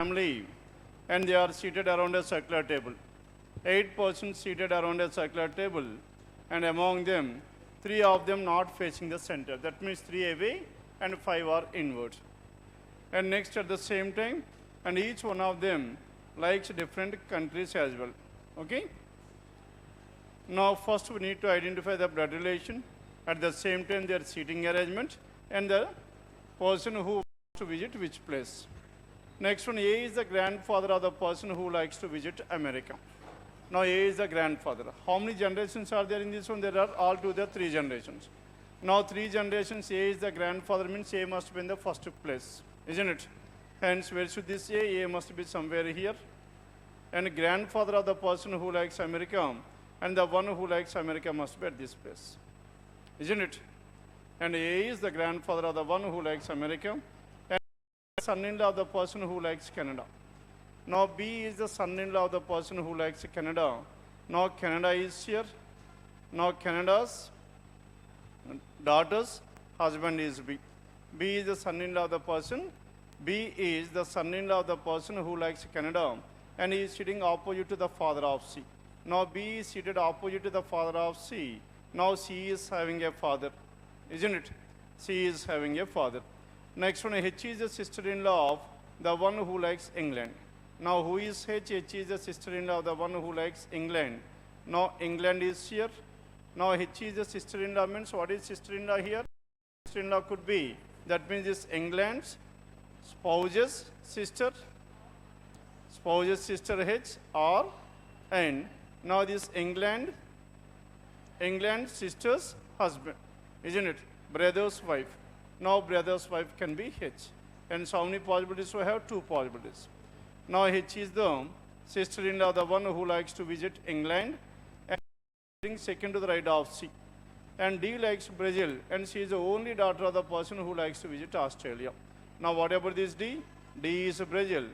family and they are seated around a circular table. 8 persons seated around a circular table, and among them, 3 of them not facing the center. That means 3 away and 5 are inward. And next at the same time, and each one of them likes different countries as well. Okay? Now first we need to identify the blood relation, at the same time their seating arrangement, and the person who wants to visit which place. Next one, A is the grandfather of the person who likes to visit America. Now A is the grandfather. How many generations are there in this one? There are altogether 3 generations. Now 3 generations, A is the grandfather, means A must be in the first place, isn't it? Hence, where should this A? A must be somewhere here. And grandfather of the person who likes America, and the one who likes America must be at this place, isn't it? And A is the grandfather of the one who likes America, and son-in-law of the person who likes Canada. Now B is the son-in-law of the person who likes Canada. Now Canada is here. Now Canada's daughter's husband is B. B is the son-in-law of the person. B is the son-in-law of the person who likes Canada, and he is sitting opposite to the father of C. Now B is seated opposite to the father of C. Now C is having a father, isn't it? C is having a father. Next one, H is the sister-in-law of the one who likes England. Now who is H? H is the sister-in-law of the one who likes England. Now England is here. Now H is the sister-in-law, means what is sister-in-law here? Sister-in-law could be, that means this England's spouse's sister H, or and now this England's sister's husband, isn't it? Brother's wife. Now brother's wife can be H. And so how many possibilities we have? 2 possibilities. Now H is the sister-in-law, the one who likes to visit England, and sitting second to the right of C. And D likes Brazil, and she is the only daughter of the person who likes to visit Australia. Now whatever this D? D is Brazil,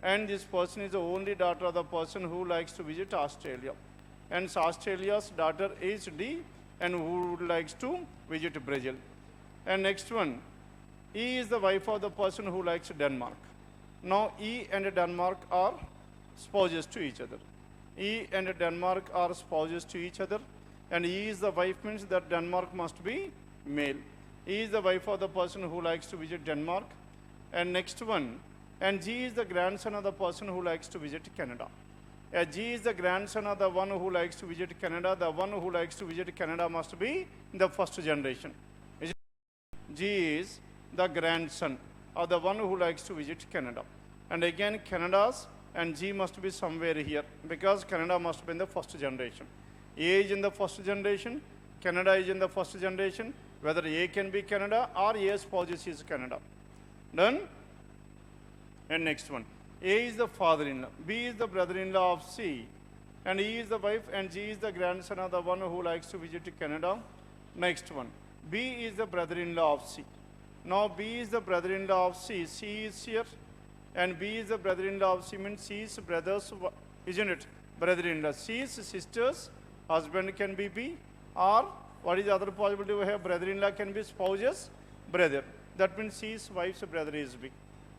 and this person is the only daughter of the person who likes to visit Australia. And so Australia's daughter is D, and who likes to visit Brazil. And next one, E is the wife of the person who likes Denmark. Now E and Denmark are spouses to each other. E and Denmark are spouses to each other, and E is the wife, means that Denmark must be male. E is the wife of the person who likes to visit Denmark. And next one, and G is the grandson of the person who likes to visit Canada. G is the grandson of the one who likes to visit Canada. The one who likes to visit Canada must be in the first generation. G is the grandson of the one who likes to visit Canada. And again, Canada's and G must be somewhere here, because Canada must be in the first generation. A is in the first generation, Canada is in the first generation. Whether A can be Canada or A spouse is Canada. Done? And next one. A is the father-in-law, B is the brother-in-law of C, and E is the wife, and G is the grandson of the one who likes to visit Canada. Next one. B is the brother-in-law of C. Now B is the brother-in-law of C. C is here, and B is the brother-in-law of C, means C's brother's, isn't it? Brother-in-law. C's sister's husband can be B, or what is the other possibility we have? Brother-in-law can be spouse's brother. That means C's wife's brother is B.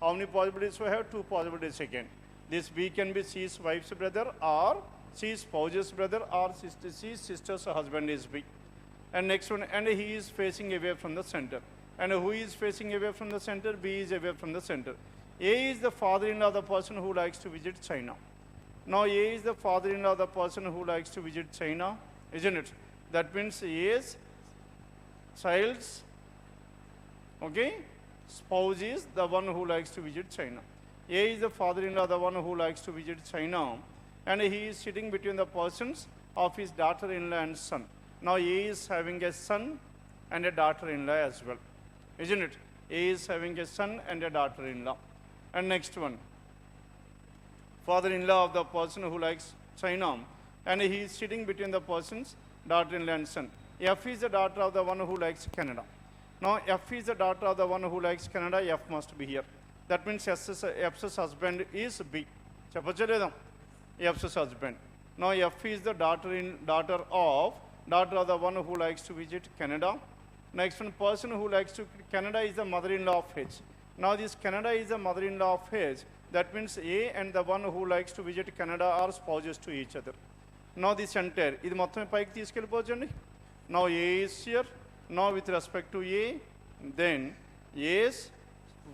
How many possibilities we have? 2 possibilities again. This B can be C's wife's brother, or C's spouse's brother, or C's sister's husband is B. And next one, and he is facing away from the center. And who is facing away from the center? B is away from the center. A is the father-in-law of the person who likes to visit China. Now A is the father-in-law of the person who likes to visit China, isn't it? That means A's child's, okay, spouse is the one who likes to visit China. A is the father-in-law, the one who likes to visit China, and he is sitting between the persons of his daughter-in-law and son. Now A is having a son and a daughter-in-law as well, isn't it? A is having a son and a daughter-in-law. And next one, father-in-law of the person who likes China, and he is sitting between the persons, daughter-in-law and son. F is the daughter of the one who likes Canada. Now F is the daughter of the one who likes Canada, F must be here. That means F's husband is B. F's husband. Now F is the daughter of the one who likes to visit Canada. Next one, person who likes to Canada is the mother-in-law of H. Now this Canada is the mother-in-law of H. That means A and the one who likes to visit Canada are spouses to each other. Now this entire, ఇది మొత్తం పైకి తీసుకెళ్ళిపోవచ్చండి. Now A is here. Now with respect to A, then A's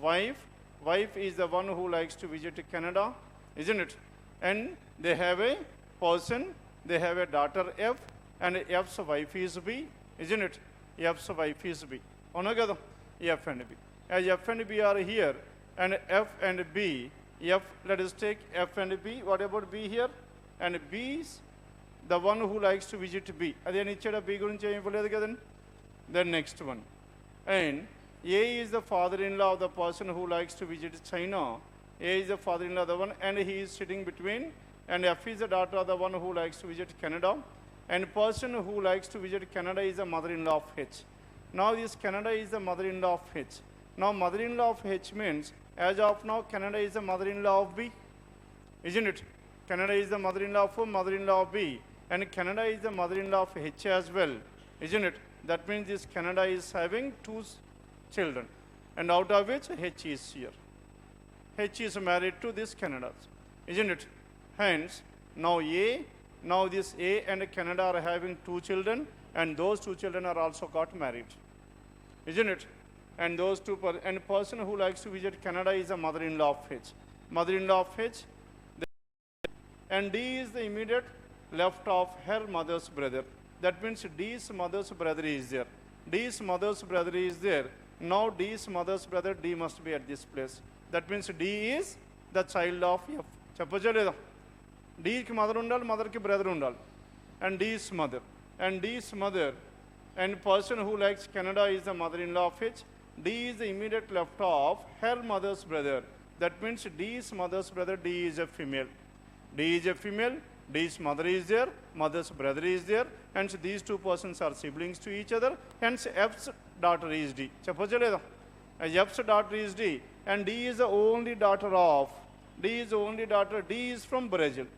wife is the one who likes to visit Canada, isn't it? And they have a person, they have a daughter F, and F's wife is B, isn't it? F's wife is B. అవునా కదా? F and B. As F and B are here, and F and B, let us take F and B. What about B here? And B is the one who likes to visit B. అదే ఇచ్చాడు B గురించి ఏమి ఇవ్వలేదు కదండి. Then next one. And A is the father-in-law of the person who likes to visit China. A is the father-in-law of the one, and he is sitting between. And F is the daughter of the one who likes to visit Canada. And person who likes to visit Canada is the mother-in-law of H. Now this Canada is the mother-in-law of H. Now mother-in-law of H means, as of now, Canada is the mother-in-law of B, isn't it? Canada is the mother-in-law of mother-in-law of B, and Canada is the mother-in-law of H as well, isn't it? That means this Canada is having two children, and out of which H is here. H is married to this Canada, isn't it? Hence, now this A and Canada are having two children, and those two children are also got married, isn't it? And those two, and person who likes to visit Canada is the mother-in-law of H. Mother-in-law of H, and D is the immediate left of her mother's brother. That means D's mother's brother is there. D's mother's brother is there. Now D's mother's brother, D must be at this place. That means D is the child of F. చెప్పొచ్చా లేదా? Dకి mother ఉండాలి, మదర్కి brother ఉండాలి. And D's mother. And D's mother, and person who likes Canada is the mother-in-law of H. D is the immediate left of her mother's brother. That means D's mother's brother, D is a female. D is a female, D's mother is there, mother's brother is there, hence these two persons are siblings to each other, hence F's daughter is D. చెప్పొచ్చా లేదా? F's daughter is D, and D is the only daughter of, D is the only daughter, D is from Brazil.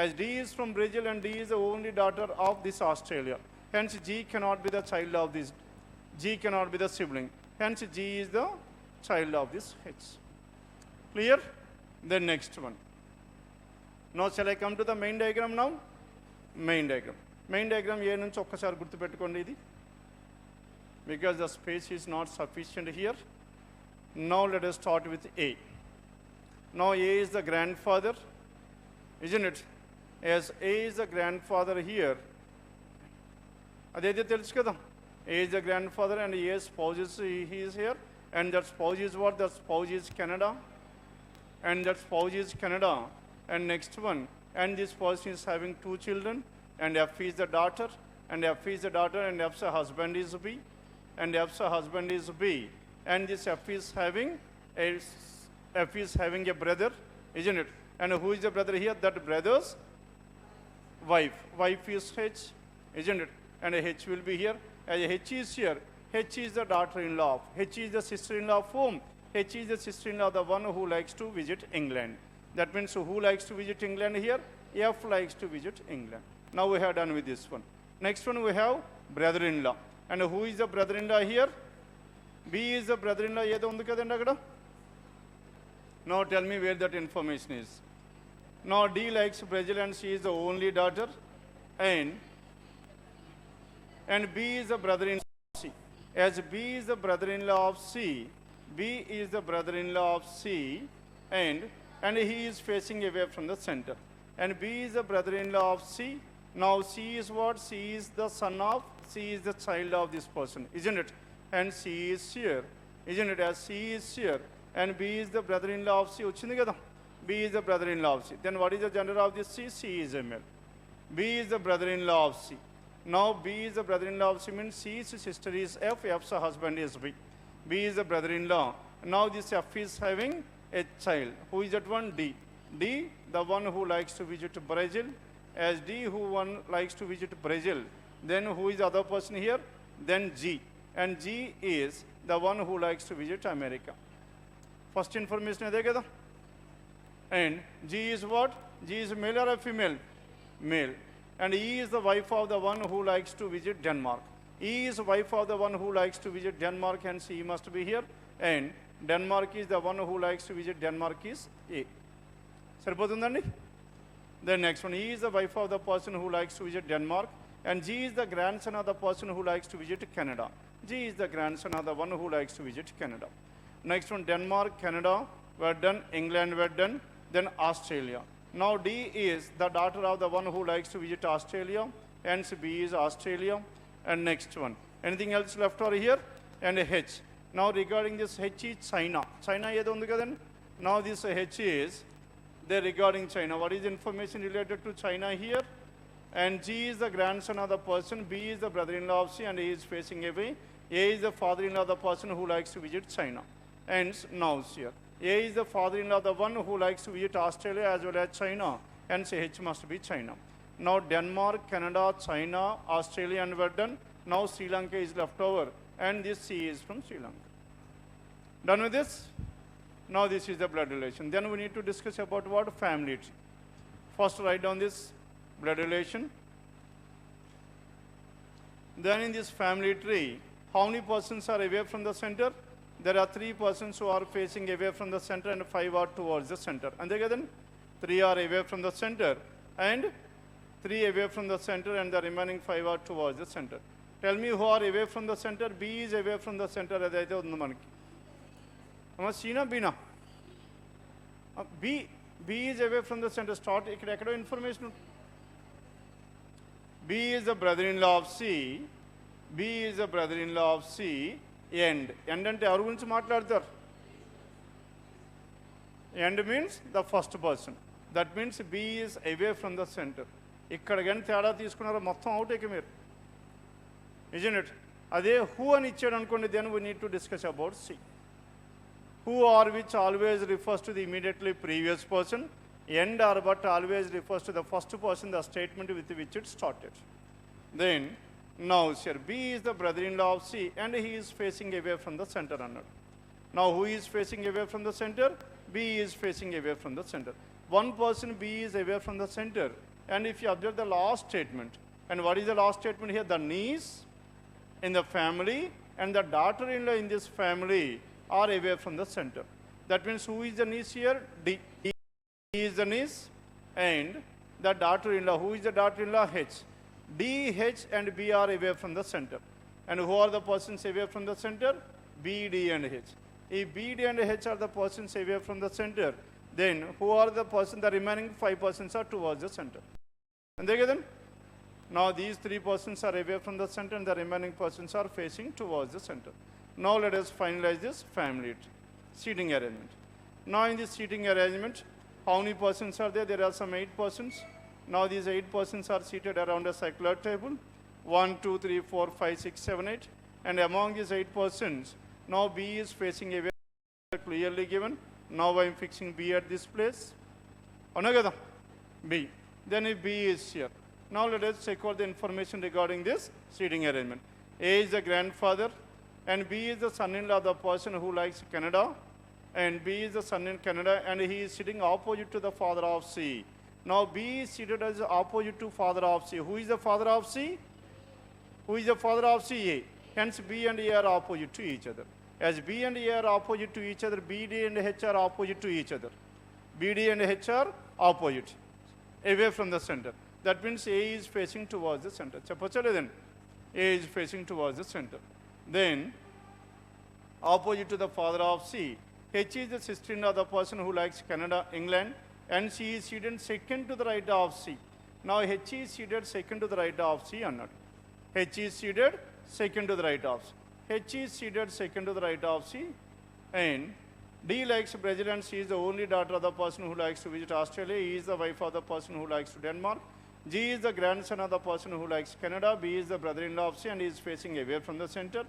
As D is from Brazil and D is the only daughter of this Australia, hence G cannot be the child of this, G cannot be the sibling, hence G is the child of this H. Clear? Then next one. Now shall I come to the main diagram now? Main diagram. Main diagram ఏ నుంచి ఒక్కసారి గుర్తుపెట్టుకోండి ఇది, because the space is not sufficient here. Now let us start with A. Now A is the grandfather, isn't it? As A is the grandfather here, అదైతే తెలుసు కదా, A is the grandfather and A's spouse is, he is here, and that spouse is what? That spouse is Canada, and that spouse is Canada. And next one, and this person is having two children, and F is the daughter, and F is the daughter, and F's husband is B, and F's husband is B, and this F is having a brother, isn't it? And who is the brother here? That brother's wife is H, isn't it? And H will be here. As H is here, H is the daughter-in-law of, H is the sister-in-law of whom? H is the sister-in-law of the one who likes to visit England. That means who likes to visit England here? F likes to visit England. Now we have done with this one. Next one we have brother-in-law. And who is the brother-in-law here? B is the brother-in-law. ఏదో ఉంది కదండి అక్కడ. Now tell me where that information is. Now D likes Brazil and she is the only daughter. And B is the brother-in-law of C. As B is the brother-in-law of C, B is the brother-in-law of C, and he is facing away from the center. And B is the brother-in-law of C. Now C is what? C is the son of, C is the child of this person, isn't it? And C is here, isn't it? As C is here, and B is the brother-in-law of C. వచ్చింది కదా? B is the brother-in-law of C. Then what is the gender of this C? C is a male. B is the brother-in-law of C. Now B is the brother-in-law of C means C's sister is F, F's husband is B. B is the brother-in-law. Now this F is having a child. Who is that one? D. D, the one who likes to visit Brazil. As D who one likes to visit Brazil, then who is the other person here? Then G. And G is the one who likes to visit America. First information అదే కదా. And G is what? G is male or a female? Male. And E is the wife of the one who likes to visit Denmark. E is wife of the one who likes to visit Denmark, and she must be here. And Denmark is the one who likes to visit Denmark is A. సరిపోతుందండి? Then next one, E is the wife of the person who likes to visit Denmark, and G is the grandson of the person who likes to visit Canada. G is the grandson of the one who likes to visit Canada. Next one, Denmark, Canada were done, England were done, then Australia. Now D is the daughter of the one who likes to visit Australia, hence B is Australia. And next one, anything else left over here? And H. Now regarding this H is China. China ఏదో ఉంది కదండి? Now this H is there regarding China. What is information related to China here? And G is the grandson of the person, B is the brother-in-law of C, and he is facing away. A is the father-in-law of the person who likes to visit China. And now here, A is the father-in-law of the one who likes to visit Australia as well as China, hence H must be China. Now Denmark, Canada, China, Australia, and we're done. Now Sri Lanka is left over, and this C is from Sri Lanka. Done with this? Now this is the blood relation. Then we need to discuss about what? Family tree. First write down this blood relation. Then in this family tree, how many persons are away from the center? There are 3 persons who are facing away from the center and 5 are towards the center. And then 3 are away from the center and 3 away from the center, and the remaining 5 are towards the center. Tell me who are away from the center. B is away from the center. అదైతే ఉంది మనకి. అమ్మ సీనా బీనా? B is away from the center. Start ఇక్కడ ఎక్కడో information. B is the brother-in-law of C. B is the brother-in-law of C. End అంటే ఎవరి గురించి మాట్లాడతారు? End means the first person. That means B is away from the center. ఇక్కడ కానీ తేడా తీసుకున్నారో మొత్తం అవుట్ ఇక మీరు. Isn't it? అదే who అని ఇచ్చాడు అనుకోండి, then we need to discuss about C. Who or which always refers to the immediately previous person. End or but always refers to the first person, the statement with which it started. Then now here B is the brother-in-law of C, and he is facing away from the center అన్నాడు. Now who is facing away from the center? B is facing away from the center. One person B is away from the center, and if you observe the last statement, and what is the last statement here? The niece in the family and the daughter-in-law in this family are away from the center. That means who is the niece here? D is the niece, and the daughter-in-law. Who is the daughter-in-law? H. D, H, and B are away from the center. And who are the persons away from the center? B, D, and H. If B, D, and H are the persons away from the center, then who are the persons? The remaining 5 persons are towards the center. And then now these 3 persons are away from the center, and the remaining persons are facing towards the center. Now let us finalize this family tree. Seating arrangement. Now in this seating arrangement, how many persons are there? There are some 8 persons. Now these 8 persons are seated around a circular table. 1, 2, 3, 4, 5, 6, 7, 8. And among these 8 persons, now B is facing away, clearly given. Now I am fixing B at this place. Anagada B. Then if B is here. Now let us check out the information regarding this seating arrangement. A is the grandfather, and B is the son-in-law of the person who likes Canada, and B is the son in Canada, and he is sitting opposite to the father of C. Now B is seated as opposite to father of C. Who is the father of C? Who is the father of C? A. Hence B and A are opposite to each other. As B and A are opposite to each other, B, D, and H are opposite to each other. B, D, and H are opposite, away from the center. That means A is facing towards the center. Then A is facing towards the center. Then opposite to the father of C, H is the sister-in-law of the person who likes Canada, England, and she is seated second to the right of C. Now H is seated second to the right of C అన్నాడు. H is seated second to the right of C. H is seated second to the right of C, and D likes Brazil, and she is the only daughter of the person who likes to visit Australia. E is the wife of the person who likes to Denmark. G is the grandson of the person who likes Canada. B is the brother-in-law of C, and he is facing away from the center.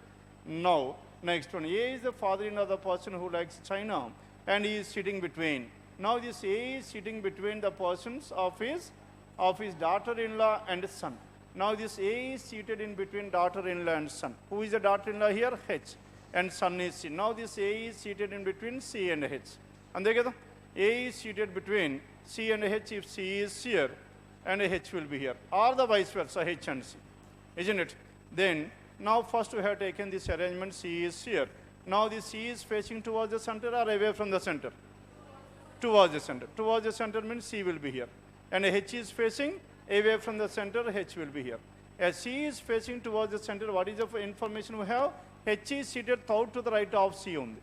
Now next one, A is the father-in-law of the person who likes China, and he is sitting between. Now this A is sitting between the persons of his daughter-in-law and son. Now this A is seated in between daughter-in-law and son. Who is the daughter-in-law here? H. And son is C. Now this A is seated in between C and H. And A is seated between C and H if C is here, and H will be here. Or the vice versa, H and C. Isn't it? Then now first we have taken this arrangement, C is here. Now this C is facing towards the center or away from the center? towards the center. Towards the center means C will be here. And H is facing away from the center, H will be here. As C is facing towards the center, what is the information we have? H is seated third to the right of C only.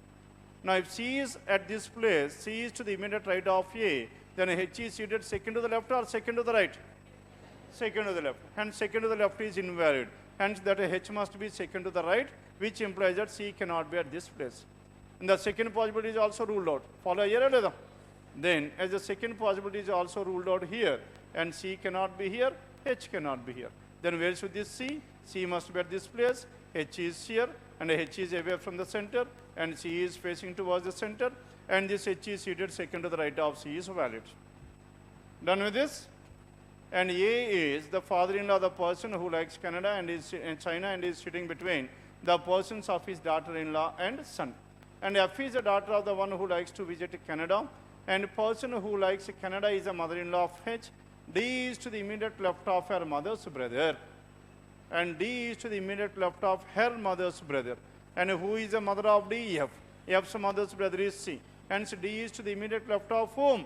Now if C is at this place, C is to the immediate right of A, then H is seated second to the left or second to the right? Second to the left. Hence second to the left is invalid. Hence that H must be second to the right, which implies that C cannot be at this place. And the second possibility is also ruled out. Follow here. Then as the second possibility is also ruled out here, and C cannot be here, H cannot be here. Then where should this C? C must be at this place, H is here, and H is away from the center, and C is facing towards the center, and this H is seated second to the right of C is valid. Done with this? And A is the father-in-law of the person who likes Canada and is in China and is sitting between the persons of his daughter-in-law and son. And F is the daughter of the one who likes to visit Canada, and person who likes Canada is the mother-in-law of H. D is to the immediate left of her mother's brother, and D is to the immediate left of her mother's brother. And who is the mother of D? F. F's mother's brother is C. Hence D is to the immediate left of whom?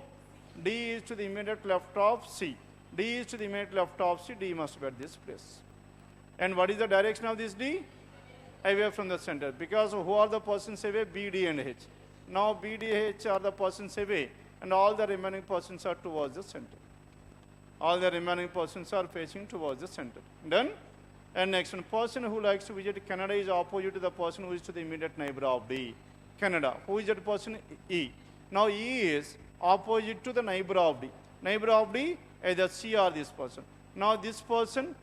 D is to the immediate left of C. D is to the immediate left of C. D must be at this place. And what is the direction of this D? Away from the center. Because who are the persons away? B, D and H. Now B, D, H are the persons away, and all the remaining persons are towards the center. All the remaining persons are facing towards the center. Done? And next one, person who likes to visit Canada is opposite to the person who is to the immediate neighbor of D. Canada. Who is that person? E. Now E is opposite to the neighbor of D. Neighbor of D, either C or this person. Now this person,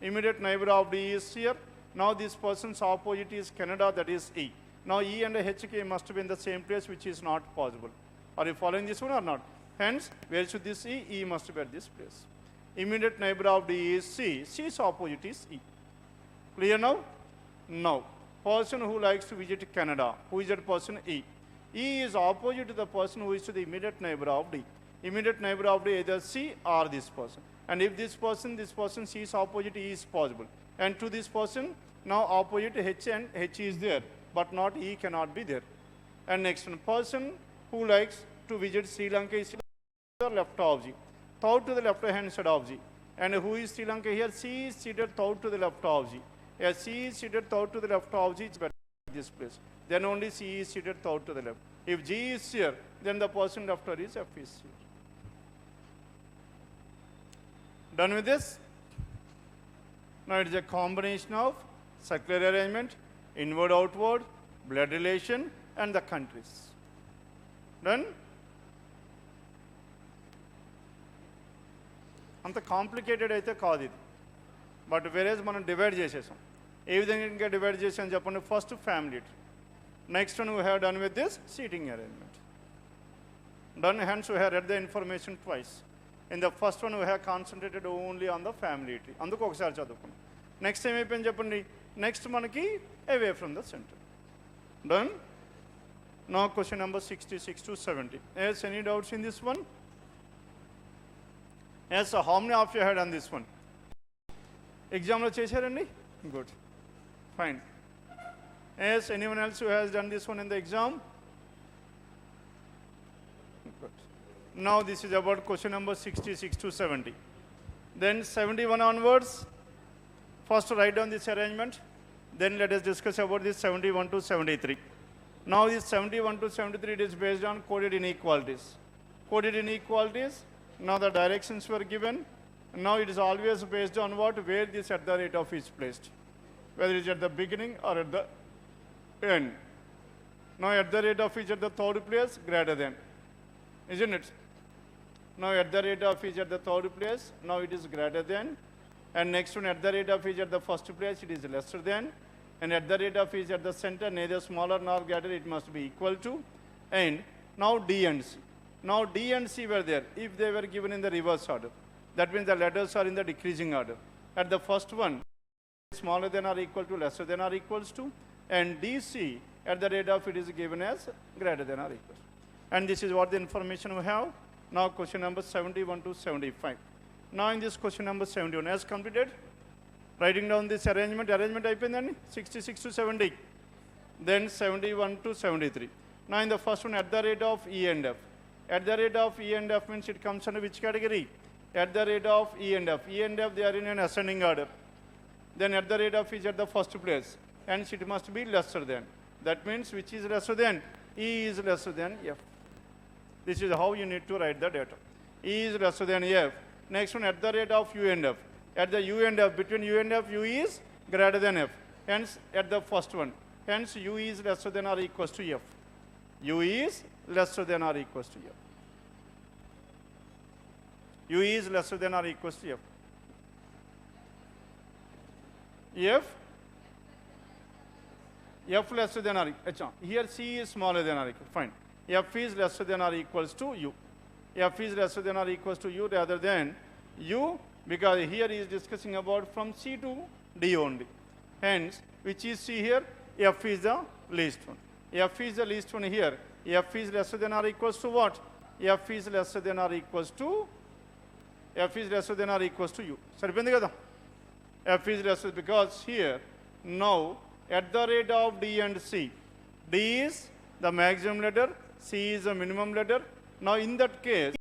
immediate neighbor of D is here. Now this person's opposite is Canada, that is E. Now E and HK must be in the same place, which is not possible. Are you following this one or not? Hence, where should this E? E must be at this place. Immediate neighbor of D is C. C's opposite is E. Clear now? Now, person who likes to visit Canada. Who is that person? E. E is opposite to the person who is to the immediate neighbor of D. Immediate neighbor of D either C or this person. And if this person, C's opposite E is possible. And to this person, now opposite H and H is there, but not E cannot be there. And next one, person who likes to visit Sri Lanka is to the left of G. Third to the left hand side of G. And who is Sri Lanka here? C is seated third to the left of G. As C is seated third to the left of G, it's better at this place. Then only C is seated third to the left. If G is here, then the person left her is F is here. Done with this? Now it is a combination of circular arrangement, inward outward, blood relation, and the countries. Done? అంత complicated అయితే కాదు ఇది, but వేరేజ్ మనం divide చేసేసాం. ఏ విధంగా ఇంకా divide చేసాం చెప్పండి. First family, next one we have done with this seating arrangement. Done. Hence we have read the information twice. In the first one we have concentrated only on the family tree. అందుకు ఒకసారి చదువుకున్నాం. Next ఏమైపోయింది చెప్పండి. Next మనకి away from the centre. Done. Now question number 66 to 70. Yes, any doubts in this one? Yes, so how many of you had done this one? Exam lo chesarandi? Good. Fine. Yes, anyone else who has done this one in the exam? Good. Now this is about question number 66 to 70. Then 71 onwards. First write down this arrangement. Then let us discuss about this 71 to 73. Now this 71 to 73, it is based on coded inequalities. Coded inequalities, now the directions were given. Now it is always based on what? Where this at the rate of is placed. Whether it is at the beginning or at the end. Now at the rate of is at the third place, greater than. Isn't it? Now at the rate of is at the third place, now it is greater than. And next one at the rate of is at the first place, it is lesser than. And at the rate of is at the center, neither smaller nor greater, it must be equal to. And now D and C. Now D and C were there if they were given in the reverse order. That means the letters are in the decreasing order. At the first one, smaller than or equal to, lesser than or equals to. And DC at the rate of it is given as greater than or equal. And this is what the information we have. Now question number 71 to 75. Now in this question number 71, as completed, writing down this arrangement అయిపోయిందండి 66 to 70. Then 71 to 73. Now in the first one at the rate of E and F. At the rate of E and F means it comes under which category? At the rate of E and F. E and F, they are in an ascending order. Then at the rate of is at the first place. Hence it must be lesser than. That means which is lesser than? E is lesser than F. This is how you need to write the data. E is lesser than F. Next one, at the rate of U and F. At the U and F, between U and F, U is greater than F. Hence, at the first one. Hence, U is lesser than or equals to F. U is lesser than or equals to F. U is lesser than or equals to F. F lesser than or equal. Here C is smaller than or equal. Fine. F is lesser than or equals to U. F is lesser than or equals to U rather than U, because here he is discussing about from C to D only. Hence, which is C here? F is the least one. F is the least one here. F is lesser than or equals to what? F is lesser than or equals to U. Saripindi kada? F is lesser because here now at the rate of D and C, D is the maximum ladder, C is the minimum ladder. Now in that case,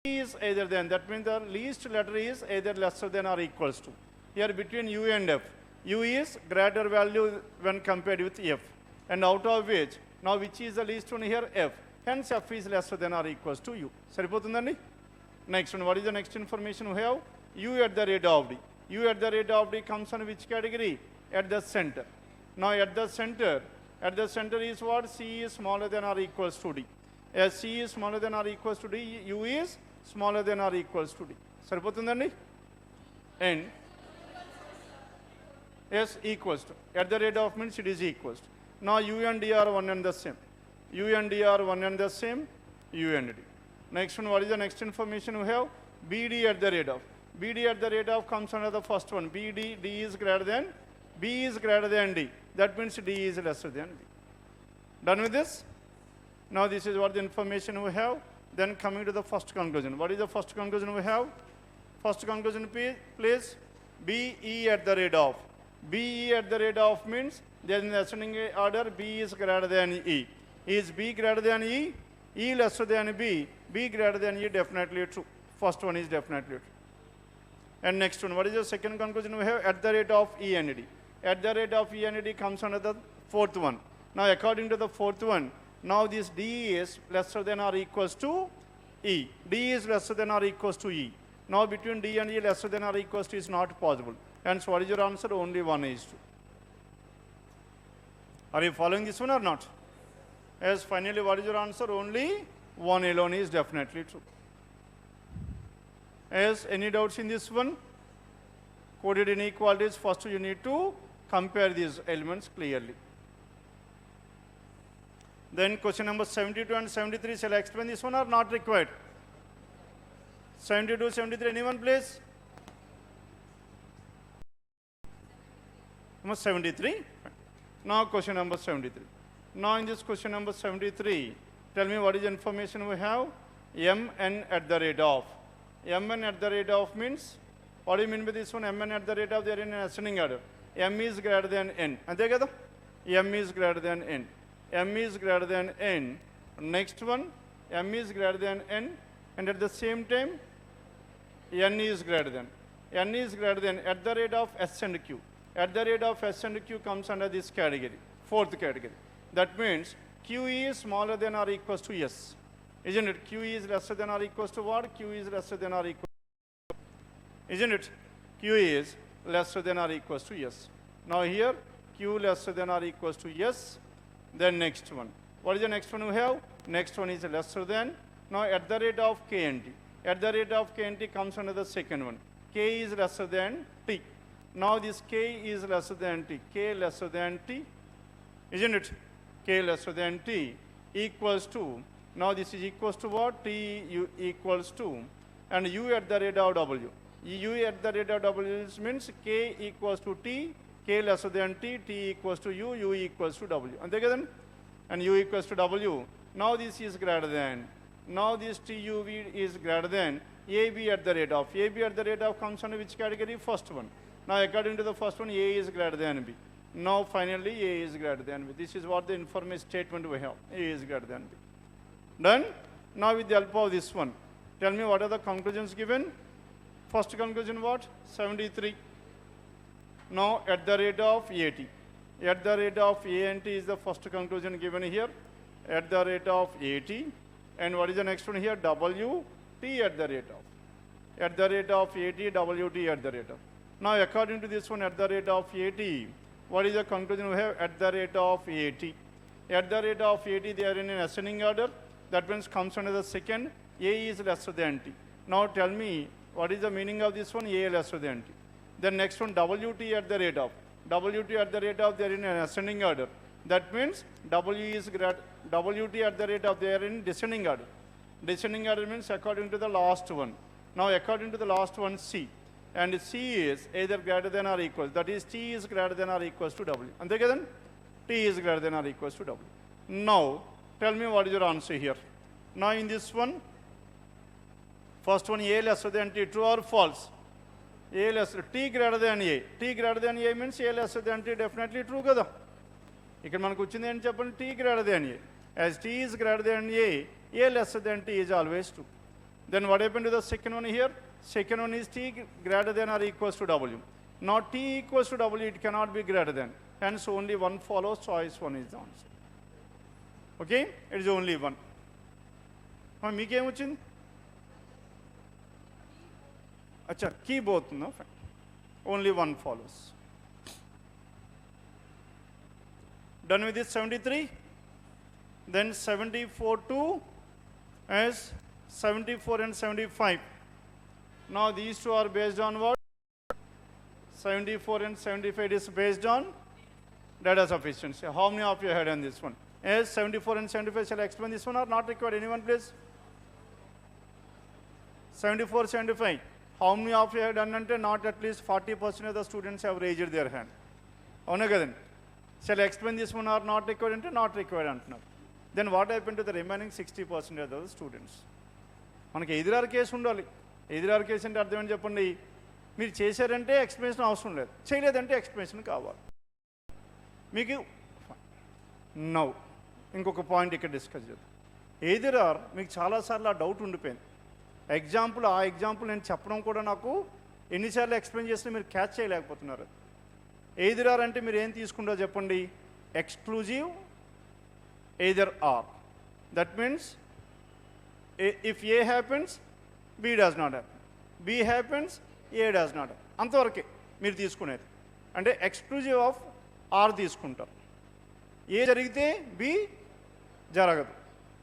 C is either than, that means the least ladder is either lesser than or equals to. Here between U and F, U is greater value when compared with F. And out of which, now which is the least one here? F. Hence F is lesser than or equals to U. Saripotundandi? Next one, what is the next information we have? U at the rate of D. U at the rate of D comes on which category? At the center. Now at the center is what? C is smaller than or equals to D. As C is smaller than or equals to D, U is smaller than or equals to D. Saripotundandi? And yes, equals to. At the rate of means it is equals to. Now U and D are one and the same. U and D are one and the same. U and D. Next one, what is the next information we have? BD at the rate of. BD at the rate of comes under the first one. BD, D is greater than, B is greater than D. That means D is lesser than B. Done with this? Now this is what the information we have. Then coming to the first conclusion. What is the first conclusion we have? First conclusion, please. BE at the rate of. BE at the rate of means there is an ascending order. B is greater than E. Is B greater than E? E lesser than B. B greater than E, definitely true. First one is definitely true. And next one, what is the second conclusion we have? At the rate of E and D. At the rate of E and D comes under the fourth one. Now according to the fourth one, now this D is lesser than or equals to E. D is lesser than or equals to E. Now between D and E lesser than or equals to is not possible. Hence what is your answer? Only one is true. Are you following this one or not? As finally what is your answer? Only one alone is definitely true. As any doubts in this one? Coded inequalities, first you need to compare these elements clearly. Then question number 72 and 73, shall I explain this one or not required? 72, 73, anyone please? Number 73. Now question number 73. Now in this question number 73, tell me what is the information we have? Mn at the rate of. Mn at the rate of means, what do you mean by this one? Mn at the rate of, they are in an ascending order. M is greater than N. Ante kada? M is greater than N. M is greater than N. Next one, M is greater than N. And at the same time, N is greater than. N is greater than at the rate of S and Q. At the rate of S and Q comes under this category, fourth category. That means Q is smaller than or equals to S. Isn't it? Q is lesser than or equals to what? Q is lesser than or equals to. Isn't it? Q is lesser than or equals to S. Now here, Q lesser than or equals to S. Then next one. What is the next one we have? Next one is lesser than. Now at the rate of K and T. At the rate of K and T comes under the second one. K is lesser than T. Now this K is lesser than T. K lesser than T. Isn't it? K lesser than T equals to. Now this is equals to what? T U equals to. And U at the rate of W. U at the rate of W means K equals to T. K lesser than T. T equals to U. U equals to W. And U equals to W. Now this is greater than. Now this TUV is greater than AB at the rate of. AB at the rate of comes under which category? First one. Now according to the first one, A is greater than B. Now finally A is greater than B. This is what the information statement we have. A is greater than B. Done? Now with the help of this one, tell me what are the conclusions given? First conclusion what? 73. Now at the rate of 80. At the rate of A and T is the first conclusion given here. At the rate of 80. And what is the next one here? W, T at the rate of. At the rate of 80, W, T at the rate of. Now according to this one, at the rate of 80, what is the conclusion we have? At the rate of 80. At the rate of 80, they are in an ascending order. That means comes under the second. A is lesser than T. Now tell me, what is the meaning of this one? A lesser than T. Then next one, WT at the rate of. WT at the rate of, they are in an ascending order. That means WT at the rate of, they are in descending order. Descending order means according to the last one. Now according to the last one, C. And C is either greater than or equal. That is, T is greater than or equals to W. And then T is greater than or equals to W. Now, tell me what is your answer here. Now in this one, first one, A lesser than T, true or false? A lesser, T greater than A. T greater than A means A lesser than T, definitely true kada. ఇక్కడ మనకు వచ్చింది ఏంటి చెప్పండి? T greater than A. As T is greater than A lesser than T is always true. Then what happened to the second one here? Second one is T greater than or equals to W. Now T equals to W, it cannot be greater than. Hence only one follows, choice one is the answer. Okay? It is only one. మీకేం వచ్చింది? అచ్చా, key పోతుందా? Only one follows. Done with this 73. Then 74 to as 74 and 75. Now these two are based on what? 74 and 75 is based on data sufficiency. How many of you had on this one? As 74 and 75, shall I explain this one or not required? Anyone please? 74, 75. How many of you have done ante? Not at least 40% of the students have raised their hand. Avuna kadandi? Shall I explain this one or not required ante? Not required antunnaru. Then what happened to the remaining 60% of the students? మనకి ఎదురారు case ఉండాలి. ఎదురారు case అంటే అర్థం ఏంటి చెప్పండి? మీరు చేశారంటే explanation అవసరం లేదు, చేయలేదంటే ఎక్స్ప్లెనేషన్ కావాలి మీకు. నౌ ఇంకొక పాయింట్ ఇక్కడ డిస్కస్ చేద్దాం. ఎదురార్ మీకు చాలాసార్లు ఆ డౌట్ ఉండిపోయింది. ఎగ్జాంపుల్, ఆ ఎగ్జాంపుల్ నేను చెప్పడం కూడా నాకు ఎన్నిసార్లు ఎక్స్ప్లెయిన్ చేసినా మీరు క్యాచ్ చేయలేకపోతున్నారు. ఎదురార్ అంటే మీరు ఏం తీసుకుంటారో చెప్పండి? Exclusive either are. That means if A happens, B does not happen. B happens, A does not happen. అంతవరకే మీరు తీసుకునేది. అంటే ఎక్స్క్లూజివ్ ఆఫ్ ఆర్ తీసుకుంటారు. ఏ జరిగితే బి జరగదు,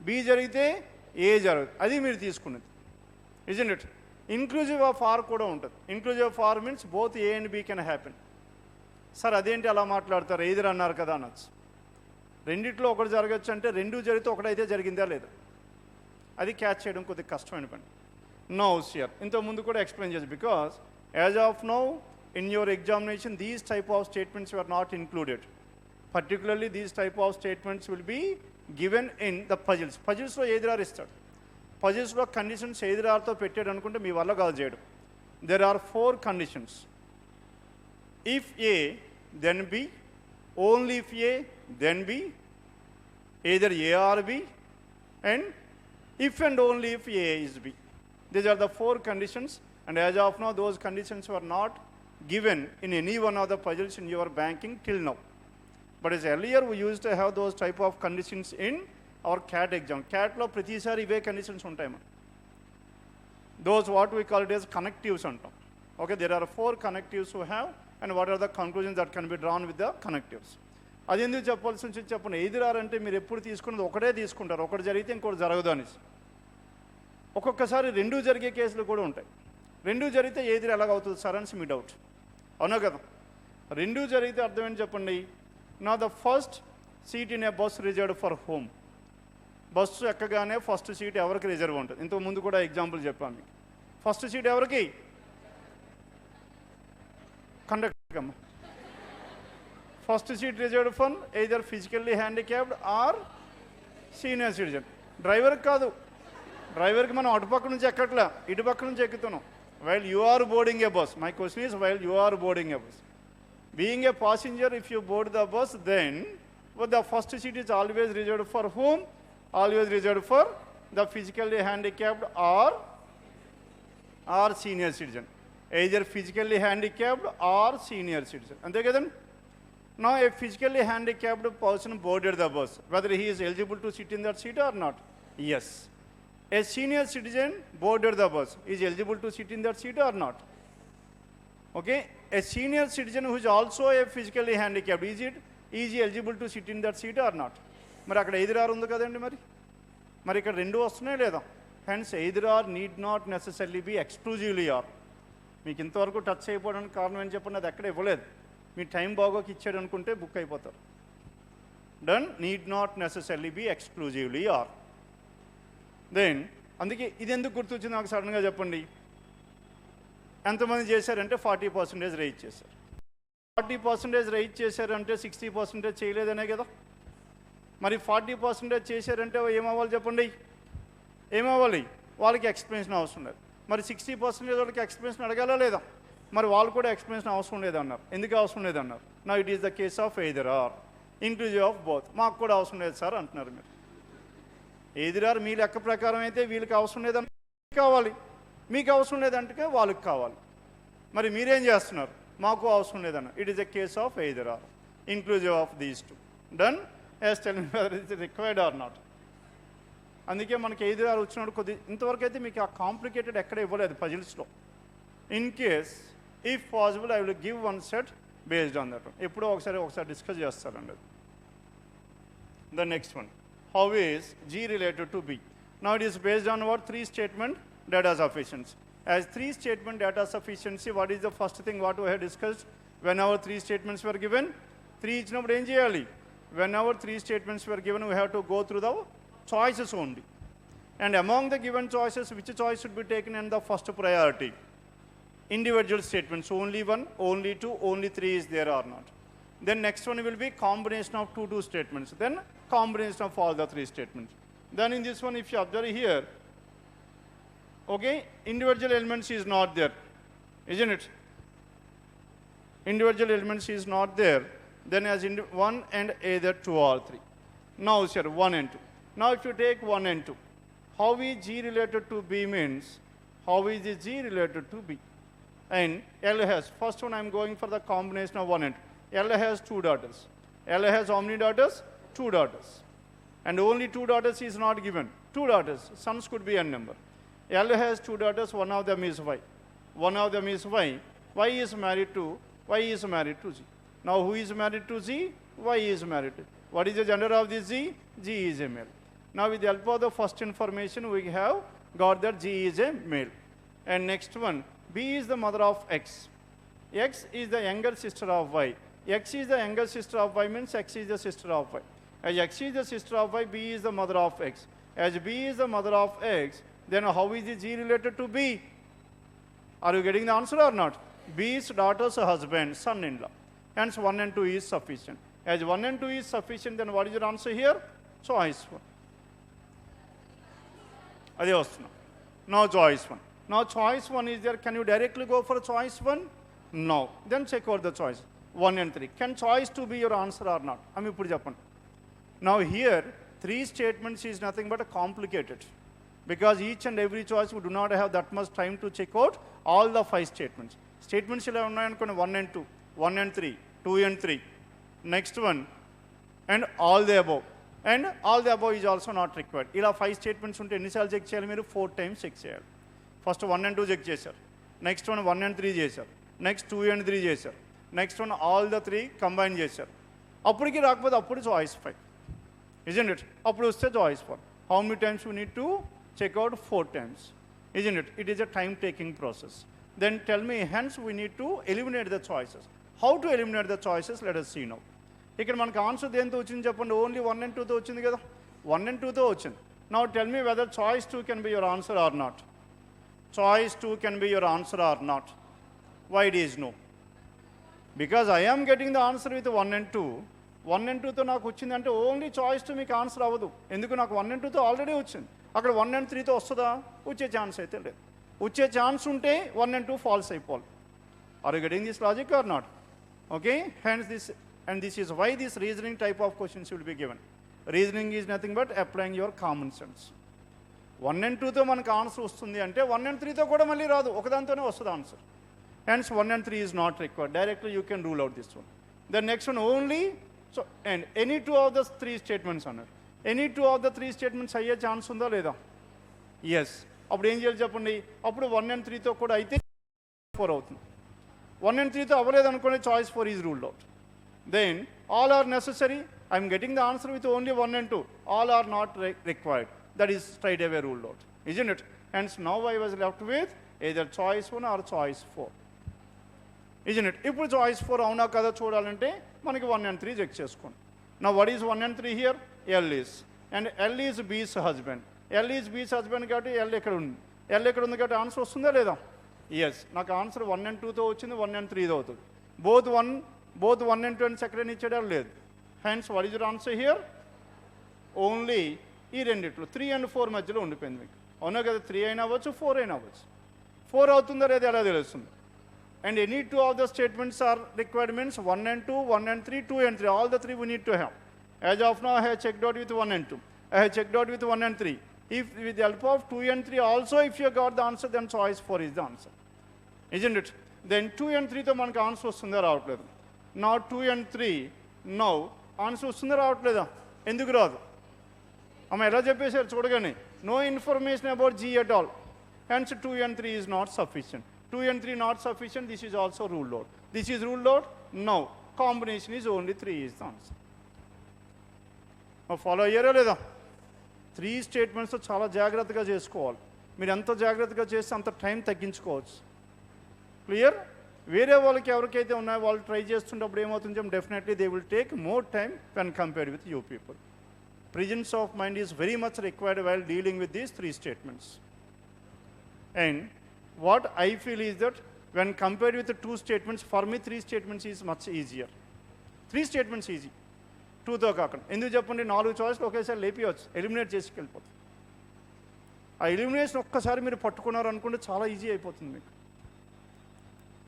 బి జరిగితే ఏ జరగదు, అది మీరు తీసుకునేది. Isn't it? Inclusive of or కూడా ఉంటుంది. Inclusive of or means both a and b can happen. Sir అదేంటి అలా మాట్లాడతారు? ఎదురు అన్నారు కదా అనొచ్చు. రెండిట్లో ఒకటి జరగచ్చు అంటే రెండు జరిగితే ఒకటైతే జరిగిందా లేదా, అది క్యాచ్ చేయడం కొద్దిగా కష్టమైన పని. నో సియర్ ఇంతకుముందు కూడా ఎక్స్ప్లెయిన్ చేసి, because as of now in your examination these type of statements are not included. Particularly these type of statements will be given in the puzzles. పజిల్స్లో ఎదురారు ఇస్తాడు. పజిల్స్లో కండిషన్స్ ఎదురారుతో పెట్టాడు అనుకుంటే మీ వల్ల కాదు చేయడం. There are 4 conditions. If a then b, only if a then b, either a or b, and if and only if A is B. These are the 4 conditions, and as of now those conditions were not given in any one of the puzzles in your banking till now. But as earlier we used to have those type of conditions in our CAT exam. CAT lo pratisari ive conditions untayi. Those what we call it as connectives antam. Okay, there are 4 connectives we have, and what are the conclusions that can be drawn with the connectives. అది ఎందుకు చెప్పాల్సి వచ్చింది చెప్పండి? ఎదురారంటే మీరు ఎప్పుడు తీసుకున్నది ఒకటే తీసుకుంటారు, ఒకటి జరిగితే ఇంకోటి జరగదు అనేసి. ఒక్కొక్కసారి రెండు జరిగే కేసులు కూడా ఉంటాయి. రెండు జరిగితే ఎదురు ఎలాగవుతుంది సార్ అనేసి మీ డౌట్. అవునా కదా? రెండు జరిగితే అర్థం ఏంటి చెప్పండి? నా the first seat in a bus reserved for whom. Bus ఎక్కగానే ఫస్ట్ సీట్ ఎవరికి రిజర్వ్ ఉంటుంది? ఇంతకు ముందు కూడా ఎగ్జాంపుల్ చెప్పాను మీకు. ఫస్ట్ సీట్ ఎవరికి? కండక్టర్కి అమ్మ. First seat reserved for either physically handicapped or senior citizen. డ్రైవర్కి కాదు. డ్రైవర్కి మనం అటుపక్క నుంచి ఎక్కట్లా, ఇటుపక్క నుంచి ఎక్కుతున్నాం. While you are boarding a bus, my question is while you are boarding a bus. Being a passenger, if you board the bus, then the first seat is always reserved for whom? Always reserved for the physically handicapped or senior citizen. Either physically handicapped or senior citizen. అంతే కదండి. Now a physically handicapped person boarded the bus, whether he is eligible to sit in that seat or not. Yes. A senior citizen boarded the bus, is eligible to sit in that seat or not. Okay. A senior citizen who is also a physically handicapped, is he eligible to sit in that seat or not. మరి అక్కడ either or ఉంది కదండి. మరి ఇక్కడ రెండు వస్తున్నాయి లేదా. Hence either or need not necessarily be exclusively or. మీకు ఇంతవరకు టచ్ అయిపోవడానికి కారణం ఏం చెప్పండి, అది ఎక్కడ ఇవ్వలేదు. మీ టైం బాగోకి ఇచ్చాడు అనుకుంటే బుక్ అయిపోతారు. Done need not necessary be exclusively or. Then అందుకే ఇది ఎందుకు గుర్తొచ్చింది నాకు సడన్గా చెప్పండి. ఎంతమంది చేశారంటే 40% రైజ్ చేశారు. 40% రైజ్ చేశారంటే 60% చేయలేదనే కదా. మరి 40% చేశారంటే ఏమవ్వాలి చెప్పండి, ఏమవ్వాలి, వాళ్ళకి ఎక్స్ప్లెనేషన్ అవసరం లేదు. మరి 60% వాళ్ళకి ఎక్స్ప్లెనేషన్ అడగాలా లేదా. మరి వాళ్ళు కూడా ఎక్స్ప్లెనేషన్ అవసరం లేదన్నారు. ఎందుకు అవసరం లేదన్నారు. నా it is the case of either or inclusive of both. మాకు కూడా అవసరం లేదు సార్ అంటున్నారు మీరు. ఎయిదర్ ఆర్ మీ లెక్క ప్రకారం అయితే వీళ్ళకి అవసరం లేదంటే కావాలి, మీకు అవసరం లేదంటే వాళ్ళకి కావాలి. మరి మీరేం చేస్తున్నారు, మాకు అవసరం లేదన్న. It is the case of either or inclusive of these two. Done as tell me whether it required or not. అందుకే మనకి ఎయిదర్ ఆర్ వచ్చినప్పుడు కొద్ది ఇంతవరకు అయితే మీకు ఆ కాంప్లికేటెడ్ ఎక్కడ ఇవ్వలేదు పజిల్స్లో. In case if possible I will give one set based on that. ఎప్పుడో ఒకసారి డిస్కస్ చేస్తారండి. The next one, how is G related to B? Now it is based on what? 3 statement data sufficiency. As 3 statement data sufficiency, what is the first thing what we have discussed? Whenever 3 statements were given, 3 ఇచ్చినప్పుడు ఏం చేయాలి? Whenever 3 statements were given, we have to go through the choices only. And among the given choices, which choice should be taken in the first priority? Individual statements, only 1, only 2, only 3 is there or not. Then next one will be combination of 2 statements, then combination of all the 3 statements. Then in this one, if you observe here, okay, individual elements is not there, isn't it? Individual elements is not there, then as 1 and either 2 or 3. Now sir, 1 and 2. Now if you take 1 and 2, how is G related to B means, how is the G related to B? And L has, first one I am going for the combination of 1 and 2. L has 2 daughters. L has how many daughters? 2 daughters. And only 2 daughters is not given. 2 daughters, sons could be n number. L has 2 daughters, one of them is Y. One of them is Y. Y is married to G. Now who is married to Z? Y is married to. What is the gender of this Z? G is a male. Now with the help of the first information, we have got that G is a male. And next one, B is the mother of X. X is the younger sister of Y. X is the younger sister of Y means X is the sister of Y. As X is the sister of Y, B is the mother of X. As B is the mother of X, then how is the G related to B? Are you getting the answer or not? B's daughter's husband, son-in-law. Hence 1 and 2 is sufficient. As 1 and 2 is sufficient, then what is your answer here? Choice 1. అదే వస్తున్నా. Now choice 1. Now choice 1 is there. Can you directly go for choice 1? No. Then check out the choice 1 and 3. Can choice 2 be your answer or not? I mean, ఇప్పుడు చెప్పండి. Now here 3 statements is nothing but a complicated, because each and every choice we do not have that much time to check out all the 5 statements. Statements ఇలా ఉన్నాయనుకోండి, 1 and 2, 1 and 3, 2 and 3. Next one, and all the above. And all the above is also not required. ఇలా 5 statements ఉంటే ఎన్నిసార్లు check చేయాలి మీరు? 4 times check చేయాలి. First 1 and 2 check చేశారు, next one 1 and 3 చేశారు, నెక్స్ట్ 2 and 3 చేశారు, next one all the 3 combine చేశారు. అప్పటికి రాకపోతే అప్పుడు చాయిస్ 5, isn't it? అప్పుడు వస్తే choice 4. How many times we need to check out? 4 times, isn't it? It is a time taking process. Then tell me, hence we need to eliminate the choices. How to eliminate the choices? Let us see now. ఇక్కడ మనకు answer దేంతో వచ్చింది చెప్పండి? Only 1 and 2తో వచ్చింది కదా. 1 and 2తో వచ్చింది. Now tell me whether choice 2 can be your answer or not. Choice 2 can be your answer or not. Why it is no? Because I am getting the answer with 1 and 2. 1 and 2తో నాకు వచ్చింది అంటే only choice 2 మీకు answer అవ్వదు. ఎందుకు? నాకు 1 and 2తో already వచ్చింది. అక్కడ 1 and 3తో వస్తుందా? వచ్చే ఛాన్స్ అయితే లేదు. వచ్చే ఛాన్స్ ఉంటే 1 and 2 ఫాల్స్ అయిపోవాలి. Are you getting this logic or not? Okay, hence this, and this is why this reasoning type of questions will be given. Reasoning is nothing but applying your common sense. 1 and 2తో మనకు answer వస్తుంది అంటే 1 and 3తో కూడా మళ్ళీ రాదు, ఒకదాంతోనే వస్తుంది answer. Hence 1 and 3 is not required. Directly you can rule out this one. The next one only, so and any two of the three statements అన్నారు. Any two of the three statements అయ్యే chance ఉందా లేదా? Yes. అప్పుడు ఏం చేయాలి చెప్పండి? అప్పుడు 1 and 3తో కూడా అయితే 4 అవుతుంది. 1 and 3తో అవ్వలేదు అనుకోండి, choice 4 is ruled out. Then all are necessary. I am getting the answer with only 1 and 2. All are not required. That is straight away ruled out, isn't it? Hence now I was left with either choice 1 or choice 4, isn't it? ఇప్పుడు choice 4 అవునా కదా చూడాలంటే మనకి 1 and 3 check చేసుకోండి. Now what is 1 and 3 here? L is, and L is B's husband. L is B's husband కాబట్టి L ఎక్కడ ఉంది? L ఎక్కడ ఉంది కాబట్టి ఆన్సర్ వస్తుందా లేదా? ఎస్. నాకు ఆన్సర్ 1 and 2తో వచ్చింది, 1 and 3తో అవుతుంది. బోత్ 1 and 2 అని సెకండ్ ఇచ్చాడా లేదు. Hence what is your answer here? Only ఈ రెండిట్లో 3 and 4 మధ్యలో ఉండిపోయింది మీకు. అవునా కదా? 3 అయినా అవ్వచ్చు, 4 అయినా అవ్వచ్చు. 4 అవుతుందా లేదా ఎలా తెలుస్తుంది? And any two of the statements are required means 1 and 2, 1 and 3, 2 and 3. All the three we need to have. As of now, I have checked out with 1 and 2. I have checked out with 1 and 3. If with the help of 2 and 3 also, if you got the answer, then choice 4 is the answer, isn't it? Then 2 and 3తో మనకు answer వస్తుందా రావట్లేదు. Now 2 and 3, now answer వస్తుందా రావట్లేదా? ఎందుకు రాదు? అమ్మ ఎలా చెప్పేశారు చూడగానే, no information about G at all. Hence 2 and 3 is not sufficient. 2 and 3 not sufficient. This is also ruled out. This is ruled out. Now combination is only 3 is the answer. Follow అయ్యారా లేదా? 3 statements చాలా జాగ్రత్తగా చేసుకోవాలి. మీరు ఎంత జాగ్రత్తగా చేస్తే అంత టైం తగ్గించుకోవచ్చు. క్లియర్? వేరే వాళ్ళకి ఎవరికైతే ఉన్నాయో వాళ్ళు ట్రై చేస్తుంటప్పుడు ఏమవుతుంది చెప్పి definitely they will take more time when compared with you people. Presence of mind is very much required while dealing with these 3 statements. And what I feel is that when compared with the 2 statements, for me 3 statements is much easier. 3 statements easy. 2తో కాకుండా. ఎందుకు చెప్పండి? 4 చాయిస్లు ఒకేసారి లేపివచ్చు, eliminate చేసుకెళ్ళిపోతుంది. ఆ elimination ఒక్కసారి మీరు పట్టుకున్నారు అనుకుంటే చాలా ఈజీ అయిపోతుంది మీకు.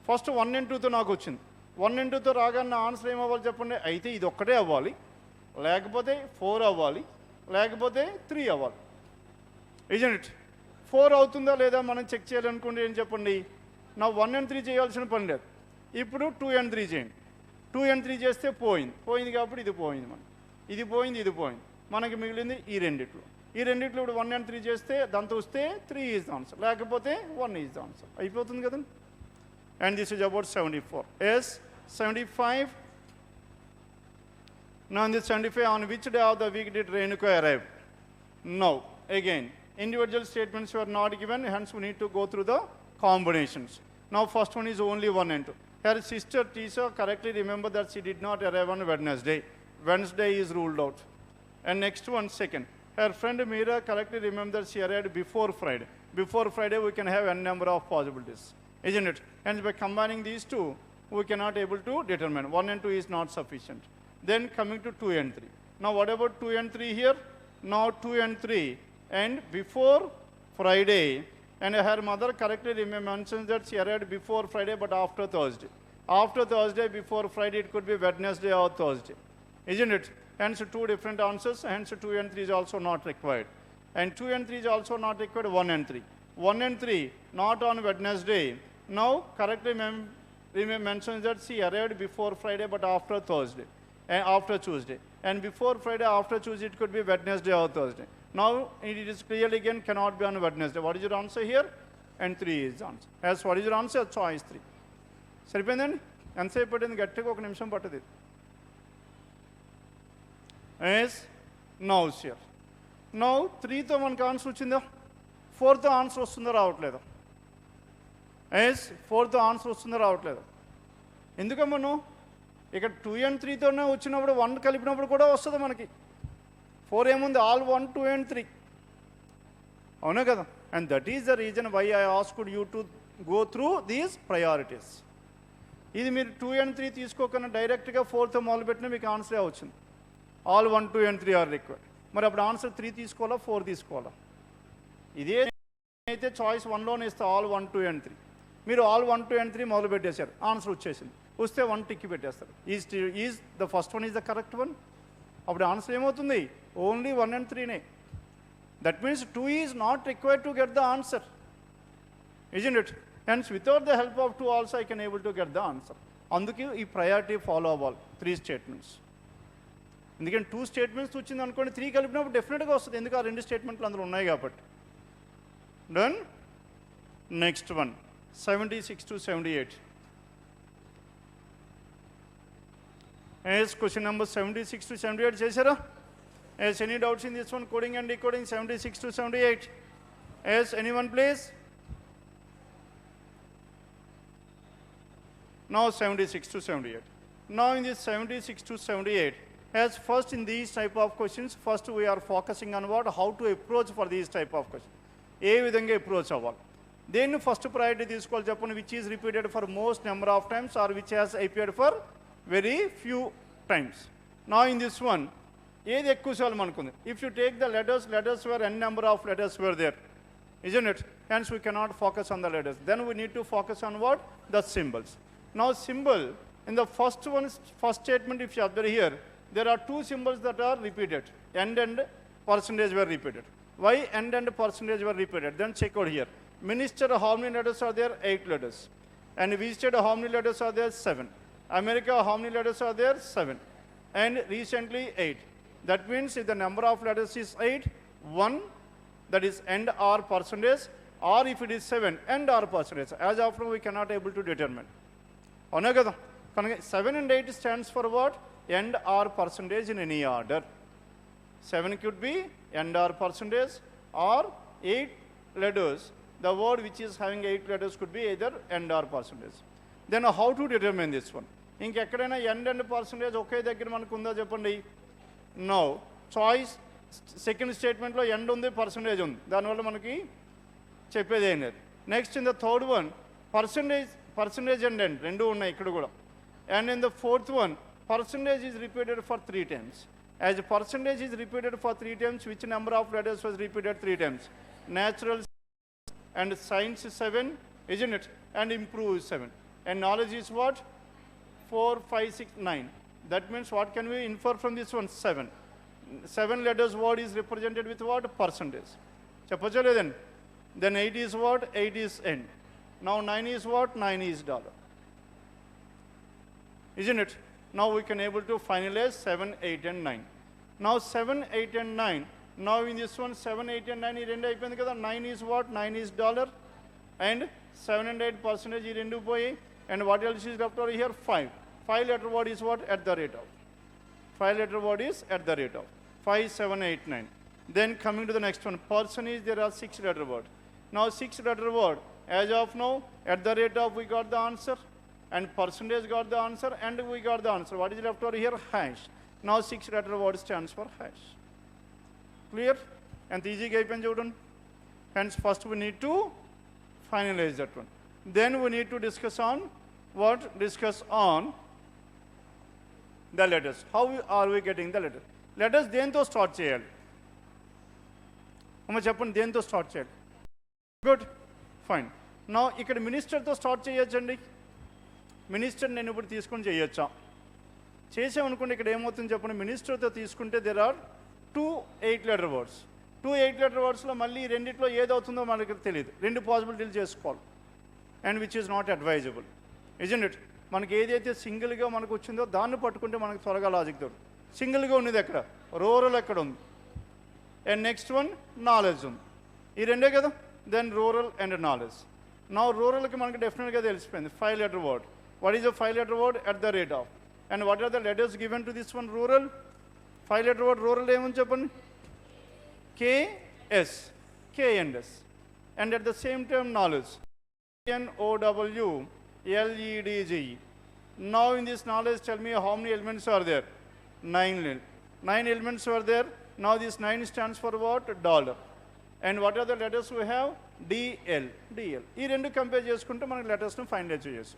ఫస్ట్ 1 and 2తో నాకు వచ్చింది. 1 and 2తో రాగానే నా ఆన్సర్ ఏమవ్వాలి చెప్పండి? అయితే ఇది ఒక్కటే అవ్వాలి, లేకపోతే 4 అవ్వాలి, లేకపోతే 3 అవ్వాలి, isn't it? 4 అవుతుందా లేదా మనం చెక్ చేయాలనుకోండి ఏం చెప్పండి? నా 1 and 3 చేయాల్సిన పని లేదు. ఇప్పుడు 2 and 3 చేయండి. 2 and 3 చేస్తే పోయింది కాబట్టి ఇది పోయింది, ఇది పోయింది. మనకి మిగిలింది ఈ రెండిట్లో ఇప్పుడు 1 and 3 చేస్తే దాంతో వస్తే 3 ఈజ్ ద ఆన్సర్, లేకపోతే 1 ఈజ్ ద ఆన్సర్. అయిపోతుంది కదండి. And this is about 74. Yes 75. Now in this 75, on which day of the week did Renuka arrive? Now again, individual statements were not given, hence we need to go through the combinations. Now first one is only 1 and 2. Her sister Tisa correctly remembered that she did not arrive on Wednesday. Wednesday is ruled out. And next one, second. Her friend Meera correctly remembered that she arrived before Friday. Before Friday we can have n number of possibilities, isn't it? Hence by combining these two, we cannot able to determine. 1 and 2 is not sufficient. Then coming to 2 and 3. Now what about 2 and 3 here? Now 2 and 3 and before Friday, and her mother correctly mentions that she arrived before Friday but after Thursday. After Thursday, before Friday, it could be Wednesday or Thursday, isn't it? Hence 2 different answers, hence 2 and 3 is also not required. And 2 and 3 is also not required, 1 and 3. 1 and 3 not on Wednesday. Now correctly mentions that she arrived before Friday but after Thursday. And after Tuesday, and before Friday, after Tuesday, it could be Wednesday or Thursday. Now it is clearly again cannot be on Wednesday. What is your answer here? And 3 is the answer. As what is your answer? Choice 3. సరిపోయిందండి. ఎంతసేపు పట్టింది? గట్టిగా 1 నిమిషం పట్టదు. Yes now sure. Now 3తో మనకు answer వచ్చిందా? 4తో answer వస్తుందో రావట్లేదా? ఎస్ 4తో ఆన్సర్ వస్తుందో రావట్లేదు. ఎందుకమ్మా నువ్వు ఇక్కడ 2 and 3తోనే వచ్చినప్పుడు 1 కలిపినప్పుడు కూడా వస్తుంది మనకి. 4 ఏముంది? All 1, 2 and 3. అవునా కదా? And that is the reason why I asked you to go through these priorities. ఇది మీరు 2 and 3 తీసుకోకుండా డైరెక్ట్గా 4తో మొదలుపెట్టినా మీకు ఆన్సరే వచ్చింది. All 1, 2 and 3 are required. మరి అప్పుడు ఆన్సర్ 3 తీసుకోవాలా, 4 తీసుకోవాలా? ఇదే అయితే చాయిస్ 1లోనే ఇస్తే ఆల్ 1, 2 and 3. మీరు ఆల్ 1, 2 and 3 మొదలు పెట్టేశారు, ఆన్సర్ వచ్చేసింది. వస్తే 1 టిక్కి పెట్టేస్తారు. Is the first one is the correct one. అప్పుడు ఆన్సర్ ఏమవుతుంది? Only 1 and 3నే. That means 2 is not required to get the answer, isn't it? Hence, without the help of 2 also, I can able to get the answer. అందుకే ఈ priority follow అవ్వాలి 3 statements. ఎందుకంటే 2 statements వచ్చింది అనుకోండి, 3 కలిపినప్పుడు డెఫినెట్గా వస్తుంది, ఎందుకు ఆ 2 స్టేట్మెంట్లు అందులో ఉన్నాయి కాబట్టి. Done. Next one 76 to 78. Yes question number 76 to 78 చేశారా? Yes any doubts in this one? Coding and decoding 76 to 78. Yes anyone please? Now 76 to 78. Now in this 76 to 78, as first in these type of questions, first we are focusing on what? How to approach for these type of questions. ఏ విధంగా approach అవ్వాలి, దేన్ని first priority తీసుకోవాలి చెప్పండి, which is repeated for most number of times or which has appeared for very few times. నా in this one ఏది ఎక్కువసార్లు మనకుంది? If you take the letters where n number of letters were there, isn't it? Hence we cannot focus on the letters. Then we need to focus on what? The symbols. Now symbol, in the first statement if you observe here, there are 2 symbols that are repeated. End and percentage were repeated. Why end and percentage were repeated? Then check out here. Minister, how many letters are there? 8 letters. And visited, how many letters are there? 7. America, how many letters are there? 7. And recently 8. That means if the number of letters is 8, 1 that is end or percentage, or if it is 7, end or percentage. As of now we cannot able to determine. అవునా కదా? కనుక 7 and 8 stands for what? End or percentage in any order. 7 could be end or percentage, or 8 letters, the word which is having 8 letters could be either end or percentage. Then how to determine this one? ఇంకెక్కడైనా end and percentage ఒకే దగ్గర మనకు ఉందా చెప్పండి? No. Choice second స్టేట్మెంట్లో end ఉంది, percentage ఉంది, దానివల్ల మనకి చెప్పేది ఏం లేదు. Next in the third one percentage and end రెండు ఉన్నాయి ఇక్కడ కూడా. And in the fourth one percentage is repeated for 3 times. As percentage is repeated for 3 times, which number of letters was repeated 3 times? Natural and science is 7, isn't it? And improve is 7. And knowledge is what? 4, 5, 6, 9. That means what can we infer from this one? 7. 7 letters word is represented with what? Percentage. చెప్పొచ్చా లేదండి? Then 8 is what? 8 is end. Now 9 is what? 9 is dollar. Isn't it? Now we can able to finalize 7, 8 and 9. Now 7, 8 and 9. Now in this one 7, 8 and 9 ఈ రెండు అయిపోయింది కదా. 9 is what? 9 is dollar. And 7 and 8 percentage ఈ రెండు పోయి. And what else is left over here? 5. 5 letter word is what? At the rate of. 5 letter word is at the rate of. 5, 7, 8, 9. Then coming to the next one, percentage, there are 6 letter word. Now 6 letter word, as of now, at the rate of we got the answer, and percentage got the answer, and we got the answer. What is left over here? Hash. Now 6 letter word stands for hash. Clear? And easy ga అయిపోయింది చూడండి. Hence first we need to finalize that one. Then we need to discuss on what? Discuss on the letters. How are we getting the letters? Letters దేంతో start చేయాలి? అమ్మ చెప్పండి, దేంతో start చేయాలి? Good, fine. నా ఇక్కడ మినిస్టర్తో స్టార్ట్ చేయొచ్చండి. Minister నేను ఇప్పుడు తీసుకొని చేయొచ్చా? చేసామనుకోండి, ఇక్కడ ఏమవుతుంది చెప్పండి, మినిస్టర్తో తీసుకుంటే there are 2 8-letter words. 2 8-letter wordsలో మళ్ళీ రెండిట్లో ఏదవుతుందో మనకి తెలియదు. 2 పాసిబిలిటీలు చేసుకోవాలి. And which is not advisable, isn't it? మనకి ఏదైతే సింగిల్గా మనకు వచ్చిందో దాన్ని పట్టుకుంటే మనకు త్వరగా లాజిక్ దొరుకుతుంది. సింగిల్గా ఉన్నది ఎక్కడ? రూరల్ ఎక్కడ ఉంది? అండ్ నెక్స్ట్ వన్ నాలెడ్జ్ ఉంది. ఈ రెండే కదా. Then rural and knowledge. నా రూరల్కి మనకి డెఫినెట్గా తెలిసిపోయింది 5-letter word. What is a 5-letter word? At the rate of. And what are the letters given to this one? Rural. 5-letter word rural ఏమని చెప్పండి? KS, K and S. And at the same time knowledge, NOWLEDGE. Now in this knowledge, tell me how many elements are there? 9 elements were there. Now this 9 stands for what? Dollar. And what are the letters we have? DL. ఈ రెండు compare చేసుకుంటే మనకి లెటర్స్ను find చేయొచ్చు.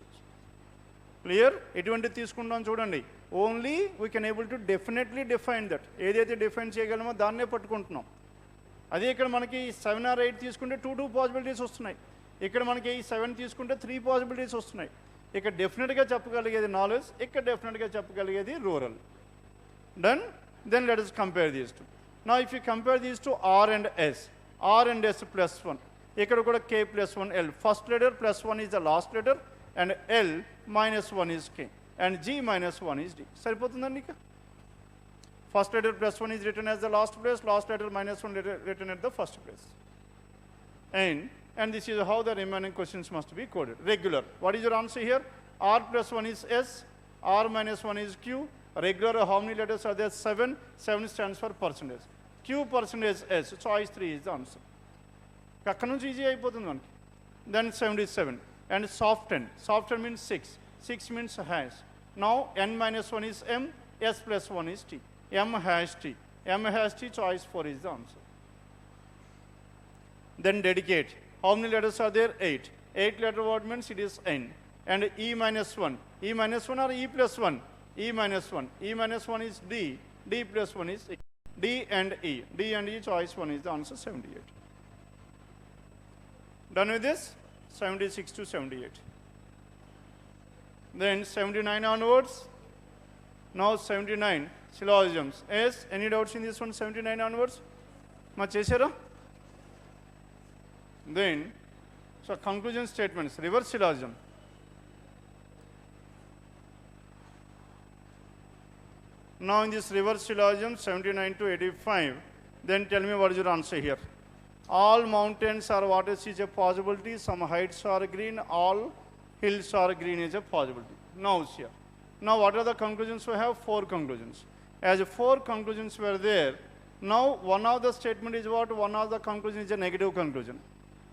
Clear? ఎటువంటి తీసుకుంటాం చూడండి. Only we can able to definitely define that. ఏదైతే define చేయగలమో దాన్నే పట్టుకుంటున్నాం. అదే ఇక్కడ మనకి 7 or 8 తీసుకుంటే 2 పాసిబిలిటీస్ వస్తున్నాయి. ఇక్కడ మనకి 7 తీసుకుంటే 3 పాసిబిలిటీస్ వస్తున్నాయి. ఇక్కడ డెఫినెట్గా చెప్పగలిగేది నాలెడ్జ్, ఇక్కడ డెఫినెట్గా చెప్పగలిగేది rural. Done? Then let us compare these two. Now if you compare these to R and S plus 1. ఇక్కడ కూడా K plus 1 L. First letter plus 1 is the last letter and L minus 1 is K and G minus 1 is D. సరిపోతుందండి ఇక. First letter plus 1 is written as the last place, last letter minus 1 written at the first place. And this is how the remaining questions must be coded. Regular. What is your answer here? R plus 1 is S, R minus 1 is Q. Regular, how many letters are there? 7. 7 stands for percentage. Q percentage S. Choice 3 is the answer. అక్కడ నుంచి easy అయిపోతుంది మనకి. Then 77. And soften. Soften means 6. 6 means hash. Now N minus 1 is M, S plus 1 is T. M hash T. M hash T, choice 4 is the answer. Then dedicate. How many letters are there? 8. 8 letter word means it is N. And E minus 1. E minus 1 or E plus 1? E minus 1. E minus 1 is D. D plus 1 is E. D and E. D and E, choice 1 is the answer, 78. Done with this? 76 to 78. Then 79 onwards. Now 79 syllogisms. Yes, any doubts in this one? 79 onwards? Much chesara? Then, so conclusion statements, reverse syllogism. Now in this reverse syllogism, 79 to 85, then tell me what is your answer here. All mountains are what is a possibility, some heights are green, all hills are green is a possibility. Now here. Now what are the conclusions we have? 4 conclusions. As 4 conclusions were there, now one of the statement is what? One of the conclusion is a negative conclusion.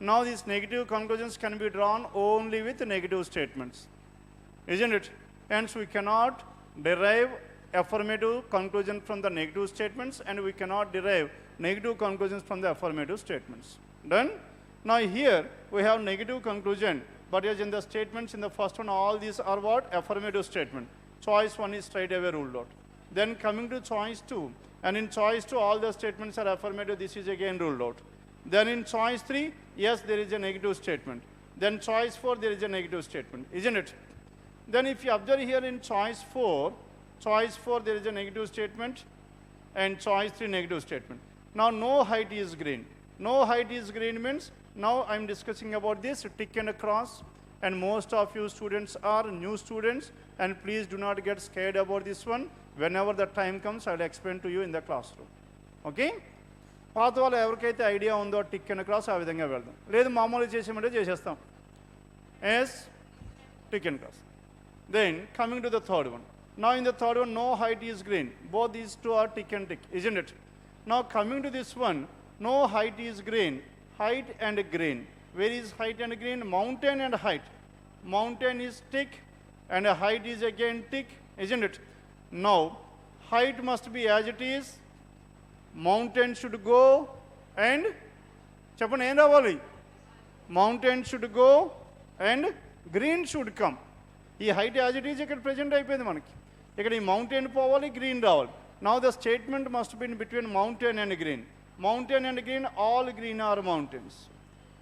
Now these negative conclusions can be drawn only with negative statements. Isn't it? Hence we cannot derive affirmative conclusion from the negative statements and we cannot derive negative conclusions from the affirmative statements. Done? Now here we have negative conclusion, but as in the statements in the first one, all these are what? Affirmative statement. Choice 1 is straight away ruled out. Then coming to choice 2, and in choice 2 all the statements are affirmative, this is again ruled out. Then in choice 3, yes, there is a negative statement. Then choice 4, there is a negative statement, isn't it? Then if you observe here in choice 4, there is a negative statement and choice 3 negative statement. Now no height is green. No height is green means, now I am discussing about this tick and a cross, and most of you students are new students, and please do not get scared about this one. Whenever the time comes, I will explain to you in the classroom. Okay? పాత వాళ్ళు ఎవరికైతే idea ఉందో tick and cross ఆ విధంగా వెళ్దాం, లేదు మామూలుగా చేసేమంటే చేసేస్తాం. Yes, tick and cross. Then coming to the third one. Now in the third one, no height is green. Both these two are tick and tick, isn't it? Now coming to this one, no height is green. Height and green. Where is height and green? Mountain and height. Mountain is tick and height is again tick, isn't it? Now height must be as it is. Mountain should go and చెప్పండి ఏం రావాలి? Mountain should go and green should come. ఈ height as it is ఇక్కడ present అయిపోయింది మనకి. ఇక్కడ ఈ mountain పోవాలి, గ్రీన్ రావాలి. Now the statement must be between mountain and green. Mountain and green, all green are mountains.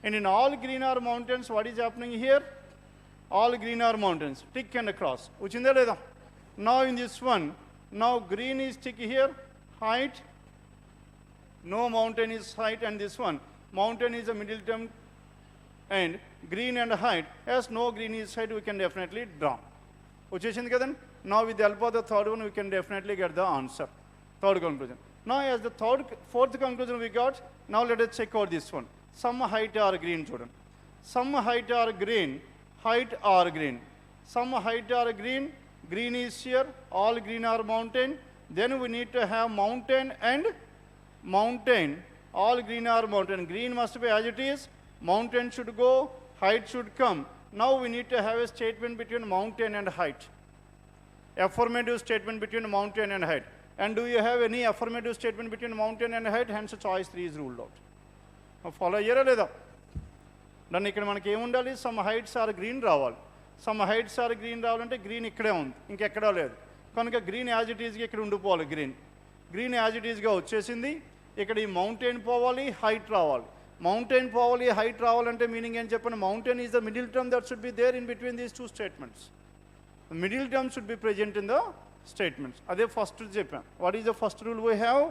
And in all green are mountains, what is happening here? All green are mountains. Tick and cross. Uchinda leda? Now in this one, now green is tick here, height. No mountain is height, and this one, mountain is a middle term, and green and height. As no green is height, we can definitely draw. Ucheshindi kadan? Now with the help of the third one, we can definitely get the answer. Third conclusion. Now as the fourth conclusion we got, now let us check out this one. Some height are green, children. Some height are green, height are green. Some height are green, green is here, all green are mountain. Then we need to have mountain and mountain. All green are mountain. Green must be as it is, mountain should go, height should come. Now we need to have a statement between mountain and height. Affirmative statement between mountain and height. And do you have any affirmative statement between mountain and height? Hence choice 3 is ruled out. Follow here లేదా? దాన్ని ఇక్కడ మనకి ఏముండాలి? Some heights are green రావాలి. Some heights are green రావాలంటే green ఇక్కడే ఉంది, ఇంకెక్కడా లేదు. కనుక గ్రీన్ యాజ్ ఇట్ ఈజ్గా ఇక్కడ ఉండిపోవాలి. గ్రీన్ యాజ్ ఇట్ ఈజ్గా వచ్చేసింది. ఇక్కడ ఈ మౌంటైన్ పోవాలి, హైట్ రావాలి. మౌంటైన్ పోవాలి, హైట్ రావాలంటే మీనింగ్ ఏం చెప్పండి? Mountain is the middle term that should be there in between these two statements. Middle term should be present in the statements. Ade first చెప్పాం. What is the first rule we have?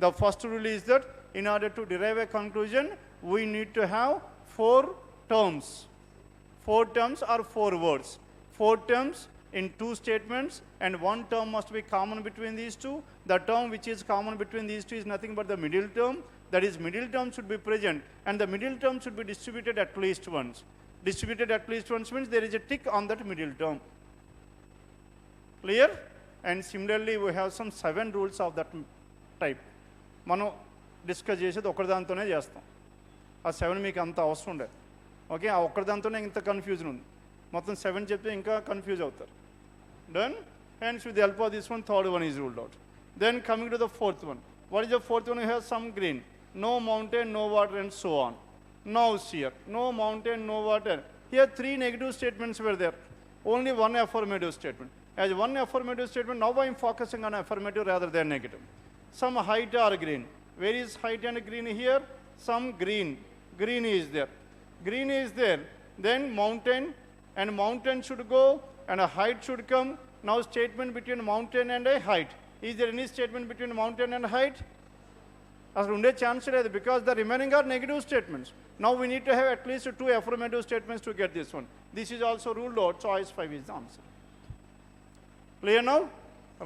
The first rule is that in order to derive a conclusion, we need to have 4 terms. 4 terms or 4 words. 4 terms in 2 statements, and 1 term must be common between these 2. The term which is common between these 2 is nothing but the middle term. That is, middle term should be present, and the middle term should be distributed at least once. Distributed at least once means there is a tick on that middle term. Clear? And similarly, we have some 7 rules of that type. మనం discuss చేసేది ఒకదాంతోనే చేస్తాం. ఆ 7 మీకు అంత అవసరం ఉండదు. Okay, ఆ ఒక్కదాంతోనే ఇంత కన్ఫ్యూజన్ ఉంది. మొత్తం 7 చెప్తే ఇంకా కన్ఫ్యూజ్ అవుతారు. Done? Hence, with the help of this one, third one is ruled out. Then coming to the fourth one. What is the fourth one? We have some green. No mountain, no water, and so on. Now here, no mountain, no water. Here 3 negative statements were there. Only 1 affirmative statement. As 1 affirmative statement, now I am focusing on affirmative rather than negative. Some height or green. Where is height and green here? Some green. Green is there. Green is there. Then mountain, and mountain should go, and a height should come. Now statement between mountain and a height. Is there any statement between mountain and height? అసలు ఉండే chance లేదు, because the remaining are negative statements. Now we need to have at least 2 affirmative statements to get this one. This is also ruled out. Choice 5 is the answer. Clear now?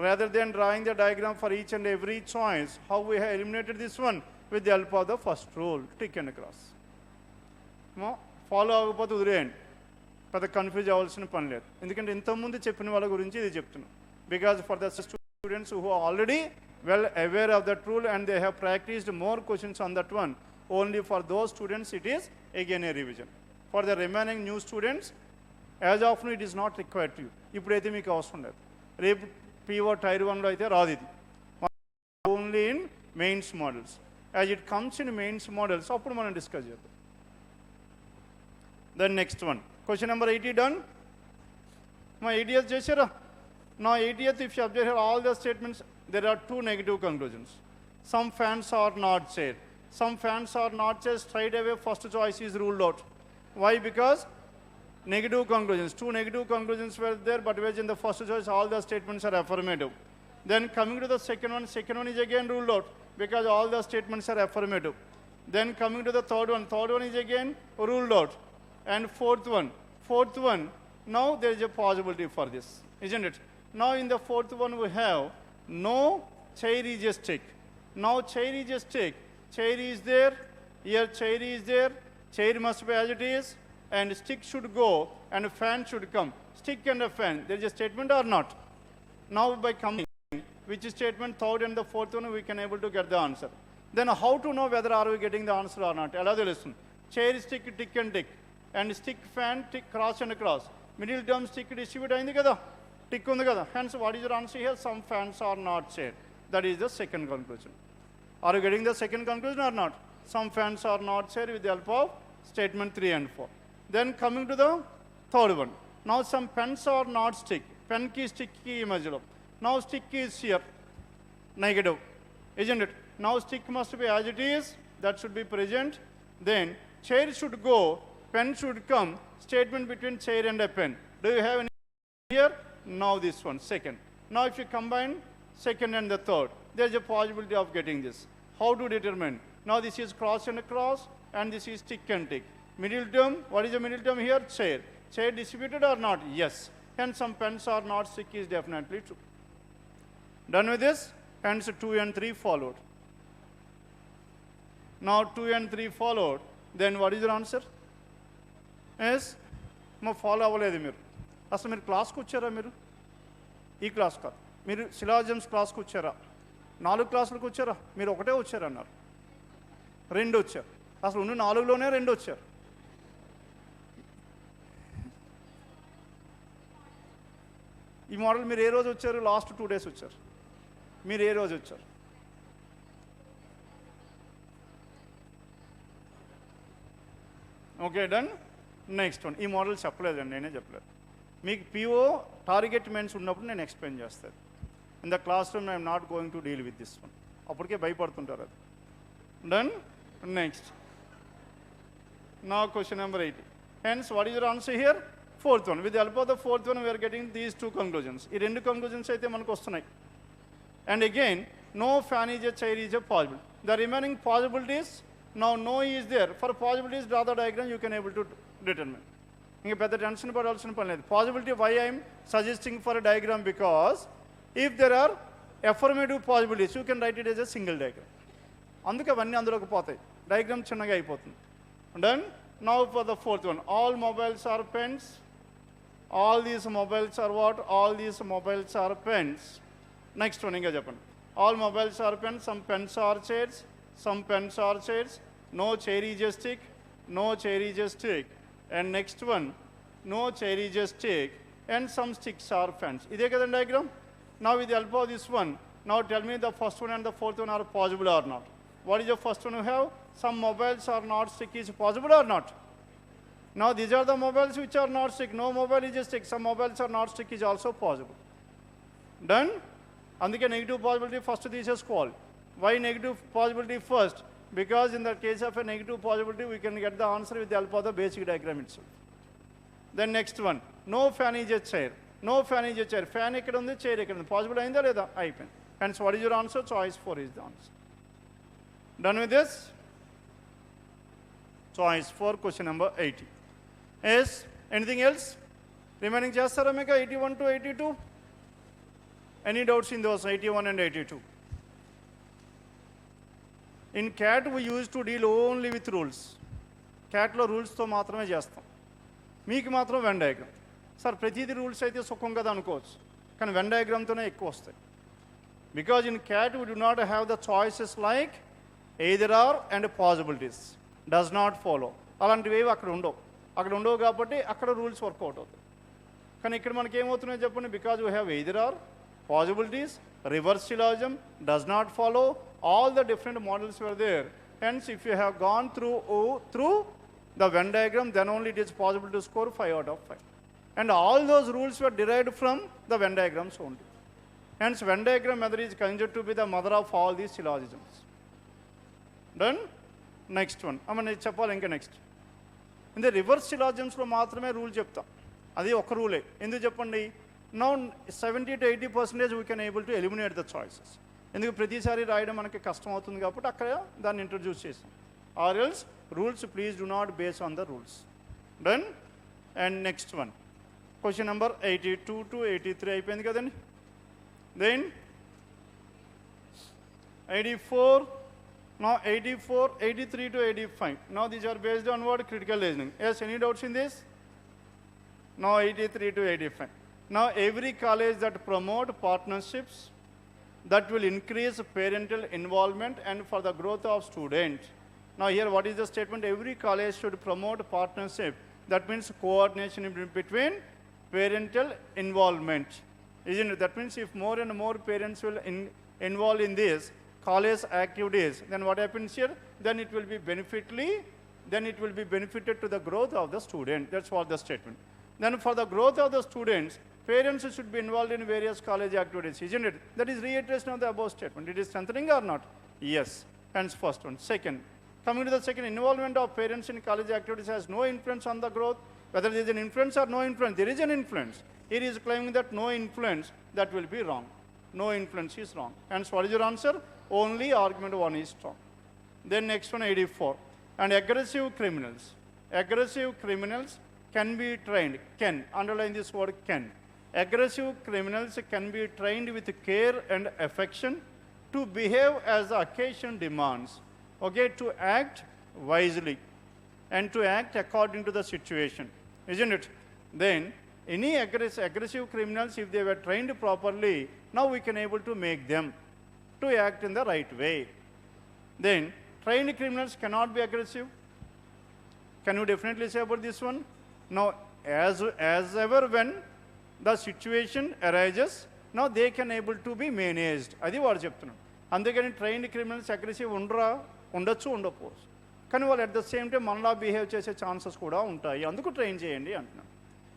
Rather than drawing the diagram for each and every choice, how we have eliminated this one? With the help of the first rule. Tick and cross. Follow అవ్వకపోతే వదిలేయండి, పెద్ద confuse అవ్వాల్సిన పని లేదు. ఎందుకంటే ఇంతకుముందు చెప్పిన వాళ్ళ గురించి ఇది చెప్తున్నాం. Because for the students who are already well aware of that rule and they have practiced more questions on that one, only for those students it is again a revision. For the remaining new students, as of now it is not required to you. ఇప్పుడైతే మీకు అవసరం లేదు. రేపు PO Tier 1లో అయితే రాదు ఇది. Only in mains models. As it comes in mains models అప్పుడు మనం డిస్కస్ చేద్దాం. Then next one, question number 80 done. మా 80th చేశారా? Now 80th, if you observe here all the statements, there are 2 negative conclusions. Some fans are not said. Some fans are not said, straight away first choice is ruled out. Why? Because negative conclusions. 2 negative conclusions were there, but whereas in the first choice all the statements are affirmative. Then coming to the second one is again ruled out because all the statements are affirmative. Then coming to the third one is again ruled out. And fourth one, now there is a possibility for this, isn't it? Now in the fourth one we have no chair is a stick. Now chair is a stick. Chair is there. Here chair is there. Chair must be as it is. And stick should go and a fan should come. Stick and a fan. There is a statement or not? Now by coming, which is statement third and the fourth one, we can able to get the answer. Then how to know whether are we getting the answer or not? Another lesson. Chair, stick, tick and tick. And stick, fan, tick, cross and cross. Middle term stick distribute ayindi kada. Tick ఉంది కదా. Hence what is your answer here? Some fans are not said. That is the second conclusion. Are you getting the second conclusion or not? Some fans are not said with the help of statement 3 and 4. Then coming to the third one. Now some pens are not stick. Pen ki stick ki image lo. Now stick is here. Negative. Isn't it? Now stick must be as it is. That should be present. Then chair should go. Pen should come. Statement between chair and a pen. Do you have any here? Now this one, second. Now if you combine second and the third, there is a possibility of getting this. How to determine? Now this is cross and cross, and this is tick and tick. Middle term, what is the middle term here? Chair. Chair distributed or not? Yes. Hence some pens are not stick is definitely true. Done with this? Hence 2 and 3 followed. Now 2 and 3 followed. Then what is your answer? Yes? మా follow అవ్వలేదు మీరు. అసలు మీరు క్లాస్కి వచ్చారా? మీరు ఈ class కాదు, మీరు సిలాజమ్స్ క్లాస్కి వచ్చారా? 4 క్లాసులకు వచ్చారా? మీరు ఒకటే వచ్చారన్నారు, 2 వచ్చారు. అసలు ఉన్న 4లోనే 2 వచ్చారు. ఈ మోడల్ మీరు ఏ రోజు వచ్చారు? లాస్ట్ 2 days వచ్చారు. మీరు ఏ రోజు వచ్చారు? Okay done. Next one. ఈ మోడల్ చెప్పలేదండి, నేనే చెప్పలేదు. మీకు PO టార్గెట్ మెన్స్ ఉన్నప్పుడు నేను ఎక్స్ప్లెయిన్ చేస్తాను. In the classroom I am not going to deal with this one. అప్పటికే భయపడుతుంటారు అది. డన్. నెక్స్ట్. నా question number 80. Hence what is your answer here? Fourth one. With the help of the fourth one we are getting these 2 conclusions. ఈ 2 conclusions అయితే మనకు వస్తున్నాయి. And again no fan is a chair is a possible. The remaining possibilities, now no is there. For possibilities, draw the diagram, you can able to determine. ఇంకా పెద్ద tension పడాల్సిన పని లేదు. Possibility, why I am suggesting for a diagram, because if there are affirmative possibilities, you can write it as a single diagram. అందుకే అవన్నీ అందులోకి పోతాయి, diagram చిన్నగా అయిపోతుంది. Done. Now for the fourth one, all mobiles are pens. All these mobiles are what? All these mobiles are pens. Next one, ఇంకా చెప్పండి. All mobiles are pens. Some pens are chairs. Some pens are chairs. No chair is a stick. No chair is a stick. And next one, no chair is a stick. And some sticks are pens. ఇదే కదండి diagram. Now with the help of this one, now tell me the first one and the fourth one are possible or not. What is the first one you have? Some mobiles are not stick is possible or not? Now these are the mobiles which are not stick. No mobile is a stick. Some mobiles are not stick is also possible. Done? అందుకే negative possibility first తీసేసుకోవాలి. Why negative possibility first? Because in the case of a negative possibility, we can get the answer with the help of the basic diagram itself. Then next one, no fan is a chair. No fan is a chair. Fan ekkada undi, chair ekkada undi. Possible ayinda leda? Ayipindi. Hence, what is your answer? Choice 4 is the answer. Done with this? Choice 4, question number 80. Yes, anything else? Remaining chestara meeka 81 to 82? Any doubts in those 81 and 82? In CAT, we used to deal only with rules. CAT లో రూల్స్తో మాత్రమే చేస్తాం. మీకు మాత్రం Venn diagram. Sir ప్రతిదీ rules అయితే సుఖం కదా అనుకోవచ్చు, కానీ వెన్ డయాగ్రామ్తోనే ఎక్కువ వస్తాయి. Because in CAT we do not have the choices like either or and possibilities. Does not follow. అలాంటివి ఏవి అక్కడ ఉండవు కాబట్టి అక్కడ రూల్స్ వర్కౌట్ అవుతాయి. కానీ ఇక్కడ మనకి ఏమవుతున్నాయో చెప్పండి, because we have either or, possibilities, reverse syllogism, does not follow, all the different models were there. Hence, if you have gone through the Venn diagram, then only it is possible to score 5 out of 5. And all those rules were derived from the Venn diagrams only. Hence, Venn diagram method is considered to be the mother of all these syllogisms. Done? Next one. చెప్పాలి ఇంకా next. In the reverse syllogisms లో మాత్రమే rule చెప్తా. అది ఒక రూలే. ఎందుకు చెప్పండి? Now 70 to 80% we can able to eliminate the choices. ఎందుకు ప్రతిసారి రాయడం మనకి కష్టం అవుతుంది కాబట్టి అక్కడ దాన్ని ఇంట్రడ్యూస్ చేసాం. Or else rules, please do not base on the rules. Done? And next one, question number 82 to 83 అయిపోయింది కదండి. Then 84, now 84, 83 to 85. Now these are based on what? Critical reasoning. Yes, any doubts in this? Now 83 to 85. Now every college that promote partnerships that will increase parental involvement and for the growth of students. Now here what is the statement? Every college should promote partnership. That means coordination between parental involvement. Isn't it? That means if more and more parents will involve in this college activities, then what happens here? Then it will be benefited to the growth of the student. That's what the statement. Then for the growth of the students, parents should be involved in various college activities, isn't it? That is reiteration of the above statement. It is strengthening or not? Yes. Hence first one. Second, coming to the second, involvement of parents in college activities has no influence on the growth. Whether there is an influence or no influence, there is an influence. It is claiming that no influence, that will be wrong. No influence is wrong. Hence what is your answer? Only argument 1 is strong. Then next one, 84. And aggressive criminals. Aggressive criminals can be trained. Can. Underline this word can. Aggressive criminals can be trained with care and affection to behave as the occasion demands. Okay, to act wisely and to act according to the situation. Isn't it? Then any aggressive criminals, if they were trained properly, now we can able to make them to act in the right way. Then trained criminals cannot be aggressive. Can you definitely say about this one? Now, as ever when the situation arises, now they can able to be managed. అది వాడు చెప్తున్నాడు. అందుకని trained criminals aggressive ఉండొచ్చు ఉండకపోవచ్చు, కానీ వాళ్ళు at the same time మనలా behave చేసే ఛాన్సెస్ కూడా ఉంటాయి, అందుకు ట్రైన్ చేయండి అంటున్నాడు.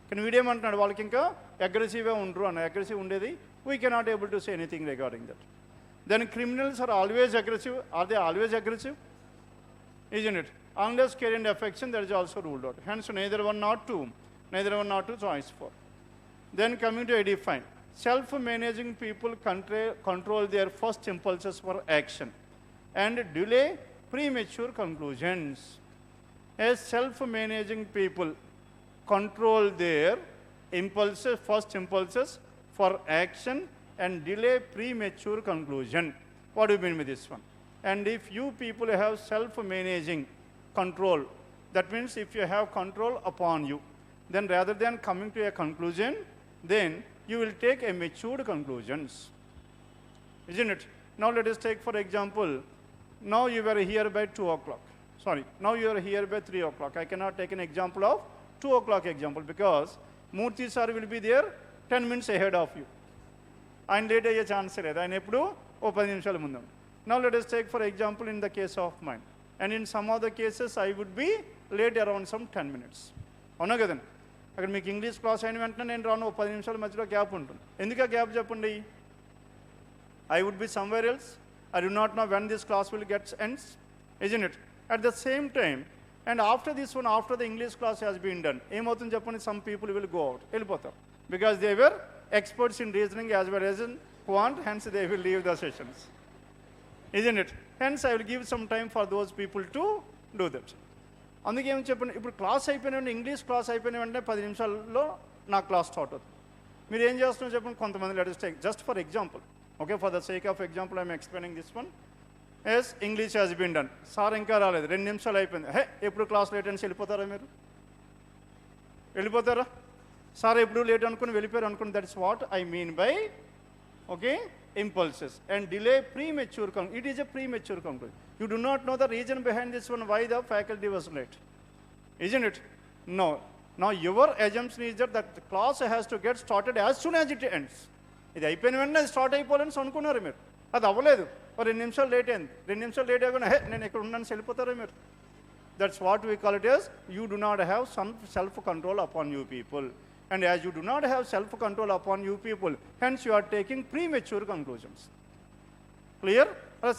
కానీ వీడేమంటున్నాడు, వాళ్ళకి ఇంకా అగ్రెసివ్గా ఉండరు అన్న. అగ్రెసివ్ ఉండేది we cannot able to say anything regarding that. Then criminals are always aggressive. Are they always aggressive? Isn't it? Unless care and affection, that is also ruled out. Hence neither one nor two. Choice 4. Then coming to 85. self-managing people control their first impulses for action and delay premature conclusions. As self-managing people control their impulses, first impulses for action and delay premature conclusion. What do you mean with this one? And if you people have self-managing control, that means if you have control upon you, then rather than coming to a conclusion, then you will take a matured conclusions. Isn't it? Now let us take for example, now you were here by 2 o'clock. Sorry, now you are here by 3 o'clock. I cannot take an example of 2 o'clock example because Murthy sir will be there 10 minutes ahead of you. ఆయన late అయ్యే chance లేదు, ఆయన ఎప్పుడు ఓ 10 నిమిషాల ముందు. Now let us take for example in the case of mine. And in some other cases I would be late around some 10 minutes. అవునా కదండి? అక్కడ మీకు ఇంగ్లీష్ క్లాస్ అయిన వెంటనే నేను రాను, ఓ 10 నిమిషాల మధ్యలో గ్యాప్ ఉంటుంది. ఎందుకు ఆ గ్యాప్ చెప్పండి? I would be somewhere else. I do not know when this class will get ends, isn't it? At the same time, and after this one, after the English class has been done, ఏమవుతుంది చెప్పండి? Some people will go out, వెళ్ళిపోతారు, because they were experts in reasoning as well as in quant, hence they will leave the sessions, isn't it? Hence I will give some time for those people to do that. అందుకే ఏం చెప్పండి, ఇప్పుడు class అయిపోయిన వెంటనే, English class అయిపోయిన వెంటనే 10 నిమిషాల్లో నా క్లాస్ స్టార్ట్ అవుతుంది. మీరు ఏం చేస్తున్నారో చెప్పండి. కొంతమంది let us take just for example, okay, for the sake of example I am explaining this one. Yes, English has been done. Sir ఇంకా రాలేదు, 2 నిమిషాలు అయిపోయింది. హే, ఎప్పుడు క్లాస్ లేట్ అని వెళ్ళిపోతారా మీరు? వెళ్ళిపోతారా? సార్ ఎప్పుడు లేట్ అనుకుని వెళ్ళిపోయారు అనుకుని. That is what I mean by okay impulses and delay premature conclusion. It is a premature conclusion. You do not know the reason behind this one, why the faculty was late, isn't it? No. Now your assumption is that the class has to get started as soon as it ends. ఇది అయిపోయిన వెంటనే start అయిపోవాలని అనుకున్నారు మీరు. అది అవ్వలేదు, 2 నిమిషాలు late అయింది. 2 నిమిషాలు లేట్ అవ్వగానే హే నేను ఇక్కడ ఉన్నాను వెళ్ళిపోతారా మీరు? That's what we call it as you do not have some self control upon you people. And as you do not have self-control upon you people, hence you are taking premature conclusions. Clear?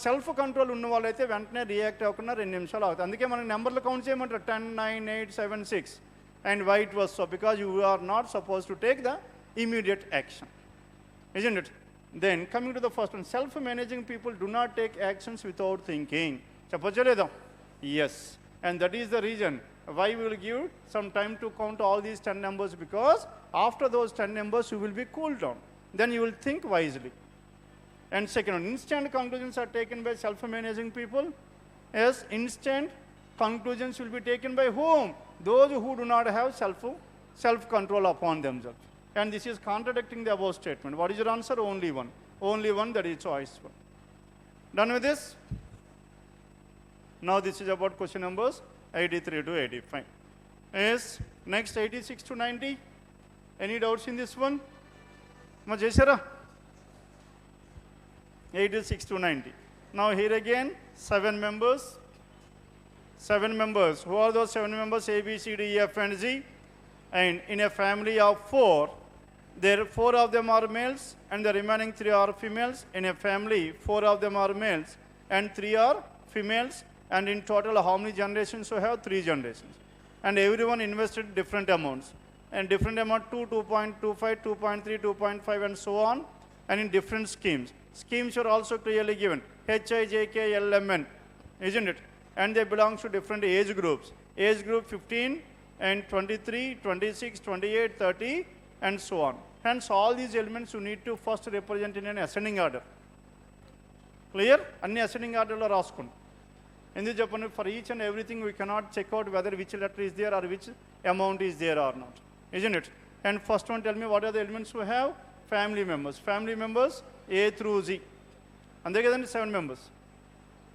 Self-control ఉన్న వాళ్ళైతే వెంటనే react అవ్వకుండా 2 నిమిషాలు అవుతుంది. అందుకే మనకి నెంబర్లు count చేయమంటారు 10, 9, 8, 7, 6. And why it was so? Because you are not supposed to take the immediate action, isn't it? Then coming to the first one, self-managing people do not take actions without thinking. చెప్పొచ్చా లేదా? Yes. And that is the reason why we will give some time to count all these 10 numbers, because after those 10 numbers you will be cooled down. Then you will think wisely. And second one, instant conclusions are taken by self-managing people. Yes, instant conclusions will be taken by whom? Those who do not have self-control upon themselves. And this is contradicting the above statement. What is your answer? Only one. Only one, that is choice one. Done with this? Now this is about question numbers 83 to 85. Yes, next 86 to 90. Any doubts in this one? Ma chesara? 86 to 90. Now here again, 7 members. 7 members. Who are those 7 members? A, B, C, D, E, F, and Z. And in a family of 4, there 4 of them are males and the remaining 3 are females. In a family, 4 of them are males and 3 are females. And in total, how many generations you have? 3 generations. And everyone invested different amounts. And different amount 2, 2.25, 2.3, 2.5, and so on. And in different schemes. Schemes are also clearly given. H, I, J, K, L, M, N. Isn't it? And they belong to different age groups. Age group 15 and 23, 26, 28, 30, and so on. Hence, all these elements you need to first represent in an ascending order. Clear? Anni ascending order lo raskondi. ఎందుకు చెప్పండి? For each and everything we cannot check out whether which letter is there or which amount is there or not, isn't it? And first one, tell me what are the elements we have? Family members. Family members A through Z. అంతే కదండి, 7 members.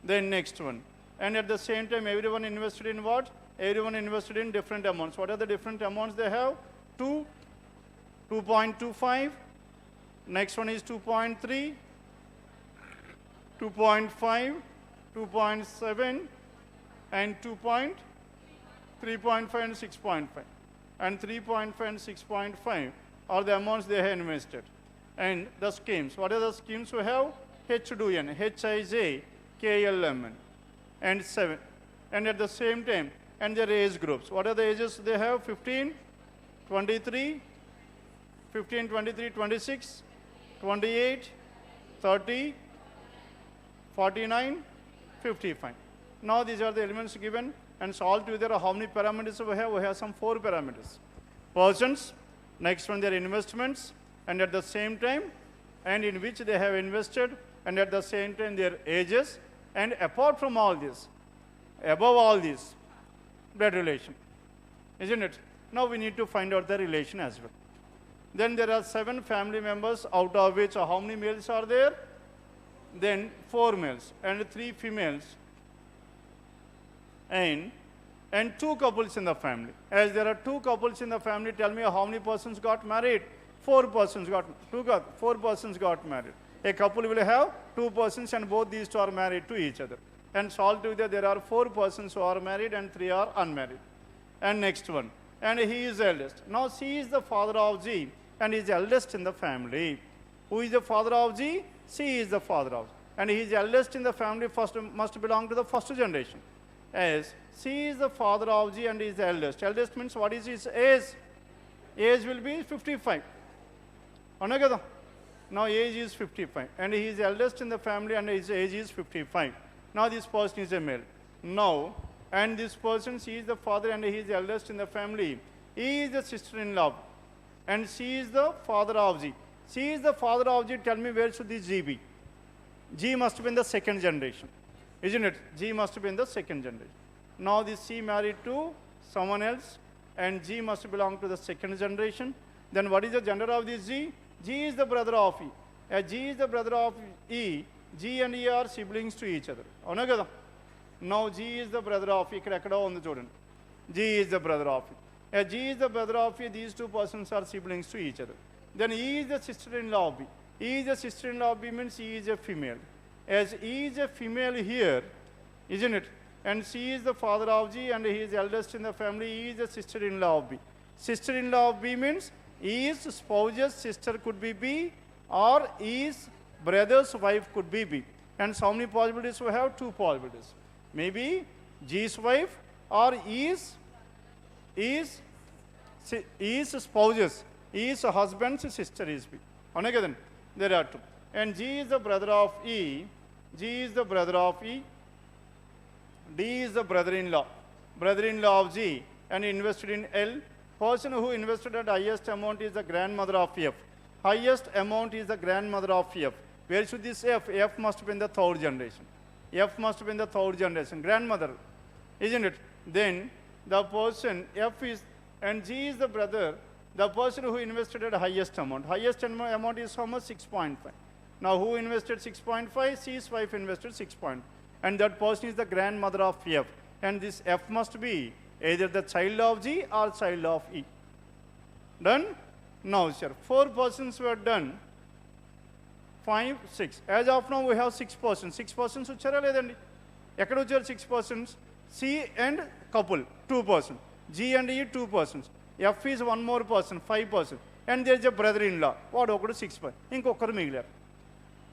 Then next one. And at the same time, everyone invested in what? Everyone invested in different amounts. What are the different amounts they have? 2, 2.25. Next one is 2.3, 2.5, 2.7, and 3.5 and 6.5. And 3.5 and 6.5 are the amounts they have invested. And the schemes. What are the schemes we have? H to N, HIJ, KLMN, and 7. And at the same time, and their age groups. What are the ages they have? 15, 23, 15, 23, 26, 28, 30, 49, 55. Now these are the elements given, and so altogether how many parameters we have? We have some 4 parameters. Persons, next one their investments, and at the same time, and in which they have invested, and at the same time their ages, and apart from all this, above all this, blood relation, isn't it? Now we need to find out the relation as well. Then there are 7 family members, out of which how many males are there? Then 4 males and 3 females, and 2 couples in the family. As there are 2 couples in the family, tell me how many persons got married? 4 persons got 4 persons got married. A couple will have 2 persons, and both these 2 are married to each other. And so altogether there are 4 persons who are married and 3 are unmarried. And next one, and he is eldest. Now C is the father of G, and he is eldest in the family. Who is the father of G? C is the father of G. And he is eldest in the family, first must belong to the first generation. As C is the father of G and he is the eldest. Eldest means what is his age? Age will be 55. Now age is 55, and he is eldest in the family and his age is 55. Now this person is a male. Now, and this person, C is the father and he is eldest in the family. He is the sister-in-law, and C is the father of G. C is the father of G. Tell me where should this G be? G must be in the second generation, isn't it? G must be in the second generation. Now this C married to someone else, and G must belong to the second generation. Then what is the gender of this G? G is the brother of E. As G is the brother of E, G and E are siblings to each other. Now G is the brother of E. G is the brother of E. As G is the brother of E, these 2 persons are siblings to each other. Then E is the sister-in-law of B. E is the sister-in-law of B means E is a female. As E is a female here, isn't it? And C is the father of G and he is eldest in the family. E is the sister-in-law of B. Sister-in-law of B means E's spouse's sister could be B, or E's brother's wife could be B. And so how many possibilities we have? 2 possibilities. Maybe G's wife or E's spouse's, E's husband's sister is B. There are 2. And G is the brother of E, G is the brother of E, D is the brother-in-law of G, and he invested in L. Person who invested at highest amount is the grandmother of F. Highest amount is the grandmother of F. Where should this F? F must be in the 3rd generation. F must be in the 3rd generation. Grandmother, isn't it? Then the person F is, and G is the brother, the person who invested at highest amount. Highest amount is how much? 6.5. Now who invested 6.5? C's wife invested 6.5. And that person is the grandmother of F. And this F must be either the child of G or child of E. Done? Now, sir, 4 persons were done. 5, 6. As of now, we have 6 persons. 6 persons uchara ledandi. Ekkada ucharu 6 persons? C and couple, 2 persons. G and E, 2 persons. F is 1 more person, 5 persons. And there is a brother-in-law. What okadu 6 persons. Inkokaru migilaru.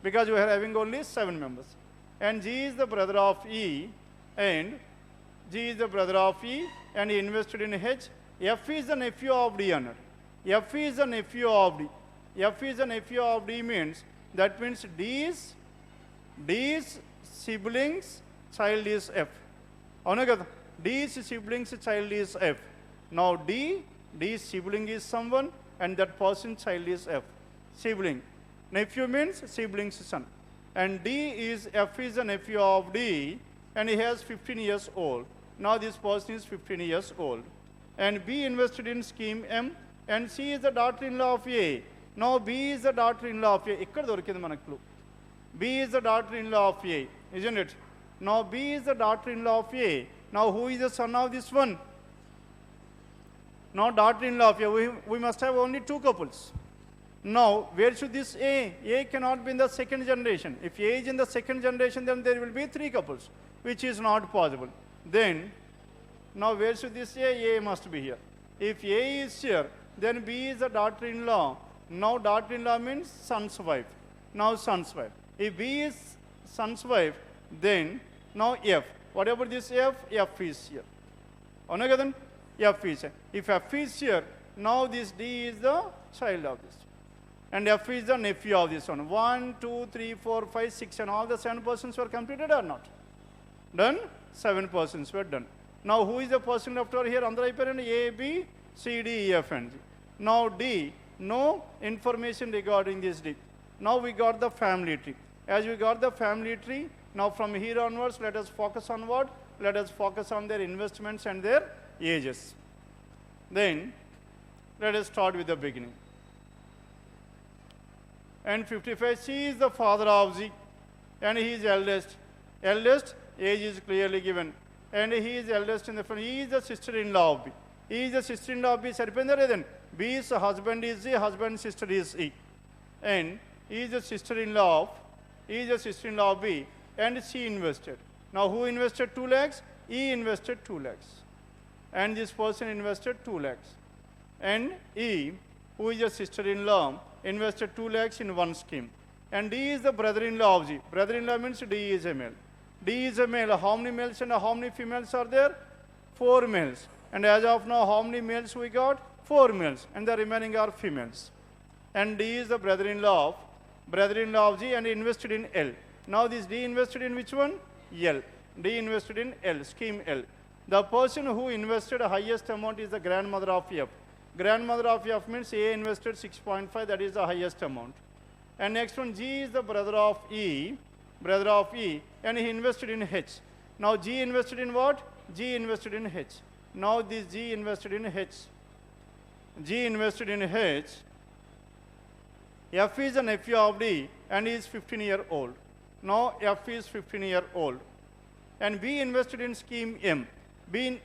Because we are having only 7 members. And G is the brother of E, and G is the brother of E, and he invested in H. F is the nephew of D. F is the nephew of D. F is the nephew of D means, that means D's siblings child is F. D's siblings child is F. Now D's sibling is someone, and that person's child is F. Sibling. Nephew means sibling's son. And F is the nephew of D, and he has 15 years old. Now this person is 15 years old. And B invested in scheme M, and C is the daughter-in-law of A. Now B is the daughter-in-law of A. Ikkada dorikindi manaku clue. B is the daughter-in-law of A, isn't it? Now B is the daughter-in-law of A. Now who is the son of this one? Now daughter-in-law of A. We must have only 2 couples. Now, where should this A? A cannot be in the second generation. If A is in the second generation, then there will be 3 couples, which is not possible. Then, now where should this A? A must be here. If A is here, then B is the daughter-in-law. Now daughter-in-law means son's wife. Now son's wife. If B is son's wife, then now F. What about this F? F is here. F is here. If F is here, Now this D is the child of this. And F is the nephew of this one. 1, 2, 3, 4, 5, 6, and all the 7 persons were completed or not? Done? 7 persons were done. Now who is the person left over here? Under parent A, B, C, D, E, F, and G. Now D, no information regarding this D. Now we got the family tree. As we got the family tree, now from here onwards, let us focus on what? Let us focus on their investments and their ages. Then, let us start with the beginning. And 55, C is the father of Z, and he is eldest. Eldest, age is clearly given. And he is eldest in the family. He is the sister-in-law of B. He is the sister-in-law of B. Then B's husband is Z, husband sister is E. And he is the sister-in-law of B, and C invested. Now who invested 2 lakhs? E invested 2 lakhs. And this person invested 2 lakhs. And E, who is a sister-in-law, invested 2 lakhs in one scheme. And D is the brother-in-law of G. Brother-in-law means D is a male. D is a male. How many males and how many females are there? 4 males. And as of now, how many males we got? 4 males. And the remaining are females. And D is the brother-in-law of G, and invested in L. Now this D invested in which one? L. D invested in L, scheme L. The person who invested the highest amount is the grandmother of F. Grandmother of F means A invested 6.5, that is the highest amount. And next one, G is the brother of E, and he invested in H. Now G invested in what? G invested in H. Now this G invested in H. G invested in H. F is a nephew of D, and he is 15-year-old. Now F is 15-year-old. And B invested in scheme M. B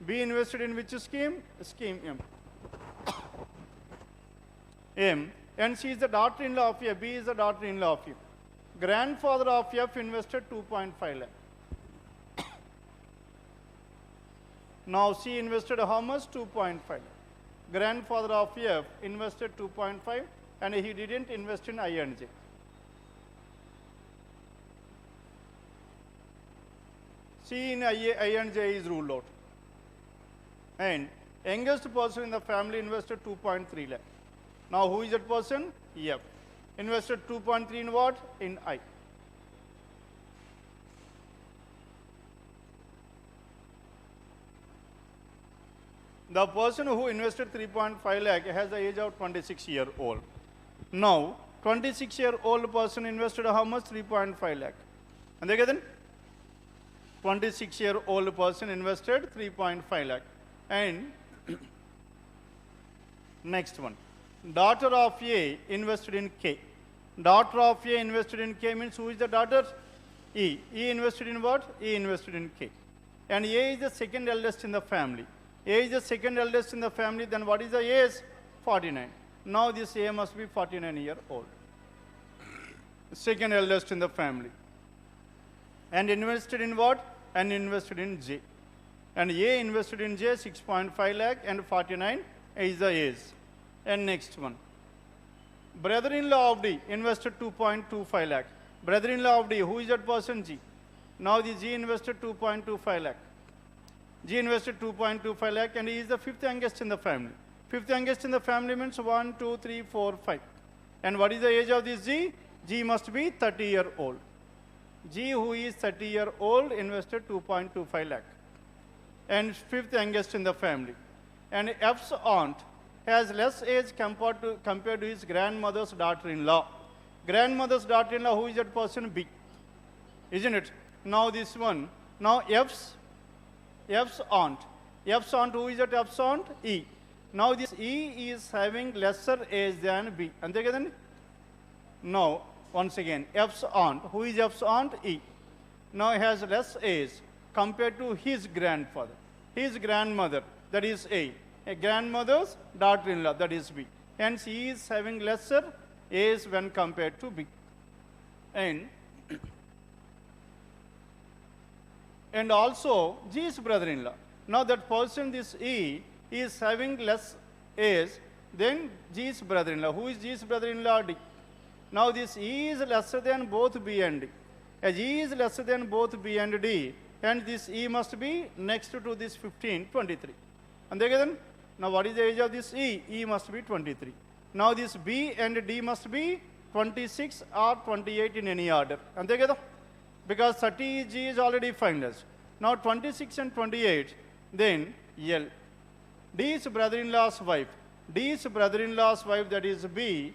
invested in which scheme? Scheme M. M. And she is the daughter-in-law of F. B is the daughter-in-law of F. Grandfather of F invested 2.5 lakh. Now C invested how much? 2.5 lakh. Grandfather of F invested 2.5, and he didn't invest in I and J. C in I and J is ruled out. And youngest person in the family invested 2.3 lakh. Now who is that person? F. Invested 2.3 in what? In I. The person who invested 3.5 lakh has the age of 26-year-old. Now, 26-year-old person invested how much? 3.5 lakh. And then 26-year-old person invested 3.5 lakh. And next one, daughter of A invested in K. Daughter of A invested in K means who is the daughter? E. E invested in what? E invested in K. And A is the second eldest in the family. A is the second eldest in the family, then what is the age? 49. Now this A must be 49-year-old. Second eldest in the family. And invested in what? And invested in J. And A invested in J 6.5 lakh, and 49 is the age. And next one. Brother-in-law of D invested 2.25 lakh. Brother-in-law of D, who is that person? G. Now the G invested 2.25 lakh. G invested 2.25 lakh, and he is the 5th youngest in the family. 5th youngest in the family means 1, 2, 3, 4, 5. And what is the age of this G? G must be 30-year-old. G, who is 30-year-old, invested 2.25 lakh. And 5th youngest in the family. And F's aunt has less age compared to his grandmother's daughter-in-law. Grandmother's daughter-in-law, who is that person? B. Isn't it? Now this one. Now F's aunt. F's aunt, who is that F's aunt? E. Now this E is having lesser age than B. And then, now, once again, F's aunt. Who is F's aunt? E. Now he has less age compared to his grandfather. His grandmother, that is A. A grandmother's daughter-in-law, that is B. Hence E is having lesser age when compared to B. And also G's brother-in-law. Now that person, this E, is having less age than G's brother-in-law. Who is G's brother-in-law? D. Now this E is lesser than both B and D. As E is lesser than both B and D, and this E must be next to this 15, 23. And then Now what is the age of this E? E must be 23. Now this B and D must be 26 or 28 in any order. Ante kada? Because 30 G is already finalized. Now 26 and 28, then L. D is brother-in-law's wife. D is brother-in-law's wife, that is B.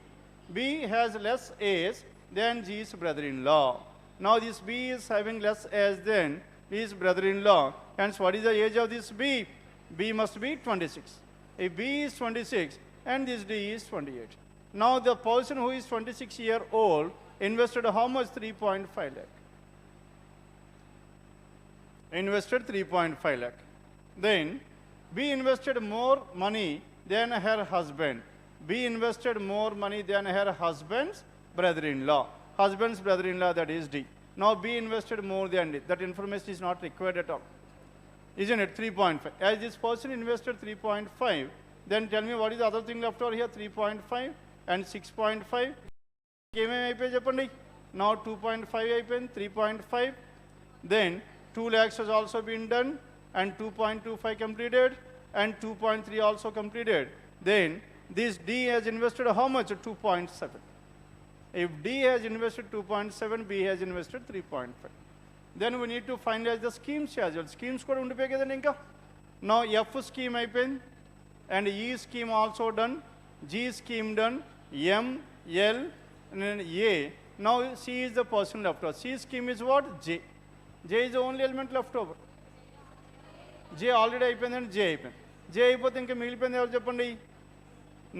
B has less age than G's brother-in-law. Now this B is having less age than his brother-in-law. Hence, what is the age of this B? B must be 26. If B is 26 and this D is 28. Now the person who is 26-year-old invested how much? 3.5 lakh. Invested 3.5 lakh. Then B invested more money than her husband. B invested more money than her husband's brother-in-law. Husband's brother-in-law, that is D. Now B invested more than D. That information is not required at all. Isn't it? 3.5. As this person invested 3.5, then tell me what is the other thing left over here? 3.5 and 6.5. Now 2.5 అయిపోయింది, 3.5. Then 2 lakhs has also been done and 2.25 completed and 2.3 also completed. Then this D has invested how much? 2.7. If D has invested 2.7, B has invested 3.5. Then we need to finalize the schemes as well. Schemes కూడా ఉండిపోయి కదండి ఇంకా. Now F scheme అయిపోయింది and E scheme also done, G scheme done, M, L and then A. Now C is the person left over. C scheme is what? J. J is the only element left over. J already అయిపోయిందండి, J అయిపోయింది. J అయిపోతే ఇంకా మిగిలిపోయింది ఎవరు చెప్పండి?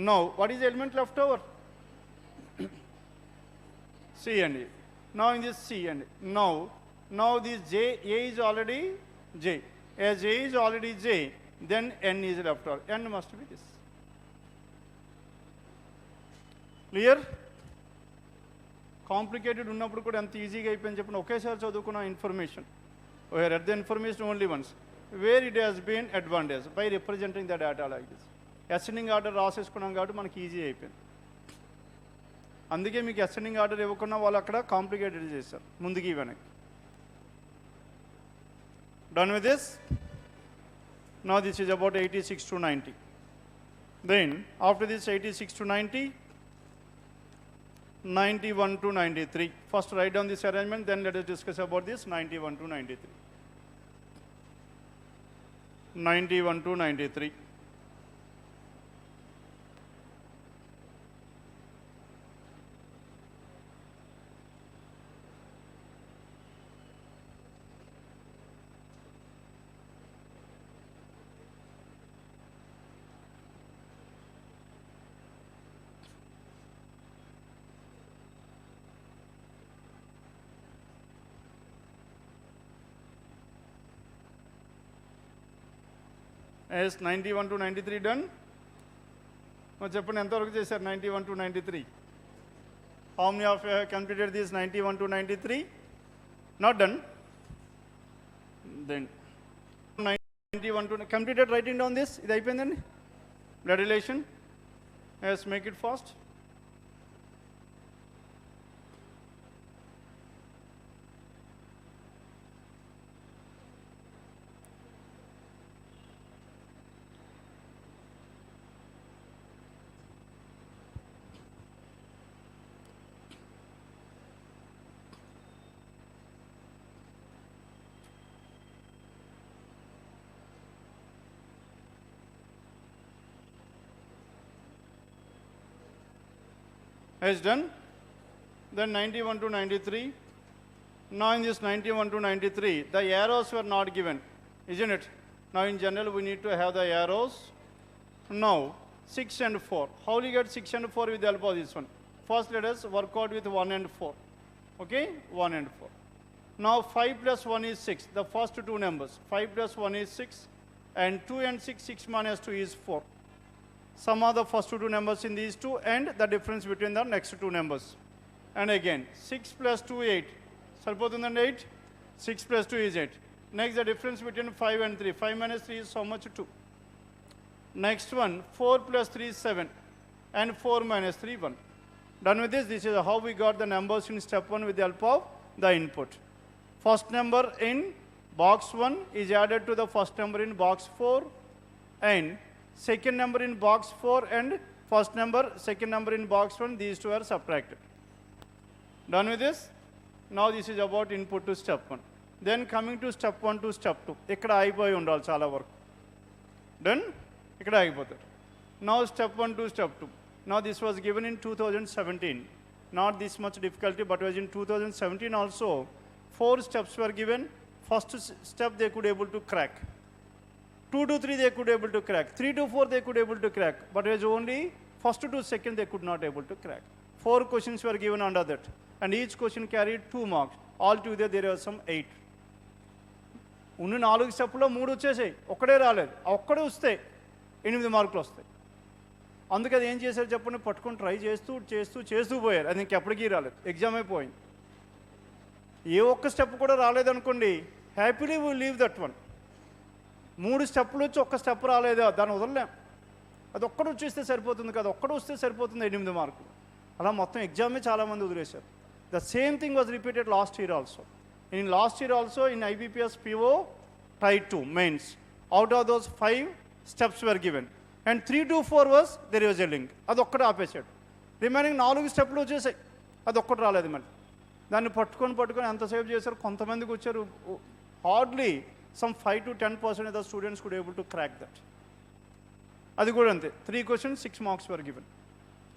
Now what is the element left over? C and A. Now in this C and A. Now this J, A is already J. As A is already J, then N is left over. N must be this. Clear? Complicated ఉన్నప్పుడు కూడా ఎంత ఈజీగా అయిపోయింది చెప్పండి. ఒకేసారి చదువుకున్న information. We have read the information only once. Where it has been advantage by representing the data like this. Ascending order రాసేసుకున్నాం కాబట్టి మనకి ఈజీ అయిపోయింది. అందుకే మీకు అసెండింగ్ ఆర్డర్ ఇవ్వకుండా వాళ్ళు అక్కడ కాంప్లికేటెడ్ చేశారు ముందుకి వెనక్కి. Done with this? Now this is about 86 to 90. Then after this 86 to 90, 91 to 93. First write down this arrangement, then let us discuss about this 91 to 93. 91 to 93. As 91 to 93 done? చెప్పండి ఎంతవరకు చేశారు 91 to 93? How many of you have completed this 91 to 93? Not done? Then 91 to completed writing down this. ఇది అయిపోయిందండి blood relation. Yes, make it fast. Is done. Then 91 to 93. Now in this 91 to 93, the arrows were not given, isn't it? Now in general we need to have the arrows. Now 6 and 4. How will you get 6 and 4 with the help of this one? First let us work out with 1 and 4. Okay, 1 and 4. Now 5 plus 1 is 6. The first two numbers. 5 plus 1 is 6 and 2 and 6, 6 minus 2 is 4. Sum of the first two numbers in these two and the difference between the next two numbers. And again 6 plus 2 8. Saripotundandi 8. 6 plus 2 is 8. Next the difference between 5 and 3. 5 minus 3 is how much? 2. Next one 4 plus 3 is 7 and 4 minus 3 1. Done with this. This is how we got the numbers in step 1 with the help of the input. First number in box 1 is added to the first number in box 4 and second number in box 4 and first number, second number in box 1, these two are subtracted. Done with this? Now this is about input to step 1. Then coming to step 1 to step 2. ఇక్కడ అయిపోయి ఉండాలి చాలా వరకు. Done? ఇక్కడ అయిపోతారు. Now step 1 to step 2. Now this was given in 2017. Not this much difficulty, but was in 2017 also. 4 steps were given. First step they could able to crack. 2 to 3 they could able to crack. 3 to 4 they could able to crack. But it was only first to second they could not able to crack. 4 questions were given under that. And each question carried 2 marks. Altogether there was some 8. ఉన్న 4 స్టెప్లో 3 వచ్చేసాయి, ఒక్కడే రాలేదు. ఒక్కడే వస్తే 8 మార్కులు వస్తాయి. అందుకే అది ఏం చేశారు చెప్పండి, పట్టుకొని ట్రై చేస్తూ పోయారు. అది ఇంకెప్పటికీ రాలేదు, ఎగ్జామ్ అయిపోయింది. ఏ ఒక్క స్టెప్ కూడా రాలేదనుకోండి, happily we leave that one. 3 స్టెప్పులు వచ్చి ఒక్క స్టెప్ రాలేదా, దాన్ని వదలలేం. అది ఒక్కడు వచ్చేస్తే సరిపోతుంది కదా, ఒక్కడు వస్తే సరిపోతుంది 8 మార్కులు. అలా మొత్తం ఎగ్జామే చాలామంది వదిలేశారు. The same thing was repeated last year also. In last year also in IBPS PO Type 2 mains, out of those 5 steps were given and 3 to 4 was there was a link. అది ఒక్కటే ఆపేశాడు. రిమైనింగ్ 4 స్టెప్లు వచ్చేసాయి, అది ఒక్కటి రాలేదు. మళ్ళీ దాన్ని పట్టుకొని ఎంతసేపు చేశారు, కొంతమందికి వచ్చారు. Hardly some 5 to 10% of the students could able to crack that. అది కూడా అంతే, 3 questions 6 marks were given.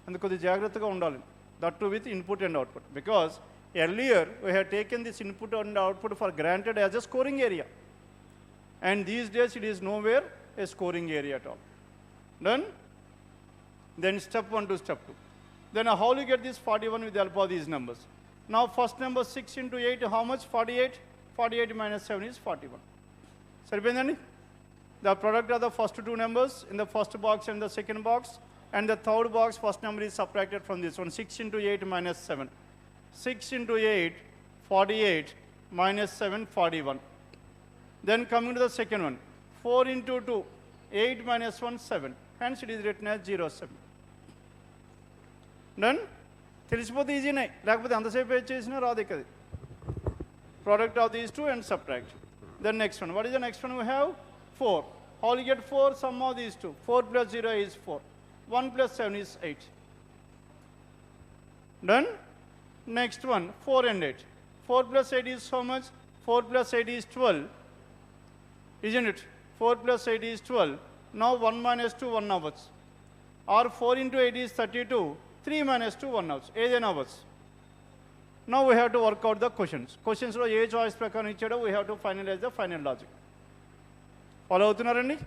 అందుకు కొద్దిగా జాగ్రత్తగా ఉండాలి, that too with input and output, because earlier we had taken this input and output for granted as a scoring area, and these days it is nowhere a scoring area at all. Done? Then step 1 to step 2. Then how you get this 41 with the help of these numbers? Now first number 6 into 8, how much? 48. 48 minus 7 is 41. Saripendandi? The product of the first 2 numbers in the first box and the second box, and the third box first number is subtracted from this one. 6 into 8 minus 7. 6 into 8, 48, minus 7, 41. Then coming to the second one, 4 into 2, 8 minus 1, 7. Hence it is written as 07. Done? తెలిసిపోతే ఈజీనే, లేకపోతే అంతసేపు ఏం చేసినా రాదు కదా. Product of these two and subtract. Then next one, what is the next one we have? 4. How will you get 4? Sum of these two. 4 plus 0 is 4. 1 plus 7 is 8. Done? Next one, 4 and 8. 4 plus 8 is how much? 4 plus 8 is 12. Isn't it? 4 plus 8 is 12. Now 1 minus 2, 1 hours. Or 4 into 8 is 32. 3 minus 2, 1 hours. Again hours. Now we have to work out the questions. Questions lo ఏ choice ప్రకారం ఇచ్చాడో we have to finalize the final logic. Follow అవుతున్నారండి?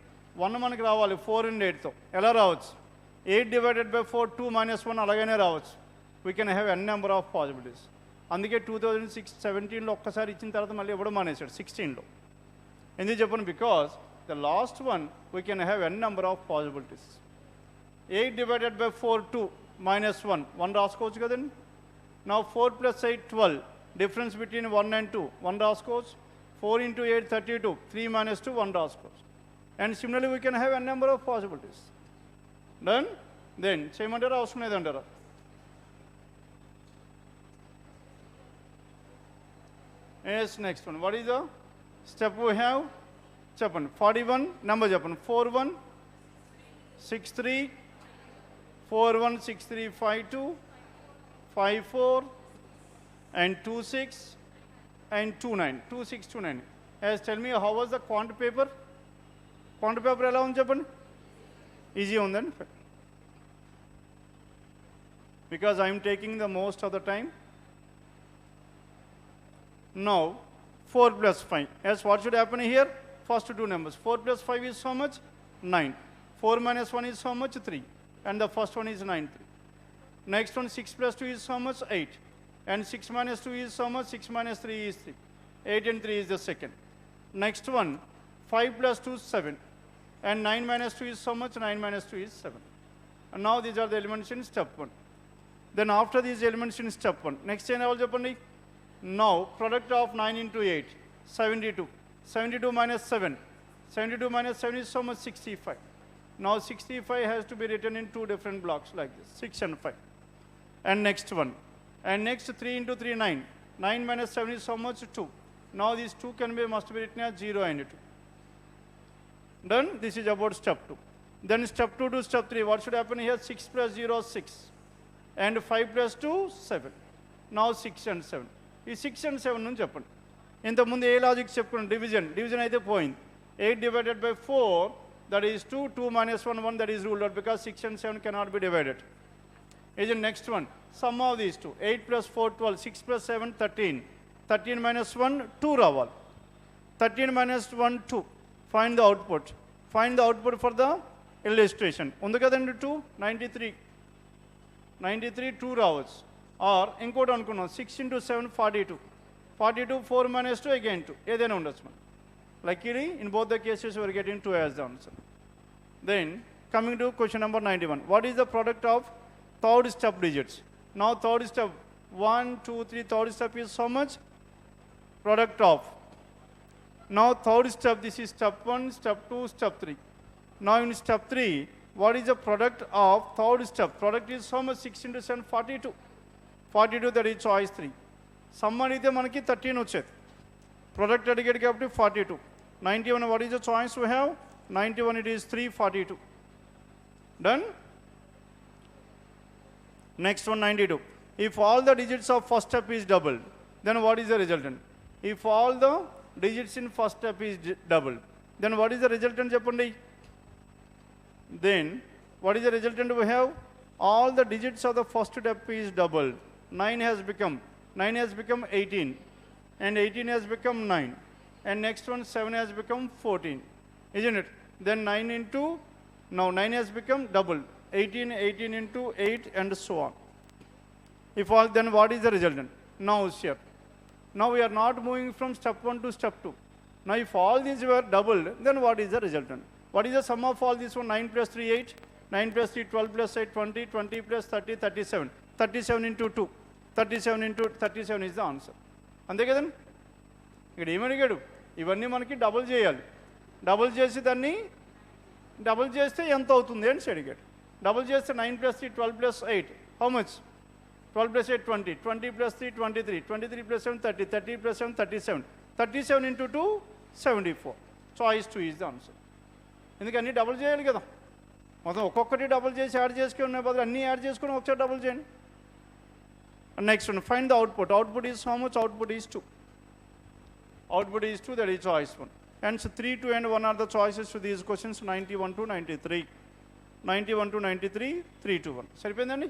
1 మనకి రావాలి 4 and 8తో. ఎలా రావచ్చు? 8 divided by 4, 2 minus 1 అలాగనే రావచ్చు. We can have n number of possibilities. అందుకే 2017లో ఒక్కసారి ఇచ్చిన తర్వాత మళ్ళీ ఇవ్వడం మానేశాడు 16లో. ఎందుకు చెప్పండి? Because the last one we can have n number of possibilities. 8 divided by 4, 2 minus 1, 1 రాసుకోవచ్చు కదండి. Now 4 plus 8, 12. Difference between 1 and 2, 1 రాసుకోవచ్చు. 4 into 8, 32. 3 minus 2, 1 రాసుకోవచ్చు. And similarly we can have n number of possibilities. Done? Then చేయమంటారా అవసరం లేదంటారా? Yes, next one. What is the step we have? Chappan 41 number chappan 41 63 41 63 52 54 and 26 and 29 26 29. Yes, tell me how was the quant paper? Quant paper ఎలా ఉంది చెప్పండి? Easy ఉందండి, because I am taking the most of the time. Now 4 plus 5. Yes, what should happen here? First 2 numbers. 4 plus 5 is how much? 9. 4 minus 1 is how much? 3. And the first one is 9. 3. Next one, 6 plus 2 is how much? 8. And 6 minus 2 is how much? 6 minus 3 is 3. 8 and 3 is the second. Next one, 5 plus 2 is 7. And 9 minus 2 is how much? 9 minus 2 is 7. And now these are the elements in step 1. Then after these elements in step 1, next thing I will Japani. Now product of 9 into 8, 72. 72 minus 7. 72 minus 7 is how much? 65. Now 65 has to be written in 2 different blocks like this, 6 and 5. And next one. And next 3 into 3, 9. 9 minus 7 is how much? 2. Now these 2 must be written as 0 and 2. Done? This is about step 2. Then step 2 to step 3, what should happen here? 6 plus 0, 6. And 5 plus 2, 7. Now 6 and 7. This 6 and 7 nunchi cheppandi. Inta mundu A logic చెప్పుకున్నాం? Division అయితే పోయింది. 8 divided by 4, that is 2, 2 minus 1, 1, that is ruled out because 6 and 7 cannot be divided. Is the next one. Sum of these two. 8 plus 4, 12, 6 plus 7, 13. 13 minus 1, 2 raval. 13 minus 1, 2. Find the output. Find the output for the illustration. Undu kadandi 2, 93. 93, 2 ravals. Or, inkoti anukunnam, 6 into 7, 42. 42, 4 minus 2, again 2. Edaina undochu man. Luckily, in both the cases, we are getting 2 as the answer. Then, coming to question number 91. What is the product of third step digits? Now, third step, 1, 2, 3, third step is how much? Product of. Now, third step, this is step 1, step 2, step 3. Now, in step 3, what is the product of third step? Product is how much? 6 into 7, 42. 42, that is choice 3. Sum anite manaki 13 వచ్చేది. Product అడిగాడు కాబట్టి 42. 91, what is the choice we have? 91, it is 342. Done? Next one, 92. If all the digits of first step is doubled, then what is the resultant? If all the digits in first step is doubled, then what is the resultant cheppandi? Then, what is the resultant we have? All the digits of the first step is doubled. 9 has become 18, and 18 has become 9, and next one 7 has become 14, isn't it? Then 9 into, now 9 has become doubled, 18 into 8, and so on. If all, then what is the resultant? Now here. Now we are not moving from step 1 to step 2. Now if all these were doubled, then what is the resultant? What is the sum of all these one? 9 plus 3, 8, 9 plus 3, 12 plus 8, 20, 20 plus 30, 37. 37 into 2. 37 into 37 is the answer. అంతే కదండి. ఇక్కడ ఏమడిగాడు? ఇవన్నీ మనకి double చేయాలి. Double చేసి దాన్ని double చేస్తే ఎంత అవుతుంది అని అడిగాడు. డబుల్ చేస్తే 9 plus 3, 12 plus 8. How much? 12 plus 8, 20. 20 plus 3, 23. 23 plus 7, 30. 30 plus 7, 37. 37 into 2, 74. Choice 2 is the answer. ఎందుకు అన్నీ డబుల్ చేయాలి కదా. మొత్తం ఒక్కొక్కటి డబుల్ చేసి యాడ్ చేసుకునే బదులు అన్నీ యాడ్ చేసుకుని ఒకసారి డబుల్ చేయండి. Next one, find the output. Output is how much? Output is 2. Output is 2, that is choice 1. Hence 3, 2 and 1 are the choices to these questions, 91 to 93. 91 to 93, 3 to 1. సరిపోయిందండి.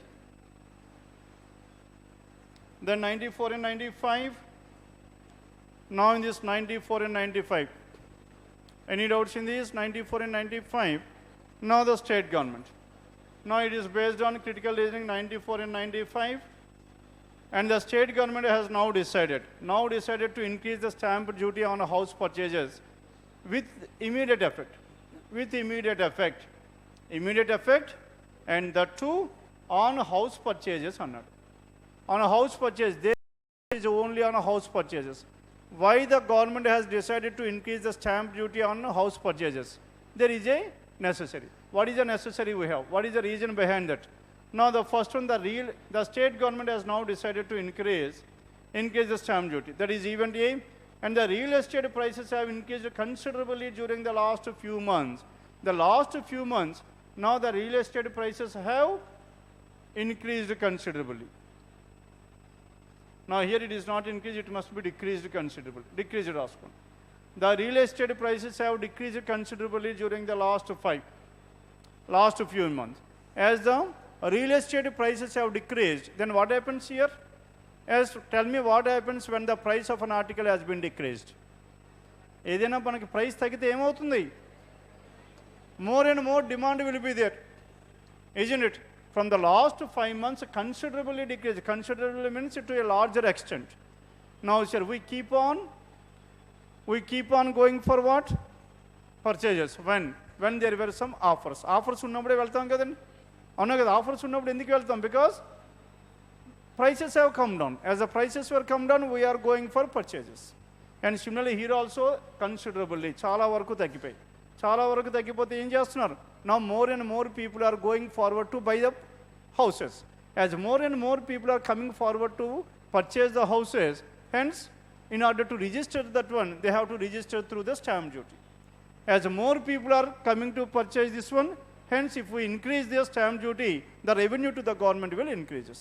Then 94 and 95. Now in this 94 and 95. Any doubts in this 94 and 95? Now the state government. Now it is based on critical reasoning 94 and 95. And the state government has now decided to increase the stamp duty on house purchases with immediate effect. Immediate effect, and that too on house purchases. On a house purchase, there is only on house purchases. Why the government has decided to increase the stamp duty on house purchases? There is a necessary. What is the necessary we have? What is the reason behind that? Now the first one, the state government has now decided to increase the stamp duty. That is event A, and the real estate prices have increased considerably during the last few months. Now the real estate prices have increased considerably. Now here it is not increased, it must be decreased considerably. Decreased also. The real estate prices have decreased considerably during the last few months. As the real estate prices have decreased, then what happens here? Tell me what happens when the price of an article has been decreased. ఏదైనా మనకి price తగ్గితే ఏమవుతుంది? More and more demand will be there, isn't it? From the last 5 months, considerably decreased. Considerably means to a larger extent. Now, sir, we keep on going for what? Purchases. When there were some offers. Offers ఉన్నప్పుడే వెళ్తాం కదండి. అవునా కదా? Offers ఉన్నప్పుడు ఎందుకు వెళ్తాం? Because prices have come down. As the prices were come down, we are going for purchases. And similarly here also considerably. చాలా వరకు తగ్గిపోతే ఏం చేస్తున్నారు? Now more and more people are going forward to buy the houses. As more and more people are coming forward to purchase the houses, hence in order to register that one, they have to register through the stamp duty. As more people are coming to purchase this one, Hence, if we increase the stamp duty, the revenue to the government will increases.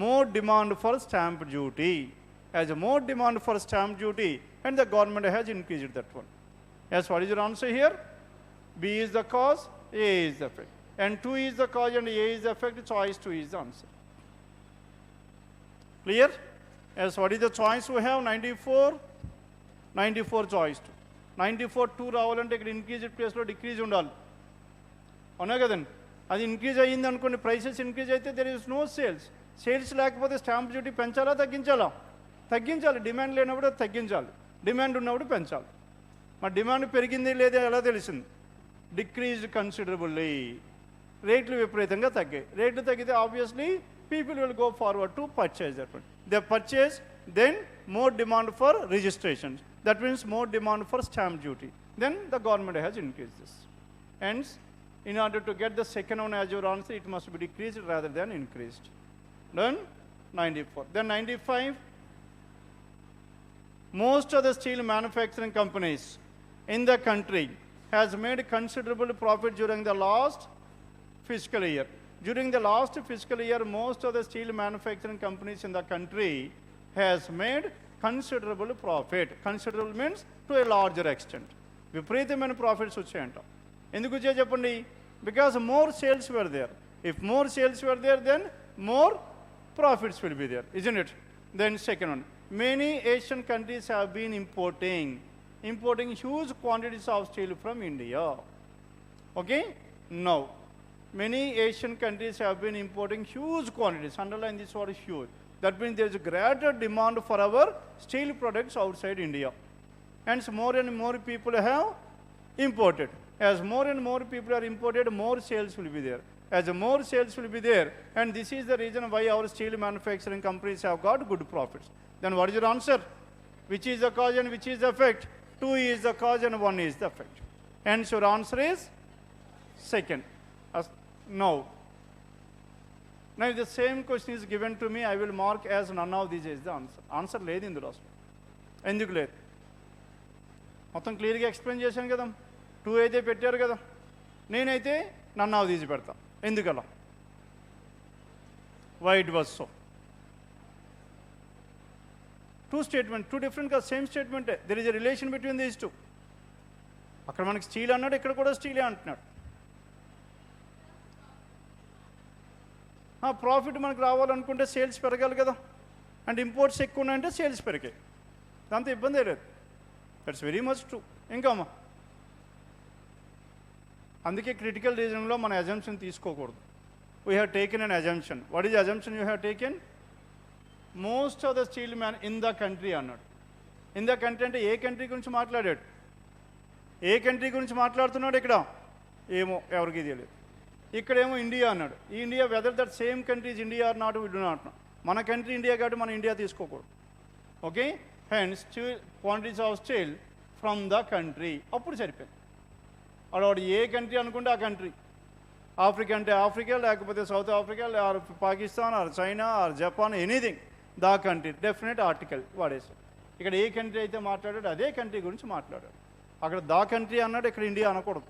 More demand for stamp duty. As more demand for stamp duty, and the government has increased that one. Yes, what is your answer here? B is the cause, A is the effect. And 2 is the cause and A is the effect, choice 2 is the answer. Clear? Yes, what is the choice we have? 94. 94 choice 2. 94 2 రావాలంటే ఇక్కడ increased ప్లేస్లో decrease ఉండాలి. అవునా కదండి? అది increase అయ్యింది అనుకోండి, prices increase అయితే there is no sales. Sales లేకపోతే స్టాంప్ డ్యూటీ పెంచాలా తగ్గించాలా? తగ్గించాలి. డిమాండ్ లేనప్పుడు అది తగ్గించాలి, డిమాండ్ ఉన్నప్పుడు పెంచాలి. మరి డిమాండ్ పెరిగింది లేదా ఎలా తెలిసింది? Decreased considerably. రేట్లు విపరీతంగా తగ్గాయి. రేట్లు తగ్గితే obviously people will go forward to purchase that one. They purchase, then more demand for registrations. That means more demand for stamp duty. Then the government has increased this. Hence, in order to get the second one as your answer, it must be decreased rather than increased. Done? 94. Then 95. Most of the steel manufacturing companies in the country has made considerable profit during the last fiscal year. During the last fiscal year, most of the steel manufacturing companies in the country has made considerable profit. Considerable means to a larger extent. విపరీతమైన profits వచ్చాయంట. ఎందుకు వచ్చాయో చెప్పండి? Because more sales were there. If more sales were there, then more profits will be there, isn't it? Then second one. Many Asian countries have been importing huge quantities of steel from India. Okay? Now, many Asian countries have been importing huge quantities. Underline this word huge. That means there is a greater demand for our steel products outside India. Hence, more and more people have imported. As more and more people are imported, more sales will be there. As more sales will be there, and this is the reason why our steel manufacturing companies have got good profits. Then what is your answer? Which is the cause and which is the effect? 2 is the cause and 1 is the effect. Hence, your answer is second. No. Now, if the same question is given to me, I will mark as none of these is the answer. Answer లేదు ఇందులో అసలు. ఎందుకు లేదు? మొత్తం క్లియర్గా explain చేశాను కదా. 2 అయితే పెట్టారు కదా, నేనైతే నన్ ఆఫ్ దీస్ పెడతా. ఎందుకలా? Why it was so? 2 statement, 2 different కాదు, సేమ్ స్టేట్మెంటే. There is a relation between these 2. అక్కడ మనకి స్టీల్ అన్నాడు, ఇక్కడ కూడా స్టీలే అంటున్నాడు. ప్రాఫిట్ మనకు రావాలనుకుంటే సేల్స్ పెరగాలి కదా, అండ్ ఇంపోర్ట్స్ ఎక్కువ ఉన్నాయంటే సేల్స్ పెరిగాయి. దాంతో ఇబ్బంది లేదు. That's very much true. ఇంకా అమ్మా, అందుకే క్రిటికల్ రీజనింగ్లో మన అజంప్షన్ తీసుకోకూడదు. We have taken an assumption. What is assumption you have taken? Most of the steel man in the country అన్నాడు. ఇన్ ద కంట్రీ అంటే ఏ కంట్రీ గురించి మాట్లాడాడు? ఏ కంట్రీ గురించి మాట్లాడుతున్నాడు ఇక్కడ? ఏమో, ఎవరికి తెలియదు. ఇక్కడేమో ఇండియా అన్నాడు. ఈ India, whether that same countries India or not, we do not know. మన కంట్రీ ఇండియా కాబట్టి మనం ఇండియా తీసుకోకూడదు. Okay? Hence quantities of steel from the country. అప్పుడు సరిపోయింది. వాడు ఏ కంట్రీ అనుకుంటే ఆ కంట్రీ. ఆఫ్రికా అంటే ఆఫ్రికా, లేకపోతే South Africa, or Pakistan, or China, or Japan, anything, the country. Definite article వాడేసాడు. ఇక్కడ ఏ కంట్రీ అయితే మాట్లాడాడు అదే కంట్రీ గురించి మాట్లాడాడు. అక్కడ ద కంట్రీ అన్నాడు, ఇక్కడ ఇండియా అనకూడదు.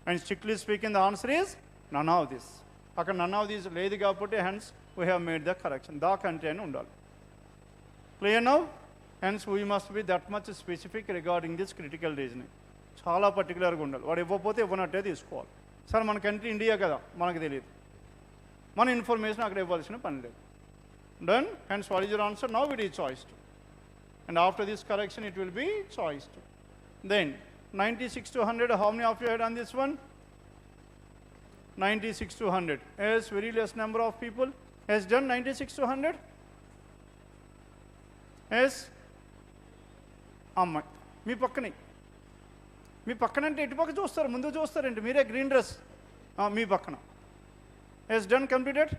And strictly speaking, the answer is none of this. అక్కడ none of these లేదు కాబట్టి hence we have made the correction. The country అని ఉండాలి. Clear now? Hence we must be that much specific regarding this critical reasoning. చాలా పర్టికులర్గా ఉండాలి. వాడు ఇవ్వకపోతే ఇవ్వనట్టే తీసుకోవాలి. సార్ మన కంట్రీ ఇండియా కదా, మనకు తెలియదు, మన ఇన్ఫర్మేషన్ అక్కడ ఇవ్వాల్సిన పని లేదు. Done? Hence what is your answer? Now it is choice 2. And after this correction it will be choice 2. Then 96 to 100, how many of you had done this one? 96 to 100. Yes, very less number of people has done 96 to 100. Yes? అమ్మాయి మీ పక్కనే, మీ పక్కన అంటే ఎటు పక్క చూస్తారు, ముందు చూస్తారంటే మీరే green dress మీ పక్కన. Has done completed?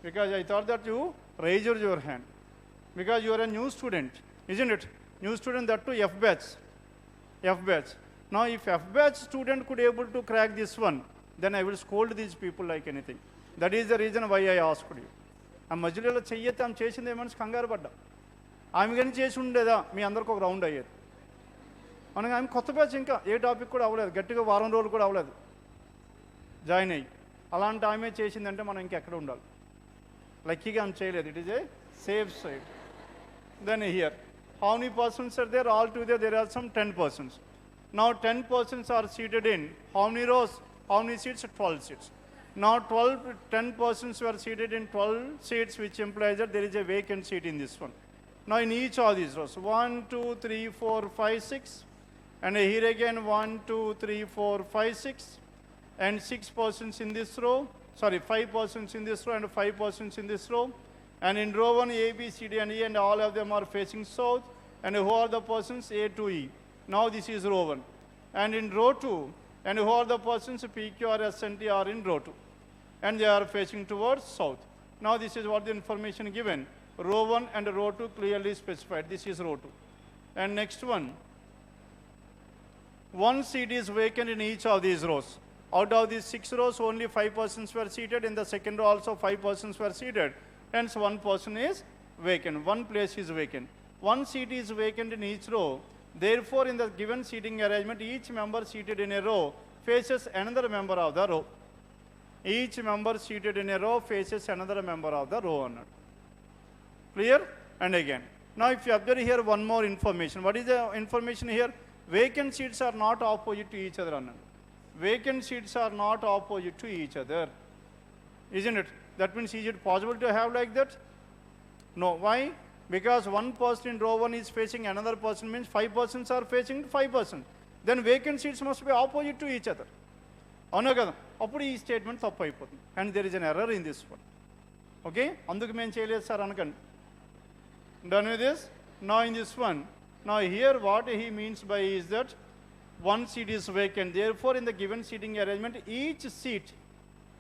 Because I thought that you raised your hand. Because you are a new student, isn't it? New student, that too F batch. F batch. Now if F batch student could able to crack this one, then I will scold these people like anything. That is the reason why I asked you. ఆ మధ్యలో చెయ్యతే ఆమె చేసింది ఏమని కంగారు పడ్డా. ఆమె కానీ చేసి ఉండేదా మీ అందరికి ఒక రౌండ్ అయ్యేది. అనగా ఆమె కొత్త బ్యాచ్, ఇంకా ఏ టాపిక్ కూడా అవ్వలేదు, గట్టిగా వారం రోజులు కూడా అవ్వలేదు జాయిన్ అయ్యి. అలాంటి ఆమె చేసిందంటే మనం ఇంకెక్కడ ఉండాలి? లక్కీగా ఆమె చేయలేదు. It is a safe side. Then here, how many persons are there? All together there are some 10 persons. Now 10 persons are seated in how many rows? How many seats? 12 seats. Now 10 persons were seated in 12 seats, which implies that there is a vacant seat in this one. Now in each of these rows, 1, 2, 3, 4, 5, 6. And here again 1, 2, 3, 4, 5, 6. And 6 persons in this row. Sorry, 5 persons in this row and 5 persons in this row. And in row 1, A, B, C, D, and E, and all of them are facing south. And who are the persons? A to E. Now this is row 1. And in row 2, and who are the persons? P, Q, R, S, and T are in row 2. And they are facing towards south. Now this is what the information given. Row 1 and row 2 clearly specified. This is row 2. And next one, one seat is vacant in each of these rows. Out of these 6 rows, only 5 persons were seated. In the second row also 5 persons were seated. Hence, one person is vacant. One place is vacant. One seat is vacant in each row. Therefore, in the given seating arrangement, each member seated in a row faces another member of the row. Each member seated in a row faces another member of the row. Clear? And again. Now, if you observe here one more information. What is the information here? Vacant seats are not opposite to each other. Vacant seats are not opposite to each other. Isn't it? That means, is it possible to have like that? No. Why? Because one person in row 1 is facing another person, means 5 persons are facing 5 persons. Then vacant seats must be opposite to each other. అవునా కదా? అప్పుడు ఈ statement తప్పు అయిపోతుంది. And there is an error in this one. Okay, అందుకు మేము చేయలేదు sir అనకండి. Done with this. Now in this one, now here what he means by is that one seat is vacant. Therefore, in the given seating arrangement, each seat,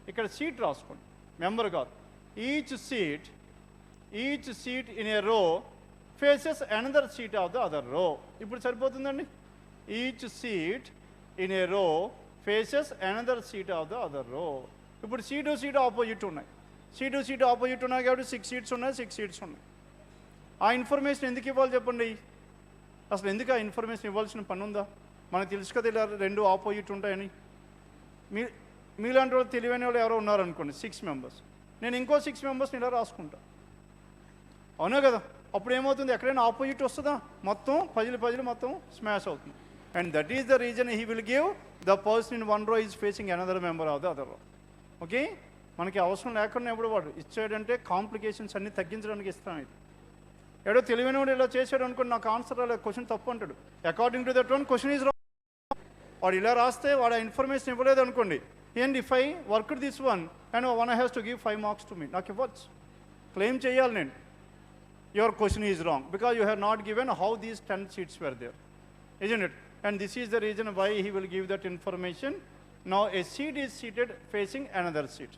ఇక్కడ seat రాసుకోండి, member కాదు. each seat in a row faces another seat of the other row. ఇప్పుడు సరిపోతుందండి. each seat in a row faces another seat of the other row. ఇప్పుడు seat opposite ఉన్నాయి. Seat opposite ఉన్నాయి కాబట్టి 6 seats ఉన్నాయి, 6 seats ఉన్నాయి. ఆ ఇన్ఫర్మేషన్ ఎందుకు ఇవ్వాలి చెప్పండి? అసలు ఎందుకు ఆ ఇన్ఫర్మేషన్ ఇవ్వాల్సిన పని ఉందా? మనకు తెలుసు కదా ఇలా 2 ఆపోజిట్ ఉంటాయని. మీలాంటి వాళ్ళు తెలివైన వాళ్ళు ఎవరో ఉన్నారనుకోండి, 6 members, నేను ఇంకో 6 members ఇలా రాసుకుంటా. అవునా కదా? అప్పుడు ఏమవుతుంది? ఎక్కడైనా ఆపోజిట్ వస్తుందా? మొత్తం పజిల్ మొత్తం స్మాష్ అవుతుంది. And that is the reason he will give the person in 1 row is facing another member of the other రో. ఓకే, మనకి అవసరం లేకుండా ఎప్పుడు వాడు ఇచ్చాడంటే కాంప్లికేషన్స్ అన్ని తగ్గించడానికి ఇస్తాం. ఇది ఏడో తెలివైన వాడు ఇలా చేశాడు అనుకోండి, నాకు ఆన్సర్ రాలేదు, క్వశ్చన్ తప్పు అంటాడు. According to that one question is wrong. వాడు ఇలా రాస్తే వాడు ఆ ఇన్ఫర్మేషన్ ఇవ్వలేదు అనుకోండి, and if I worked this one and one has to give 5 marks to me, నాకు ఇవ్వచ్చు, క్లెయిమ్ చేయాలి నేను. Your question is wrong because you have not given how these 10 seats were there, isn't it? And this is the reason why he will give that information. Now a seat is seated facing another seat.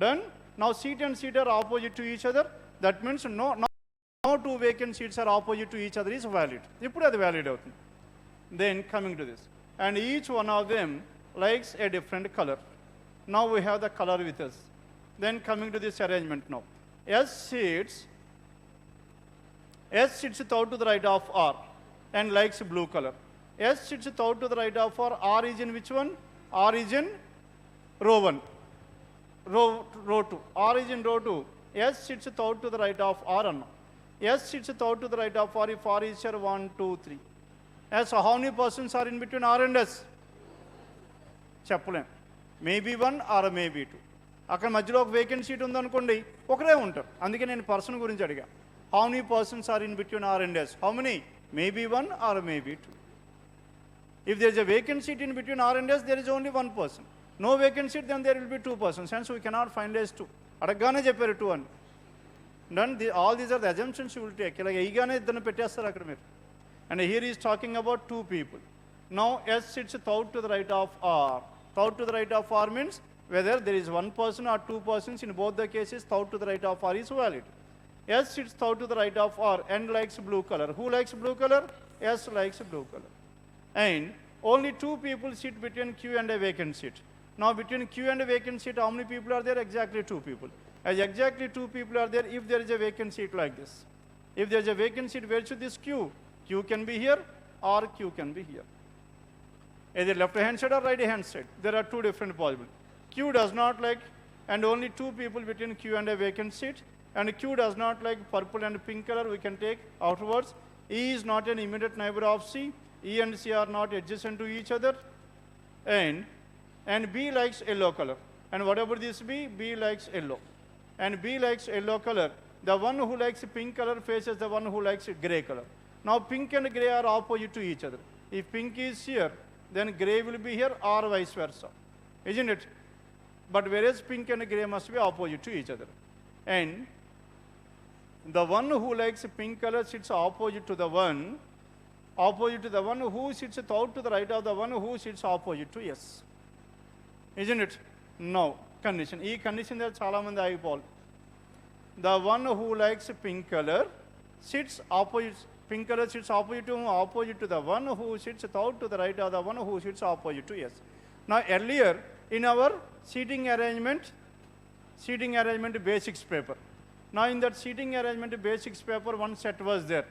Done? Now seat and seat are opposite to each other. That means no 2 vacant seats are opposite to each other is valid. Ippudu adi valid avutundi. Then coming to this, and each one of them likes a different color. Now we have the color with us. Then coming to this arrangement now, S sits third to the right of R and likes blue color. S sits third to the right of R. R is in which one? R is in row 1. Row 2. R is in row 2. S sits third to the right of R. S sits third to the right of R if R is here 1, 2, 3. As so how many persons are in between R and S? చెప్పలేం. Maybe 1 or maybe 2. అక్కడ మధ్యలో ఒక vacant seat ఉందనుకోండి, ఒకరే ఉంటారు. అందుకే నేను person గురించి అడిగా. How many persons are in between R and S? How many? Maybe 1 or maybe 2. If there is a vacant seat in between R and S, there is only 1 person. No vacant seat, then there will be 2 persons. Hence, we cannot finalize 2. అడగగానే చెప్పారు 2 అని. Done. All these are the assumptions you will take. ఇలా ఈగానే ఇద్దరిని పెట్టేస్తారు అక్కడ మీరు. And here he is talking about 2 people. Now S sits third to the right of R. Third to the right of R means whether there is 1 person or 2 persons. In both the cases, third to the right of R is valid. S sits third to the right of R and likes blue color. Who likes blue color? S likes blue color. And only 2 people sit between Q and a vacant seat. Now between Q and a vacant seat, how many people are there? Exactly 2 people. As exactly 2 people are there, if there is a vacant seat like this. If there is a vacant seat, where should this Q? Q can be here, or Q can be here. Either left hand side or right hand side. There are two different possibilities. Q does not like, and only two people between Q and a vacant seat. And Q does not like purple and pink color, we can take outwards. E is not an immediate neighbor of C. E and C are not adjacent to each other. And B likes yellow color. And whatever this be, B likes yellow. And B likes yellow color. The one who likes pink color faces the one who likes gray color. Now pink and gray are opposite to each other. If pink is here, then gray will be here or vice versa. Isn't it? But whereas pink and gray must be opposite to each other. And the one who likes pink color sits opposite to the one who sits out to the right of the one who sits opposite to S. Isn't it? No. Condition. This condition there chala mandi agipoవాలి. The one who likes pink color sits opposite. Pink color sits opposite to the one who sits out to the right of the one who sits opposite to S. Now earlier in our seating arrangement basics paper. Now in that seating arrangement basics paper, one set was there.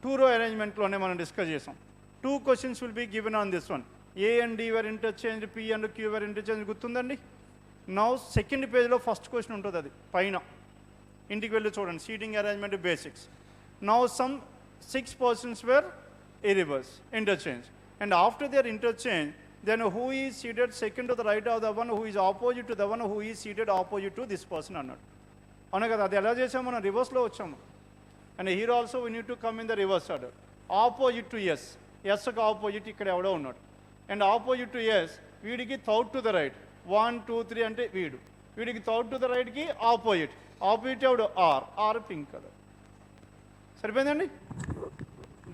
Two row arrangement lone మనం discuss చేసాం. Two questions will be given on this one. A and D were interchanged, P and Q were interchanged. గుర్తుందండి? Now second page లో first question ఉంటుంది అది పైన. ఇంటికి వెళ్ళి చూడండి seating arrangement basics. Now some 6 persons were interchanged. And after their interchange, then who is seated second to the right of the one who is opposite to the one who is seated opposite to this person అన్నాడు. అవునా కదా? అది ఎలా చేసాము? మనం రివర్స్లో వచ్చాము. And here also we need to come in the reverse order. Opposite to S, ఎస్కి ఆపోజిట్ ఇక్కడ ఎవడో ఉన్నాడు. అండ్ ఆపోజిట్ టు ఎస్, వీడికి థర్డ్ టు ద రైట్ 1 2 3 అంటే వీడికి థర్డ్ టు ద రైట్కి ఆపోజిట్ ఎవడు ఆర్ పింక్ కలర్. సరిపోయిందండి?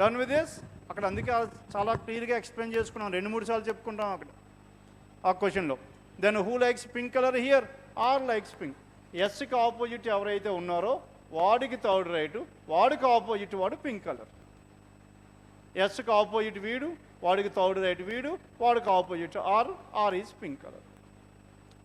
Done with this. అక్కడ అందుకే చాలా క్లియర్గా ఎక్స్ప్లెయిన్ చేసుకున్నాం, 2-3 సార్లు చెప్పుకుంటాం అక్కడ ఆ క్వశ్చన్లో. Then who likes pink colour here? R likes pink. ఎస్కి ఆపోజిట్ ఎవరైతే ఉన్నారో వాడికి థర్డ్ రైట్, వాడికి ఆపోజిట్ వాడు పింక్ కలర్. ఎస్కి ఆపోజిట్ వీడు, వాడికి థర్డ్ రైట్ వీడు, వాడికి opposite R is pink colour.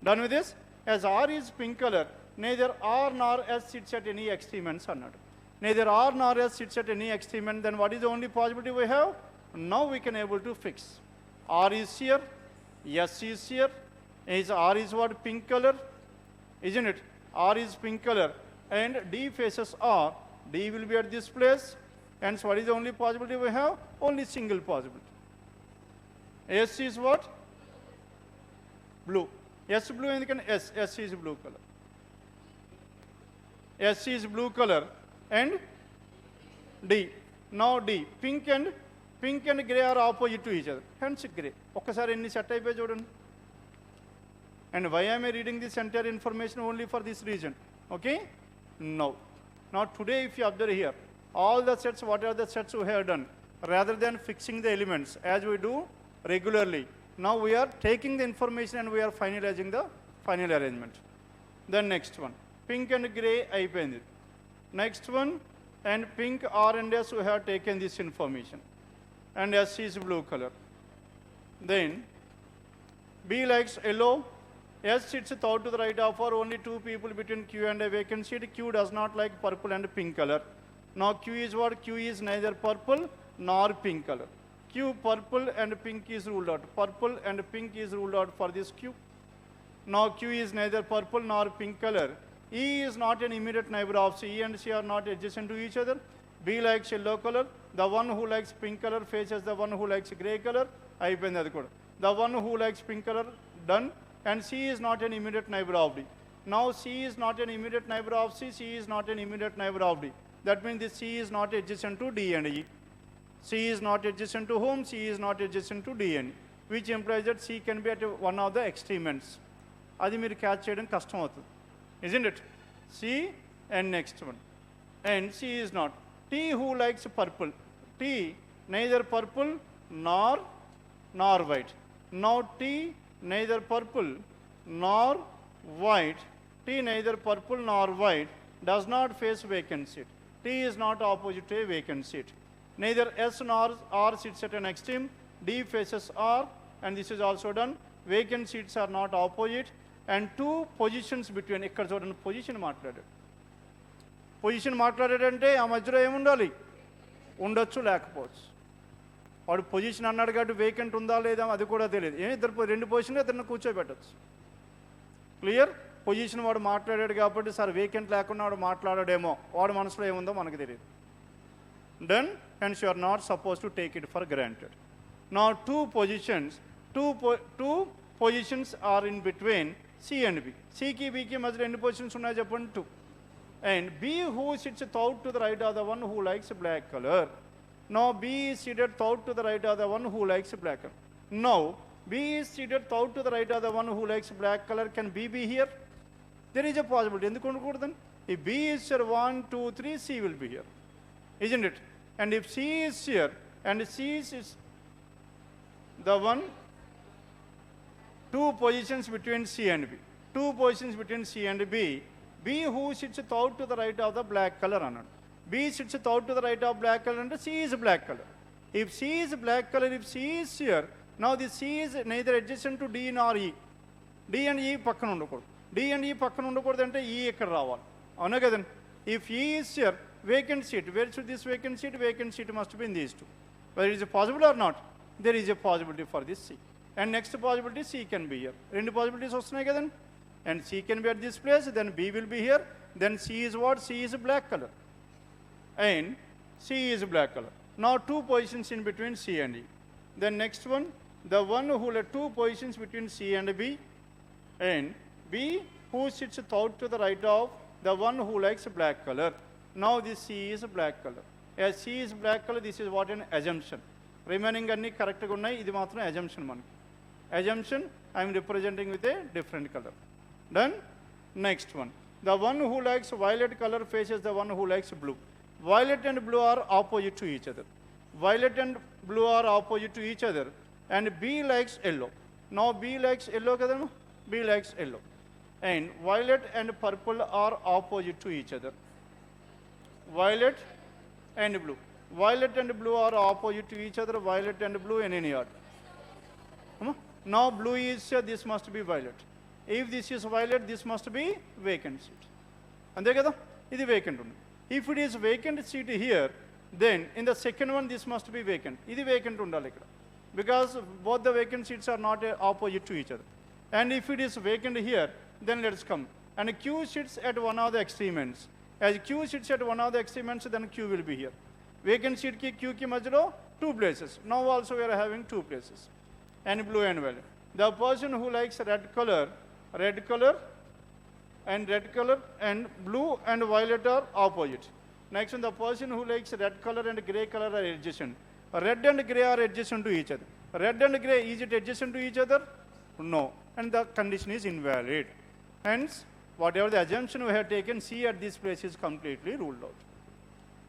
Done with this. As R is pink colour, neither R nor S sits at any extreme ends అన్నాడు. Neither R nor S sits at any extreme end, then what is the only possibility we have? Now we can able to fix. R is here, S is here, R is what? Pink color, isn't it? R is pink color, and D faces R. D will be at this place, and so what is the only possibility we have? Only single possibility. S is what? Blue. S blue, and S is blue color. S is blue color, and D. Now D. Pink and grey are opposite to each other. Hence grey. ఒక్కసారి ఎన్ని set అయిపోయి చూడండి. And why am I reading this entire information only for this reason? Okay? No. Now today if you observe here, all the sets, what are the sets we have done? Rather than fixing the elements as we do regularly, now we are taking the information and we are finalizing the final arrangement. Then next one. Pink and grey అయిపోయింది. Next one, and pink, R and S, we have taken this information. And S is blue color. Then B likes yellow. S sits third to the right of her, only two people between Q and a vacant seat. Q does not like purple and pink color. Now Q is what? Q is neither purple nor pink color. Q purple and pink is ruled out. Purple and pink is ruled out for this Q. Now Q is neither purple nor pink color. E is not an immediate neighbor of C. E and C are not adjacent to each other. B likes yellow color. The one who likes pink color faces the one who likes gray color. అయిపోయింది అది కూడా. The one who likes pink color, done. And C is not an immediate neighbor of D. Now C is not an immediate neighbor of C. C is not an immediate neighbor of D. That means this C is not adjacent to D and E. C is not adjacent to whom? C is not adjacent to D and E, which implies that C can be at one of the extreme ends. అది మీరు catch చేయడం కష్టం అవుతుంది. Isn't it? C and next one. And C is not. T who likes purple. T neither purple nor white. Now T neither purple nor white. T neither purple nor white does not face vacant seat. T is not opposite to a vacant seat. Neither S nor R sits at an extreme. D faces R, and this is also done. Vacant seats are not opposite. And two positions between, ఇక్కడ చూడండి position మాట్లాడాడంటే ఆ మధ్యలో ఏముండాలి? ఉండొచ్చు, లేకపోవచ్చు. వాడు position అన్నాడు కాబట్టి వేకెంట్ ఉందా లేదా అది కూడా తెలియదు. రెండు పొజిషన్లో ఇద్దరిని కూర్చోబెట్టచ్చు. క్లియర్? పొజిషన్ వాడు మాట్లాడాడు కాబట్టి సార్ వేకెంట్ లేకుండా వాడు మాట్లాడాడేమో, వాడు మనసులో ఏముందో మనకు తెలియదు. Done, hence you are not supposed to take it for granted. Now two positions are in between C and B. C ki B ki మధ్యలో ఎన్ని పొజిషన్స్ ఉన్నాయో చెప్పండి? 2. And B who sits thought to the right of the one who likes black color. Now B is seated thought to the right of the one who likes black color. Now B is seated thought to the right of the one who likes black color. Can B be here? There is a possibility. ఎందుకు ఉండకూడదండి? If B is here 1, 2, 3, C will be here. Isn't it? And if C is here and C is the one, 2 positions between C and B. 2 positions between C and B. B who sits thought to the right of the black color అన్నాడు. B sits thought to the right of black color and C is black color. If C is black color, if C is here, now this C is neither adjacent to D nor E. D and E పక్కన ఉండకూడదు. D and E పక్కన ఉండకూడదు అంటే E ఇక్కడ రావాలి. అవునా కదండి? If E is here, vacant seat. Where should this vacant seat? Vacant seat must be in these 2. Whether it is possible or not, there is a possibility for this C. And next possibility, C can be here. Two possibilities వస్తున్నాయి కదండి? And C can be at this place, then B will be here. Then C is what? C is black color. And C is black color. Now 2 positions in between C and E. Then next one, the one who had 2 positions between C and B. And B who sits thought to the right of the one who likes black color. Now this C is black color. As C is black color, this is what an assumption. Remaining అన్ని కరెక్ట్గా ఉన్నాయి, ఇది మాత్రం assumption మనకి. Assumption, I am representing with a different color. Done? Next one. The one who likes violet color faces the one who likes blue. Violet and blue are opposite to each other. Violet and blue are opposite to each other. And B likes yellow. Now B likes yellow kadama? B likes yellow. And violet and purple are opposite to each other. Violet and blue. Violet and blue are opposite to each other. Violet and blue in any order. Now blue is here, this must be violet. If this is violet, this must be vacant seat. Ante kada? Idi vacant undi. If it is vacant seat here, then in the second one this must be vacant. Idi vacant undali ikkada. Because both the vacant seats are not opposite to each other. And if it is vacant here, then let's come. And Q sits at one of the extreme ends. As Q sits at one of the extreme ends, then Q will be here. Vacant seat ki Q ki majlo 2 places. Now also we are having 2 places. And blue and violet. The person who likes red color and blue and violet are opposite. Next one, the person who likes red color and gray color are adjacent. Red and gray are adjacent to each other. Red and gray, is it adjacent to each other? No. And the condition is invalid. Hence, whatever the assumption we have taken, C at this place is completely ruled out.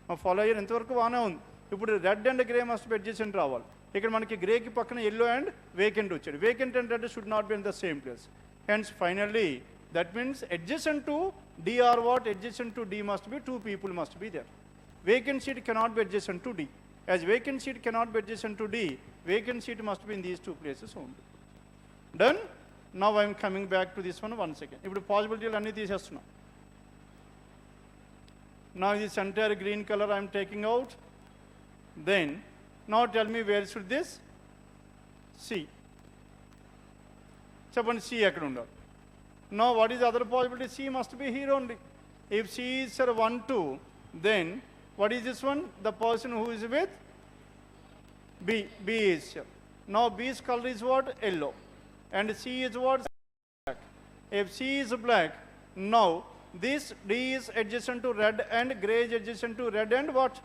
Now follow here, ఎంతవరకు బాగానే ఉంది. ఇప్పుడు red and grey must be adjacent రావాలి. ఇక్కడ మనకి గ్రేకి పక్కన yellow and vacant వచ్చాడు. Vacant and red should not be in the same place. Hence finally that means adjacent to D or what? Adjacent to D must be 2 people must be there. Vacant seat cannot be adjacent to D. As vacant seat cannot be adjacent to D, vacant seat must be in these 2 places only. Done? Now I am coming back to this one once again. ఇప్పుడు పాసిబిలిటీలు అన్నీ తీసేస్తున్నాం. Now this entire green color I am taking out. Then now tell me where should this C? చెప్పండి C ఎక్కడ ఉండాలి? Now what is the other possibility? C must be here only. If C is 1, 2, then what is this one? The person who is with B. B is here. Now B's color is what? Yellow. And C is what? Black. If C is black, now this D is adjacent to red and gray is adjacent to red and what?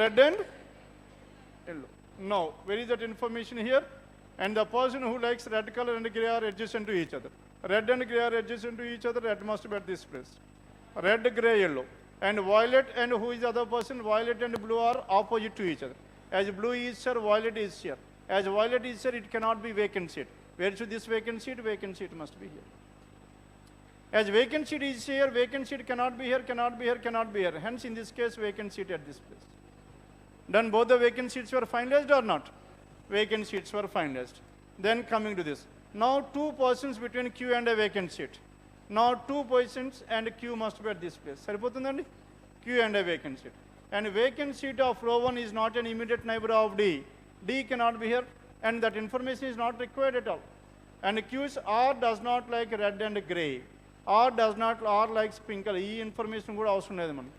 Red and yellow. Now, where is that information here? And the person who likes red color and gray are adjacent to each other. Red and gray are adjacent to each other, red must be at this place. Red, gray, yellow. And violet and who is the other person? Violet and blue are opposite to each other. As blue is here, violet is here. As violet is here, it cannot be vacant seat. Where should this vacant seat? Vacant seat must be here. As vacant seat is here, vacant seat cannot be here, cannot be here, cannot be here. Hence, in this case, vacant seat at this place. Then both the vacant seats were finalized or not? Vacant seats were finalized. Then coming to this. Now 2 persons between Q and a vacant seat. Now 2 persons and Q must be at this place. Saripotundandi? Q and a vacant seat. and vacant seat of row 1 is not an immediate neighbor of D. D cannot be here, and that information is not required at all. And Q's R does not like red and gray. R likes pink color. E information good avasam ledhu manaki.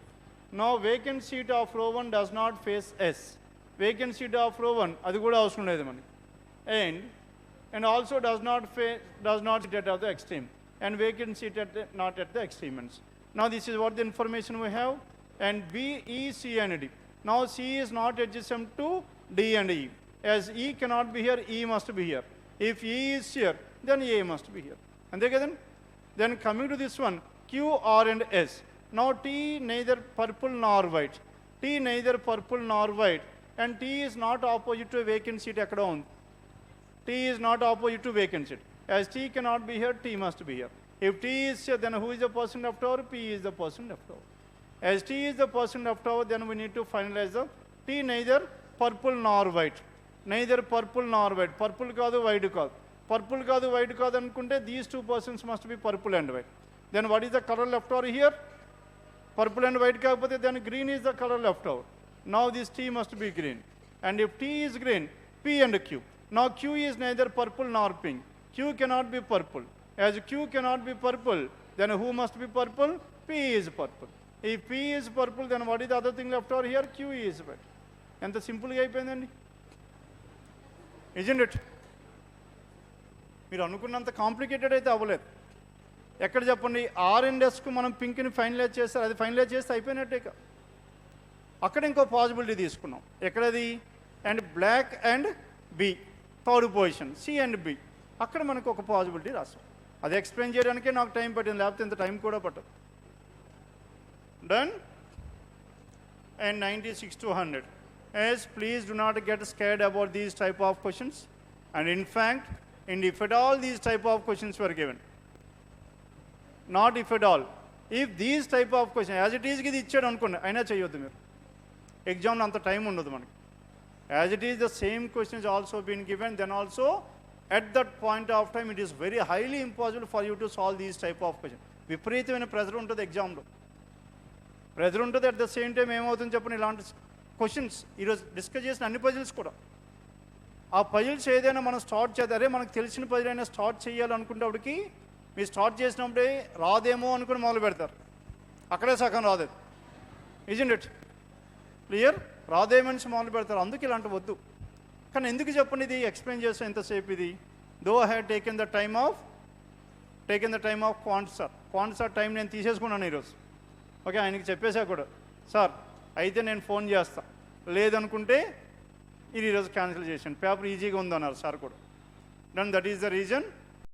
Now vacant seat of row 1 does not face S. Vacant seat of row 1 adi kuda avasam ledhu manaki. And also does not sit at the extreme, and vacant seat not at the extreme ends. Now this is what the information we have, and B, E, C and D. Now C is not adjacent to D and E. As E cannot be here, E must be here. If E is here, then A must be here. And then coming to this one, Q, R and S. Now T neither purple nor white. T neither purple nor white, and T is not opposite to a vacant seat ekkada undi. T is not opposite to vacant seat. As T cannot be here, T must be here. If T is here, then who is the person left over? P is the person left over. As T is the person left over, then we need to finalize the T neither purple nor white. Neither purple nor white. Purple kaadu, white kaadu. Purple kaadu, white kaadu anukunte these two persons must be purple and white. Then what is the color left over here? Purple and white kaapothe, then green is the color left over. Now this T must be green. And if T is green, P and Q. Now Q is neither purple nor pink. Q cannot be purple. As Q cannot be purple, then who must be purple? P is purple. If P is purple, then what is the other thing left over here? Q is white. ఎంత సింపుల్గా అయిపోయిందండి, isn't it? మీరు అనుకున్నంత complicated అయితే అవ్వలేదు. ఎక్కడ చెప్పండి, are and ఎస్కు మనం పింక్ని ఫైనలైజ్ చేస్తారు, అది ఫైనలైజ్ చేస్తే అయిపోయినట్టే. అక్కడ ఇంకో పాసిబిలిటీ తీసుకున్నాం. ఎక్కడది? And block and B third position, C and B. అక్కడ మనకు ఒక పాసిబిలిటీ రాస్తాం. అది ఎక్స్ప్లెయిన్ చేయడానికే నాకు టైం పట్టింది, లేకపోతే ఇంత టైం కూడా పట్టదు. Done. And 96 to 100. Yes, please do not get scared about these type of questions. And in fact, and if at all these type of questions were given, not if at all, if these type of questions, as it is ఇది ఇచ్చాడు అనుకోండి, అయినా చేయొద్దు మీరు. ఎగ్జామ్లో అంత time ఉండదు మనకి. As it is the same questions also been given, then also at that point of time it is very highly impossible for you to solve these type of questions. విపరీతమైన ప్రెజర్ ఉంటుంది ఎగ్జామ్లో. Pressure ఉంటుంది, at the same time ఏమవుతుంది చెప్పండి, ఇలాంటి questions ఈరోజు discuss చేసిన అన్ని పజిల్స్ కూడా, ఆ పజిల్స్ ఏదైనా మనం స్టార్ట్ చేద్దారే, మనకు తెలిసిన పజిల్ అయినా స్టార్ట్ చేయాలనుకునేప్పటికి మీరు స్టార్ట్ చేసినప్పుడే రాదేమో అనుకుని మొదలు పెడతారు, అక్కడే సగం రాదు. Isn't it? క్లియర్? రాదేమని మొదలు పెడతారు. అందుకు ఇలాంటి వద్దు. కానీ ఎందుకు చెప్పండి ఇది ఎక్స్ప్లెయిన్ చేస్తే ఎంతసేపు ఇది? Though I have taken the time of quant sir time నేను తీసేసుకున్నాను ఈరోజు. ఓకే, ఆయనకి చెప్పేసా కూడా, సార్ అయితే నేను ఫోన్ చేస్తా, లేదనుకుంటే ఇది ఈరోజు క్యాన్సిల్ చేశాను, పేపర్ ఈజీగా ఉందన్నారు సార్ కూడా. Then that is the reason